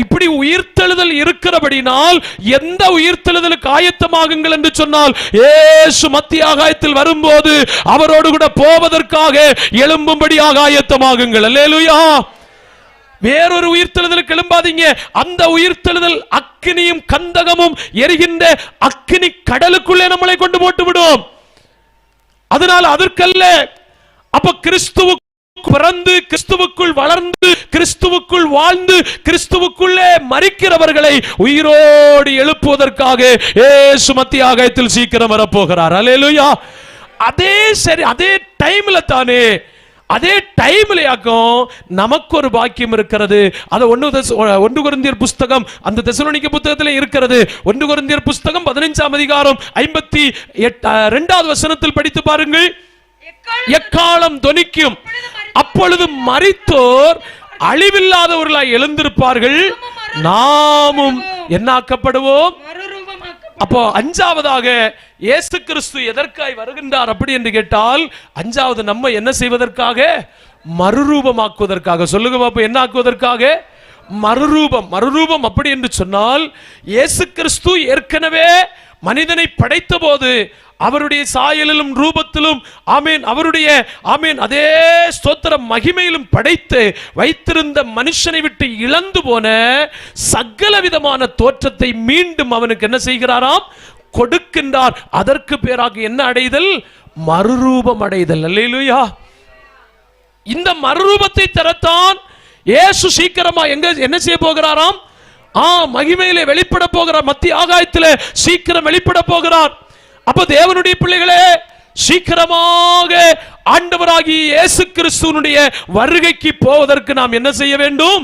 இப்படி உயிர்த்தெழுதல் இருக்கிறபடினால் எந்த உயிர்த்தெழுதலுக்கு ஆயத்தமாகுங்கள் என்று சொன்னால், இயேசு மத்திய ஆகாயத்தில் வரும்போது அவரோடு கூட போவதற்காக எழும்பும்படியாக ஆயத்தமாகுங்கள். அல்லேலூயா. வேறொரு உயிர்த்தெழுதலுக்கு எழும்பாதீங்க. அந்த உயிர்த்தெழுதல் அக்கினியும் கந்தகமும் எரிகின்ற அக்கினி கடலுக்குள்ளே நம்மளை கொண்டு போட்டு விடும். அதனால் அதற்கல்ல. அப்ப கிறிஸ்துவுக்கு பிறந்து, கிறிஸ்துவுக்குள் வளர்ந்து, கிறிஸ்துவுக்குள் வாழ்ந்து, கிறிஸ்துவுக்குள்ளே மரிக்கிறவர்களை உயிரோடு எழுப்புவதற்காக இயேசு மத்திய ஆகாயத்தில் சீக்கிரம் வரப்போகிறார். அல்லேலூயா. அதே டைம்ல தானே, அதே டைம்லயாக்கும் நமக்கு ஒரு பாக்கியம் இருக்கிறது. அது 1 கொரிந்தியர் புஸ்தகம், அந்த தெசலோனிக்க புத்தகத்தில் இருக்கிறது. 1 கொரிந்தியர் புஸ்தகம் 15ஆம் அதிகாரம் 52வது வசனத்தில் படித்து பாருங்கள். எக்காலம் தொனிக்கும், அப்பொழுது மரித்தோர் அழிவில்லாதவர்களாய் எழுந்திருப்பார்கள், நாமும் என்னாக்கப்படுவோம்? அப்போ அஞ்சாவதாக இயேசு கிறிஸ்து எதற்காய் வருகின்றார் அப்படி என்று கேட்டால், அஞ்சாவது நம்ம என்ன செய்வதற்காக? மறுரூபமாக்குவதற்காக. சொல்லுங்க பாப்போம், என்ன ஆக்குவதற்காக? மறுரூபம். மறுரூபம் அப்படி என்று சொன்னால், இயேசு கிறிஸ்து ஏற்கனவே மனிதனை படைத்த போது அவருடைய சாயலிலும் ரூபத்திலும் ஆமீன் அவருடைய ஆமீன் அதே ஸ்தோத்திர மகிமையிலும் படைத்து வைத்திருந்த மனுஷனை விட்டு இழந்து போன சகல விதமான தோற்றத்தை மீண்டும் அவனுக்கு என்ன செய்கிறாராம்? கொடுக்கின்றார். அதற்கு பேராக என்ன அடைதல்? மறுரூபம் அடைதல். அல்லேலூயா. இந்த மறுரூபத்தை தரத்தான் இயேசு சீக்கிரமா என்ன செய்ய போகிறாராம்? மகிமையிலே வெளிப்பட போகிறார். மத்திய ஆகாயத்திலே சீக்கிரம் வெளிப்பட போகிறார். அப்ப தேவனுடைய பிள்ளைகளே, சீக்கிரமாக ஆண்டவராகிய இயேசு கிறிஸ்துவினுடைய வருகைக்கு போவதற்கு நாம் என்ன செய்ய வேண்டும்?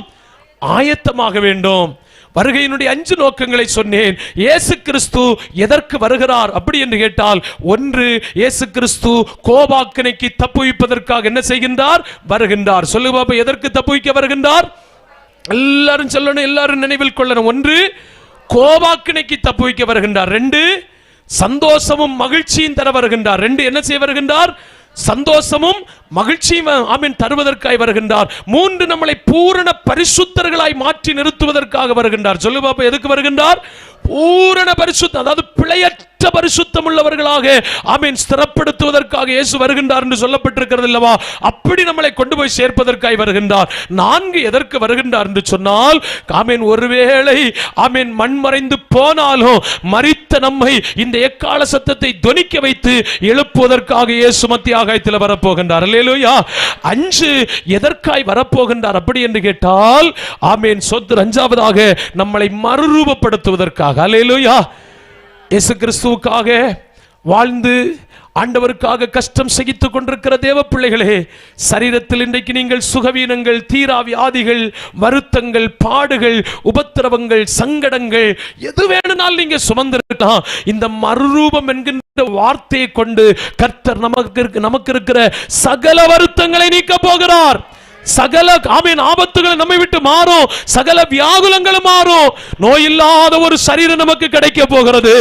ஆயத்தமாக வேண்டும். வருகையினுடைய 5 நோக்கங்களை சொன்னேன். இயேசு கிறிஸ்து எதற்கு வருகிறார் அப்படி என்று கேட்டால், ஒன்று, இயேசு கிறிஸ்து கோபாக்கினைக்கு தப்புவிப்பதற்காக என்ன செய்கின்றார்? வருகின்றார். சொல்லு பாப்பா, எதற்கு தப்புவிக்க வருகின்றார்? எல்லாரும் சொல்லணும், எல்லாரும் நினைவில் கொள்ளணும். ஒன்று, கோபாக்கினைக்கு தப்புவிக்க வருகின்றார். 2, சந்தோஷமும் மகிழ்ச்சியும் தர வருகின்றார். 2, என்ன செய்ய வருகின்றார்? சந்தோஷமும் மகிழ்ச்சியும் ஆமென் தருவதற்காய் வருகின்றார். 3, நம்மளை பூரண பரிசுத்தர்களாய் மாற்றி நிறுத்துவதற்காக வருகின்றார். சொல்லு பாப்பா, எதுக்கு வருகின்றார்? பூரண பரிசுத்தம், அதாவது பிழையற்ற பரிசுத்தம் உள்ளவர்களாக ஆமென் ஸ்திரப்படுத்துவதற்காக இயேசு வருகின்றார் என்று சொல்லப்பட்டிருக்கிறது அல்லவா? அப்படி நம்மளை கொண்டு போய் சேர்ப்பதற்காய் வருகின்றார். 4, எதற்கு வருகின்றார் என்று சொன்னால், ஆமென் ஒருவேளை ஆமென் மண்மறைந்து போனாலும் மரித்த நம்மை இந்த எக்கால சத்தத்தை தொனிக்க வைத்து எழுப்புவதற்காக இயேசு மத்திய ஆகாயத்தில் வரப்போகின்றார். அல்லேலூயா. 5, எதற்காய் வரப்போகின்றார் அப்படி என்று கேட்டால், ஆமென் சொத்து 5ஆவதாக நம்மளை மறுரூபப்படுத்துவதற்காக. அல்லேலூயா. இயேசு கிறிஸ்துவுக்காக வாழ்ந்து ஆண்டவருக்காக கஷ்டம் சகித்துக் கொண்டிருக்கிற தேவ பிள்ளைகளே, சரீரத்தில் இன்றைக்கு நீங்கள் சுகவீனங்கள், தீரா வியாதிகள், வருத்தங்கள், பாடுகள், உபத்திரவங்கள், சங்கடங்கள் எது வேணும்னாலும் நீங்க சுமந்திருக்கலாம். இந்த மறுரூபம் என்கின்ற வார்த்தையை கொண்டு கர்த்தர் நமக்கு இருக்கிற சகல வருத்தங்களை நீக்க போகிறார். சகல ஆமீன் ஆபத்துகள் நம்மை விட்டு மாறும். சகல வியாகுலங்களும் மாறும். நோய் இல்லாத ஒரு சரீரம் நமக்கு கிடைக்க போகிறது.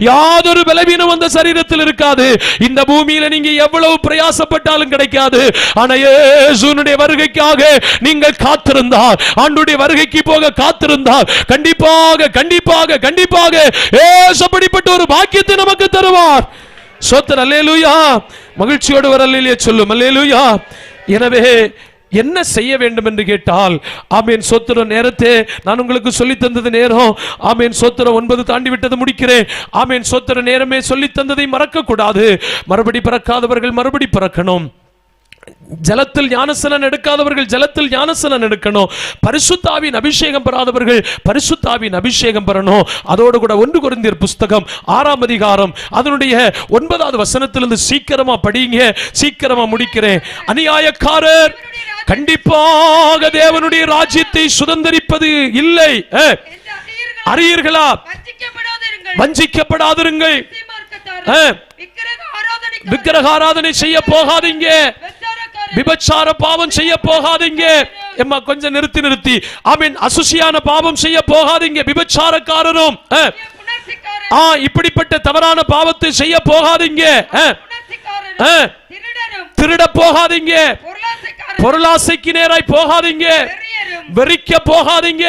யாதொரு பலவீனம் அந்த சரீரத்தில் இருக்காது. இந்த பூமியில நீங்க எவ்வளவு பிரயாசப்பட்டாலும் கிடைக்காது. ஆனா இயேசுவினுடைய வருகைக்காக நீங்கள் காத்திருந்தால், ஆண்டவருடைய வருகைக்கு போக காத்திருந்தால், கண்டிப்பாக கண்டிப்பாக கண்டிப்பாக இயேசு அப்படிப்பட்ட ஒரு பாக்கியத்தை நமக்கு தருவார். ஸ்தோத்திரம். அல்லேலூயா. மகிழ்ச்சியோடு வர அல்லேலூயா சொல்லும். அல்லேலூயா. எனவே என்ன செய்ய வேண்டும் என்று கேட்டால், ஆமேன் சோத்திரம். நேரத்தை நான் உங்களுக்கு சொல்லி தந்தது நேரம். ஆமேன் சோத்திரம் 9 தாண்டி விட்டது, முடிக்கிறேன். ஆமேன் சோத்திர நேரமே சொல்லி தந்ததை மறக்க கூடாது. மறுபடி பிறக்காதவர்கள் மறுபடி பிறக்கணும். ஜலத்தில் ஞானஸ்நானம் எடுக்காதவர்கள் ஜலத்தில் ஞானஸ்நானம் எடுக்கணும். பரிசுத்தாவின் அபிஷேகம் பெறாதவர்கள் பரிசுத்தாவின் அபிஷேகம் பெறணும். அதோடு கூட 1 கொரிந்தியர் புஸ்தகம் 6ஆம் அதிகாரம் அதனுடைய 9வது வசனத்திலிருந்து சீக்கிரமா படிங்க, சீக்கிரமா முடிக்கிறேன். அநியாயக்காரர் கண்டிப்பாக தேவனுடைய ராஜ்யத்தை சுதந்தரிப்பது இல்லை. அறியீர்களா? வஞ்சிக்கப்படாதிருங்கள். விக்கிரக ஆராதனை செய்ய போகாதீங்க. விபச்சார பாவம் செய்ய போகாதீங்க. எம்மா கொஞ்சம் நிறுத்தி ஆமீன். அசுசியான பாவம் செய்ய போகாதீங்க. விபச்சாரக்காரரும் இப்படிப்பட்ட தவறான பாவத்தை செய்ய போகாதீங்க. திருட போகாதீங்க. பொருளாசைக்கு நேராய் போகாதீங்க. வெறிக்க போகாதீங்க.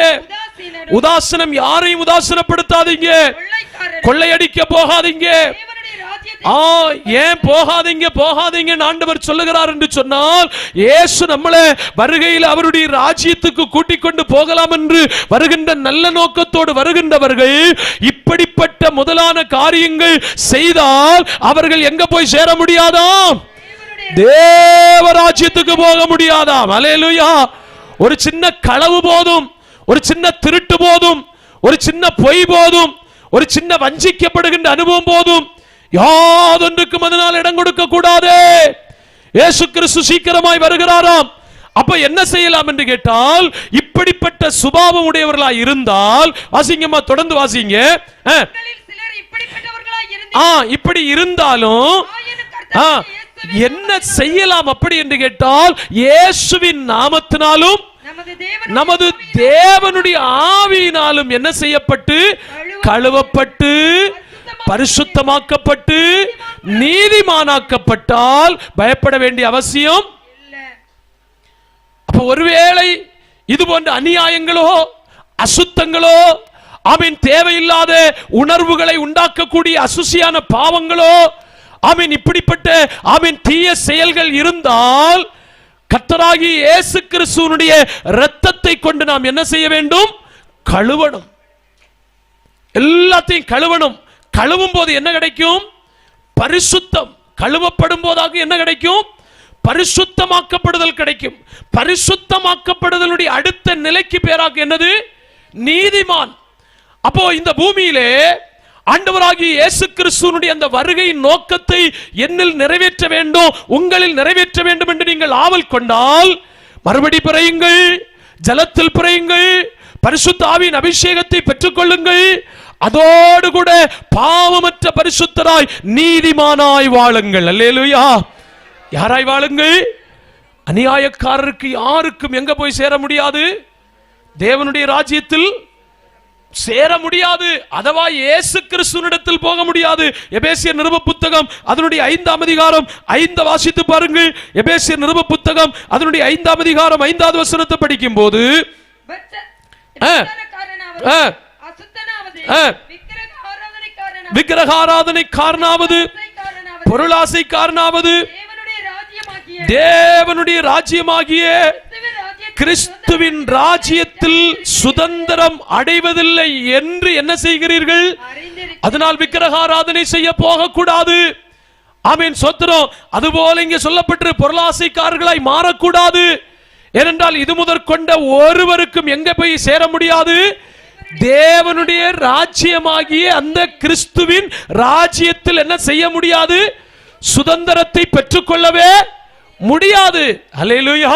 உதாசனம், யாரையும் உதாசனப்படுத்தாதீங்க. கொள்ளையடிக்க போகாதீங்க. ஏன் போகாதீங்க ஆண்டவர் சொல்லுகிறார் என்று சொன்னால், இயேசு நம்மளை வருகையில் அவருடைய ராஜ்யத்துக்கு கூட்டிக் கொண்டு போகலாம் என்று வருகின்ற நல்ல நோக்கத்தோடு வருகின்றவர்கள் இப்படிப்பட்ட முதலான காரியங்கள் செய்தால் அவர்கள் எங்க போய் சேர முடியாதாம்? தேவராஜ்யத்துக்கு போக முடியாதாம். அல்லேலூயா. ஒரு சின்ன களவு போதும், ஒரு சின்ன திருட்டு போதும், ஒரு சின்ன பொய் போதும், ஒரு சின்ன வஞ்சிக்கப்படுகின்ற அனுபவம் போதும். யாதொன்றுக்கும் அதனால் இடம் கொடுக்க கூடாது. இயேசு கிறிஸ்து சீக்கிரமாய் வருகிறாராம். அப்ப என்ன செய்யலாம் என்று கேட்டால், இப்படிப்பட்ட சுபாவம் உடையவர்களாய் இருந்தால், வாசிங்கம்மா, தொடர்ந்து வாசிங்க. இப்படி இருந்தாலும் என்ன செய்யலாம் அப்படி என்று கேட்டால், இயேசுவின் நாமத்தினாலும் நமது தேவனுடைய ஆவியினாலும் என்ன செய்யப்பட்டு, கழுவப்பட்டு பரிசுத்தமாக்கப்பட்டு நீதிமானாக்கப்பட்டால் பயப்பட வேண்டிய அவசியம். அப்ப ஒருவேளை இது போன்ற அநியாயங்களோ அசுத்தங்களோ ஆமீன் தேவையில்லாத உணர்வுகளை உண்டாக்கக்கூடிய அசுசியான பாவங்களோ ஆமீன் இப்படிப்பட்ட ஆமீன் தீய செயல்கள் இருந்தால் கர்த்தராகிய இயேசு கிறிஸ்துவினுடைய இரத்தத்தை கொண்டு நாம் என்ன செய்ய வேண்டும்? கழுவணும். எல்லாத்தையும் கழுவணும். கழுவும் போது என்ன கிடைக்கும்? பரிசுத்தம். கழுவப்படும் போதாக என்ன கிடைக்கும்? பரிசுத்தமாக்கப்படுதல் கிடைக்கும். பரிசுத்தமாக்கப்படுதலுடைய அடுத்த நிலைக்கு பேராக என்னது? நீதிமான். அப்போ இந்த பூமியிலே ஆண்டவராகிய இயேசு கிறிஸ்துவினுடைய அந்த வருகையின் நோக்கத்தை என்னில் நிறைவேற்ற வேண்டும், உங்களில் நிறைவேற்ற வேண்டும் என்று நீங்கள் ஆவல் கொண்டால் மறுபடி பிறயுங்கள், ஜலத்தில் பிறயுங்கள், பரிசுத்த ஆவியின் அபிஷேகத்தை பெற்றுக்கொள்ளுங்கள். அதோடு கூட பாவமற்ற பரிசுத்தராய் நீதிமானாய் வாழுங்கள். அல்லேலூயா. யாராய் வாழுங்கள்? அநியாயக்காரருக்கு யாருக்கும் எங்க போய் சேர முடியாது? தேவனுடைய ராஜ்யத்தில் சேர முடியாது. அதவா இயேசு கிறிஸ்துவினிடத்தில் போக முடியாது. எபேசியர் நிருப புத்தகம் அதனுடைய 5ஆம் அதிகாரம் 5 வாசித்து பாருங்கள். எபேசியர் நிருப புத்தகம் அதனுடைய 5ஆம் அதிகாரம் 5வது வசனத்தை படிக்கும் போது விக்கிரகாராதனைக்காரனாவது பொருளாசைக்காரனாவது தேவனுடைய ராஜ்யமாகிய கிறிஸ்துவின் ராஜ்யத்தில் சுதந்திரம் அடைவதில்லை என்று என்ன செய்கிறீர்கள்? அதனால் விக்கிரகாராதனை செய்ய போகக்கூடாது. ஆமீன், சோத்திரம். அதுபோல இங்கே சொல்லப்பட்டு பொருளாசைக்காரர்களாய் மாறக்கூடாது. ஏனென்றால் இது முதற்கொண்ட ஒருவருக்கும் எங்க போய் சேர முடியாது? தேவனுடைய ராஜ்யமாகிய அந்த கிறிஸ்துவின் ராஜ்யத்தில் என்ன செய்ய முடியாது? சுதந்திரத்தை பெற்றுக்கொள்ளவே முடியாது. அல்லேலூயா.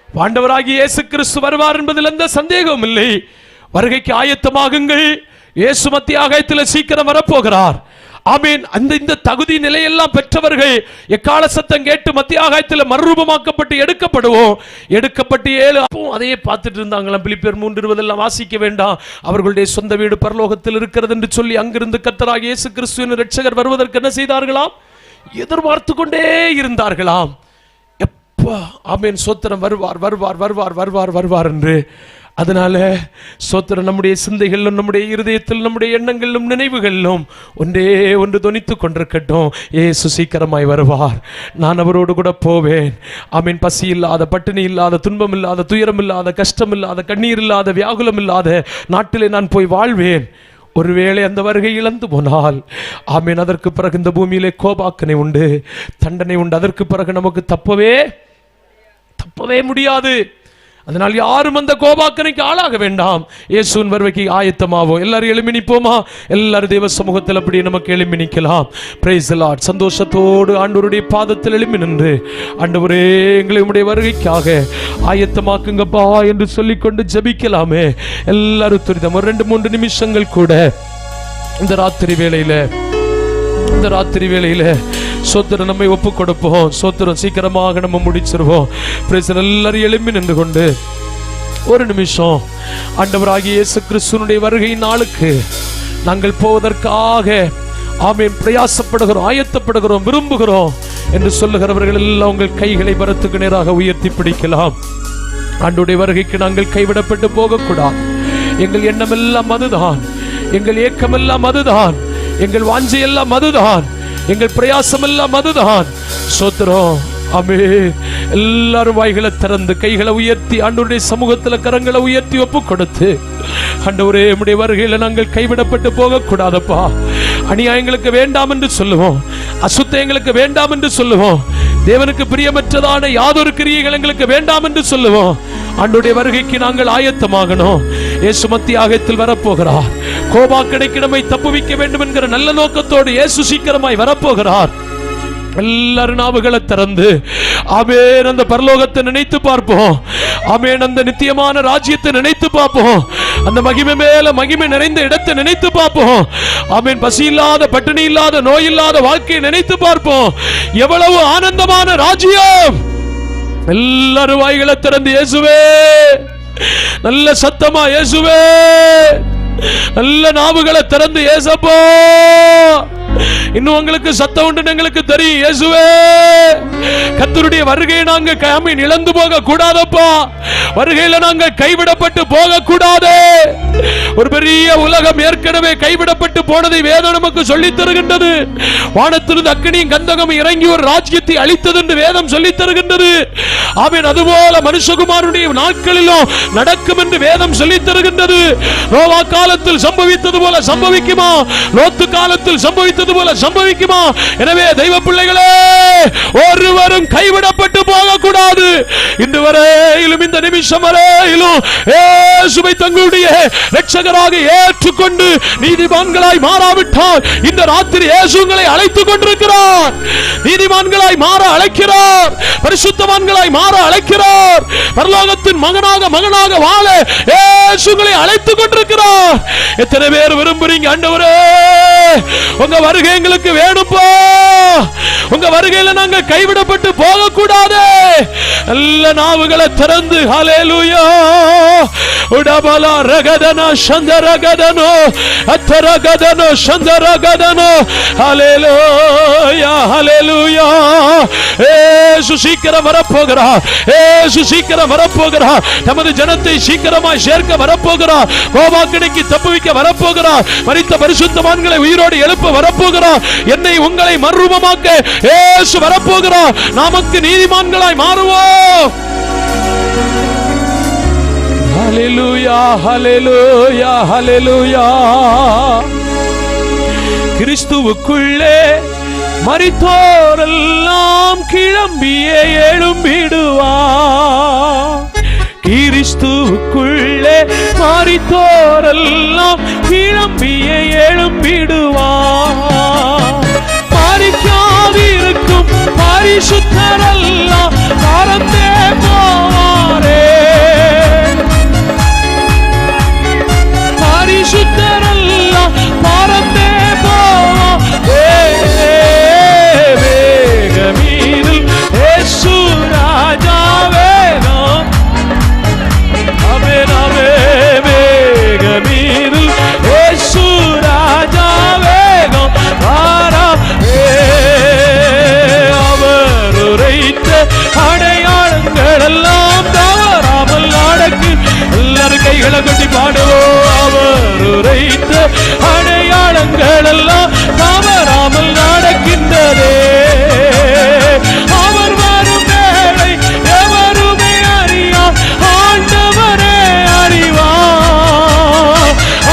ஆண்டவராகிய இயேசு கிறிஸ்து வருவார் என்பதில் எந்த சந்தேகமும் இல்லை. வருகைக்கு ஆயத்தமாகுங்கள். இயேசு மத்திய ஆகாயத்தில் சீக்கிரம் வரப்போகிறார். ஆமீன். இந்த தகுதி நிலையெல்லாம் பெற்றவர்கள் எக்கால சத்தம் கேட்டு மத்திய ஆகாயத்தில் மறுரூபமாக்கப்பட்டு எடுக்கப்படுவோம். எடுக்கப்பட்டு 7 அதையே பார்த்துட்டு இருந்தாங்களாம். பிலிப்பியர் 3:20 வாசிக்க வேண்டாம். அவர்களுடைய சொந்த வீடு பரலோகத்தில் இருக்கிறது என்று சொல்லி அங்கிருந்து கர்த்தராகிய இயேசு கிறிஸ்துவின் இரட்சகர் வருவதற்கு என்ன செய்தார்களாம்? எதிர்பார்த்து கொண்டே இருந்தார்களாம். ஆமென், சோத்திரம். வருவார் வருவார் வருவார் வருவார் வருவார் என்று. அதனால சோத்திரம், நம்முடைய சிந்தைகளிலும் நம்முடைய இருதயத்தில் நம்முடைய எண்ணங்களிலும் நினைவுகளிலும் ஒன்றே ஒன்று தொனித்துக் கொண்டிருக்கட்டும். இயேசு சீக்கிரமாய் வருவார், நான் அவரோடு கூட போவேன். ஆமீன். பசி இல்லாத, பட்டினி இல்லாத, துன்பம் இல்லாத, துயரம் இல்லாத, கஷ்டம் இல்லாத, கண்ணீர் இல்லாத, வியாகுலம் இல்லாத நாட்டிலே நான் போய் வாழ்வேன். ஒருவேளை அந்த வருகை இழந்து போனால் ஆமீன், அதற்கு பிறகு இந்த பூமியிலே கோபாக்கனை உண்டு, தண்டனை உண்டு. அதற்கு பிறகு நமக்கு தப்பவே முடியாது. அதனால் யாரும் அந்த கோபாக்கனைக்கு ஆளாக வேண்டாம். இயேசுவின் வருகைக்கு ஆயத்தமாவோம். எல்லாரும் எழும்பி நிற்போமா? எல்லாரும் தேவ சமூகத்தில் அப்படி நமக்கு எழும்பி நிற்கலாம். Praise the Lord. சந்தோஷத்தோடு ஆண்டவருடைய பாதத்தில் எழும்பி நின்று, ஆண்டவரே எங்களை உம்முடைய வருகைக்காக ஆயத்தமாக்குங்கப்பா என்று சொல்லிக்கொண்டு ஜெபிக்கலாமே. எல்லாரும் துரிதம் ஒரு 2-3 நிமிஷங்கள் கூட இந்த ராத்திரி வேளையில சோத்திரம் நம்மை ஒப்பு கொடுப்போம். சோத்திரம் சீக்கிரமாக நம்ம முடிச்சிருவோம். எல்லாரும் எழும்பி நின்று கொண்டு ஒரு நிமிஷம் ஆண்டவராகிய இயேசு கிறிஸ்துவினுடைய வருகை நாளுக்கு நாங்கள் போவதற்காக ஆமென் பிரயாசப்படுகிறோம், ஆயத்தப்படுகிறோம், விரும்புகிறோம் என்று சொல்லுகிறவர்கள் எல்லாம் உங்கள் கைகளை பரத்துக்கு நேராக உயர்த்தி பிடிக்கலாம். ஆண்டவருடைய வருகைக்கு நாங்கள் கைவிடப்பட்டு போகக்கூடாது. எங்கள் எண்ணம் எல்லாம் அதுதான், எங்கள் ஏக்கம் எல்லாம் அதுதான், எங்கள் வாஞ்சை எல்லாம் அதுதான், எங்கள் பிரயாசம் எல்லாம் அதுதான். சோத்திரம். ஆமென். எல்லாரும் வாய்களை திறந்து கைகளை உயர்த்தி ஆண்டவருடைய சமூகத்தில் கரங்களை உயர்த்தி ஒப்பு கொடுத்து, ஆண்டவரே உம்முடைய வருகையில் நாங்கள் கைவிடப்பட்டு போகக்கூடாதப்பா. அநியாயங்களுக்கு வேண்டாம் என்று சொல்லுவோம், அசுத்தங்களுக்கு வேண்டாம் என்று சொல்லுவோம், தேவனுக்கு பிரியமற்றதான யாதொரு கிரியைகள் எங்களுக்கு வேண்டாம் என்று சொல்லுவோம். ஆண்டவருடைய வருகைக்கு நாங்கள் ஆயத்தமாகணும். இயேசு மத்திய ஆகாயத்தில் வரப்போகிறார். கோபாக்கனைக்கு நம்மை தப்புவிக்க வேண்டும் என்கிற நல்ல நோக்கத்தோடு இயேசு சீக்கிரமாய் வரப்போகிறார். எல்லாரும் நாவுகளை திறந்து ஆமென் அந்த பரலோகத்தை நினைத்து பார்ப்போம். ஆமென் அந்த நித்தியமான ராஜ்யத்தை நினைத்து பார்ப்போம். அந்த மகிமை மேல மகிமை நிறைந்த இடத்தை நினைத்து பார்ப்போம். ஆமென். பசி இல்லாத, பட்டினி இல்லாத, நோய் இல்லாத வாழ்க்கையை நினைத்து பார்ப்போம். எவ்வளவு ஆனந்தமான ராஜ்யம். எல்லாரும் வாய்களை திறந்து இயேசுவே, நல்ல சத்தமா இயேசுவே நல்ல நாவுகளை திறந்து ஏசப்பா, இன்னும் உங்களுக்கு சத்தம் உண்டு எங்களுக்கு தெரியும். இயேசுவே, கர்த்தருடைய வருகையை நாங்க இழந்து போக கூடாதப்பா. வருகையில நாங்க கைவிடப்பட்டு போக கூடாது. ஒரு பெரிய உலகம் ஏற்கனவே கைவிடப்பட்டு போனதை வேதம் நமக்கு சொல்லித் தருகின்றது. வானத்திலிருந்து அக்கினியும் கந்தகம் இறங்கி ஒரு ராஜ்யத்தை அளித்தது என்று வேதம் சொல்லித் தருகின்றது. ஆமென். அதுபோல மனுஷகுமாரனுடைய நாட்களிலும் நடக்கும் என்று வேதம் சொல்லித் தருகின்றது. நோவா காலத்தில் சம்பவித்தது போல சம்பவிக்குமா? லோத்து காலத்தில் சம்பவித்தது போல சம்பவிக்குமா? எனவே தெய்வ பிள்ளைகளே, ஒருவரும் கைவிடப்பட்டு போக கூடாது. இன்று வரையிலும், இந்த நிமிஷம் வரையிலும் இயேசுவை தங்களுடைய இரட்சகராக ஏற்றுக்கொண்டு நீதிமான்களாய் மாறாவிட்டால் இந்த ராத்திரி இயேசு உங்களை அழைத்துக் கொண்டிருக்கிறார். நீதிமான்களாய் மாற அழைக்கிறார், பரிசுத்தவான்களாய் மாற அழைக்கிறார். பரலோகத்தின் மகனாக வாழ இயேசு உங்களை அழைத்துக் கொண்டிருக்கிறார். எத்தனை பேர் விரும்புறீங்க? ஆண்டவரே, உங்க வருகை எங்களுக்கு வேணும்பா. உங்க வருகையில நாங்க கைவிடப்பட்டு போக கூடாது. நல்ல நாவுகளை திறந்து ஹல்லேலூயா உடபல ரகதன சந்தரகதனோ அத்தரகதனோ சந்தரகதனோ ஹல்லேலூயா ஹல்லேலூயா. இயேசு சீக்கிரம் வரப்போகிறார். இயேசு சீக்கிரம் வரப்போகிறார். நமது ஜனத்தை சீக்கிரமாய் சேர்க்க வரப்போகிறார். கோபாக்கினைக்கு தப்புவிக்க வரப்போகிறார். மரித்த பரிசுத்தவான்களை உயிரோடு எழுப்ப வரப்போகிறார். என்னை உங்களை மறுரூபமாக்க இயேசு வரப்போகிறார். நமக்கு நீதிமான்களாய் மாறுவோம். ஹல்லேலூயா ஹல்லேலூயா ஹல்லேலூயா. கிறிஸ்துவுக்குள்ளே மரித்தோரெல்லாம் கிளம்பியே எழும்பிடுவார். கிறிஸ்துவுக்குள்ளே மரித்தோரெல்லாம் கிளம்பியே எழும்பிடுவார். மரிக்காதிருக்கும் பரிசுத்தரெல்லாம் பறந்தே போவாரே. பரிசுத்தரெல்லாம் பறந்தே போவாரே. வேகமீதில் இயேசு ராஜா வேகம். ஆமென் ஆமென். வேகமீதில் இயேசு ராஜா வேகம் வாராரே. அவர் உரைத்த அடையாளங்கள் எல்லாம் தவறாமல் நடக்கு. எல்லாரும் கைகளை கொட்டி பாடுவோம். அவர் உரைத்த அடையாளங்கள் எல்லாம் தவறாமல் நடக்கின்றதே. அவர் வரும் வேளை எவருமே அறியார், ஆண்டவரே அறிவார்.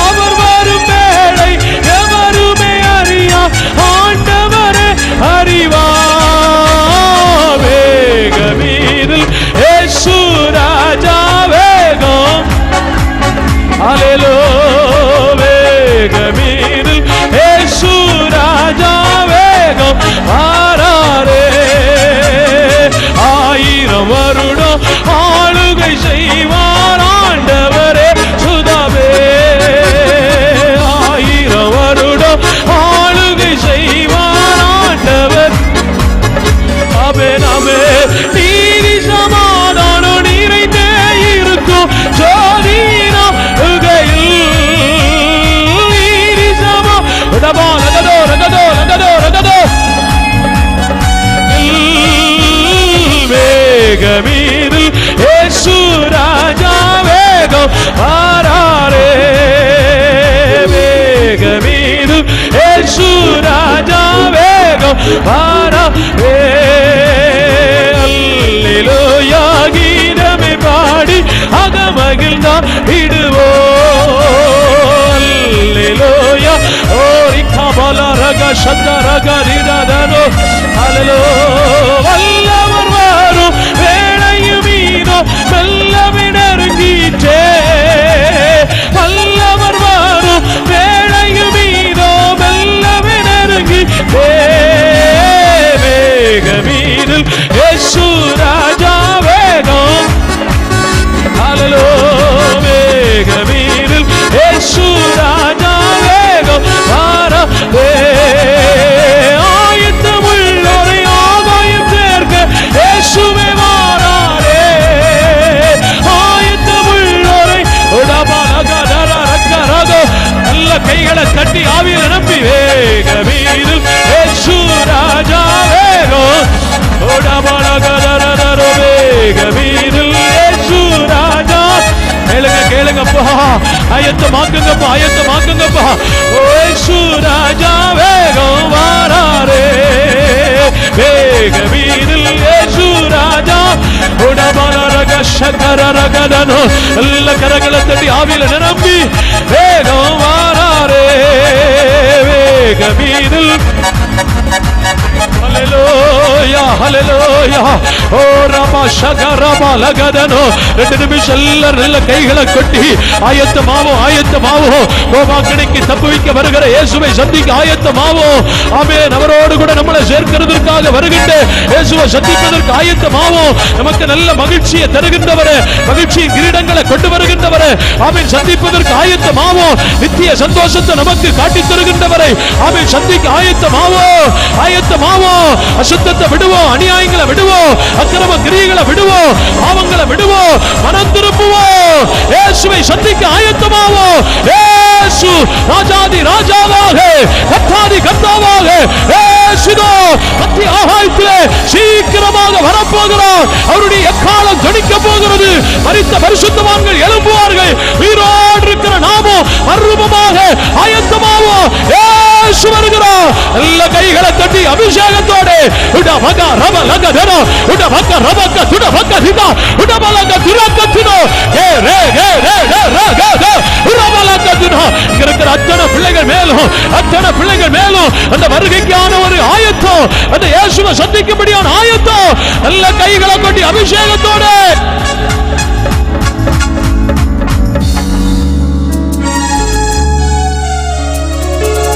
அவர் வரும் வேளை எவருமே அறியார், ஆண்டவரே அறிவார். வேகமீதில் இயேசு ராஜா வேகம். ஹல்லேலூயா. வேகமீதில் இயேசு ராஜா வேகம் வாராரே. 1000 வருடம் ஆளுகை செய்வார் ஆண்டவரே சுதாவே. 1000 வருடம் ஆளுகை செய்வார் ஆண்டவர். ஆமென் ஆமென். நீதி சமாதானம் நிறைந்தே இருக்கும் ஜோதினா உகையில். நீதி சமா உடபா ரகதோ ரகதோ ரகதோ ரகதோ. வேகமீதில் இயேசு ராஜா வேகம் வாராரே. வேகமீதில் இயேசு ராஜா வேகம் வாராரே. அல்லேலூயா கீதமே பாடி அகமகிழ்ந்தார் விடுவோம். அல்லேலூயா ஓரி கபல ரக சந்த ரக நிரதனோ. அல்லேலூயா. வல்லவர் வரும் வேளையும் மீதோ மெல்லமே நெருங்கிற்றே. வல்லவர் வரும் வேளையும் மீதோ மெல்லமே நெருங்கிற்றே. வேகமீதில் இயேசு ராஜா வேகம். அல்லேலூயா. வேகமீதில் இயேசு ராஜா வேகம் வாராரே. ஆயத்தமுள்ளோரை ஆகாயம் சேர்க்க இயேசுவே வாராரே. ஆயத்தமுள்ளோரை உடபலகதர ரக்கரகோ ஆயத்தமாக்குங்கப்பா, ஆயத்தமாக்குங்கப்பா. ஓ இயேசு ராஜா வேகம் வாராரே, வேக வீதில் இயேசு ராஜா உடபலரக சகரரகதனோ. எல்லா கரங்களை தட்டி ஆவியில நிரம்பி வேகம் வாராரே, வேக வீதில். ஹல்லேலூயா, ஹல்லேலூயா. ஓ ரபா ஷகரபா லகதனோ. 2 நிமிஷம் எல்லாரும் நல்ல கைகளை கொட்டி ஆயத்தமாவோ, ஆயத்தமாவோ. கோபாக்கணிக்கு தப்புவிக்க வருகிற இயேசுவை சந்திக்க ஆயத்தமாவோ. ஆமென். அவரோடு கூட நம்மளை சேர்க்கிறதற்காக வருகின்ற இயேசுவை சந்திப்பதற்கு ஆயத்தமாவோ. நமக்கு நல்ல மகிழ்ச்சியை தருகின்றவரே, மகிழ்ச்சியின் கிரீடங்களை கொண்டு வருகின்றவரே, ஆமென், சந்திப்பதற்கு ஆயத்தமாவோ. நித்திய சந்தோஷத்தை நமக்கு காட்டி தருகின்றவரை ஆமென் சந்திக்க ஆயத்தமாவோ, ஆயத்தமாவோ. அசுத்தத்தை விடுவோம், அநியாயங்களை விடுவோம், அக்கிரம கிரியைகளை விடுவோம், பாவங்களை விடுவோம், மனம் திரும்புவோம். இயேசுவை சந்திக்க ஆயத்தமாவோ. இயேசு ராஜாதி ராஜாவாக, கர்த்தாதி கர்த்தாவாக இயேசுதோ மத்திய ஆகாயத்திலே சீக்கிரமாக வரப்போகிறார். அவருடைய எக்காலம் ஜொலிக்க போகிறது. மரித்த பரிசுத்தவான்கள் எழும்புவார்கள். உயிரோடு இருக்கிற நாமோ மறுரூபமாக ஆயத்தமாவோ. இயேசு வருகிறார். எல்லா கைகளை தட்டி அபிஷேகத்தோடு உடபக ரப லகதனோ, உடபக ரபக துடபக திதா, உடபலக துரக்கத்தினோ, ஏ ரே ரே ரே ரே ரக உடபலகத்தினோ. இங்க இருக்கிற அத்தனை பிள்ளைகள் மேலும், அத்தனை பிள்ளைகள் மேலும் அந்த வருகைக்கான ஒரு ஆயத்தம், அந்த இயேசுவை சந்திக்கும்படியான ஆயத்தம். நல்ல கைகளை கொட்டி அபிஷேகத்தோடு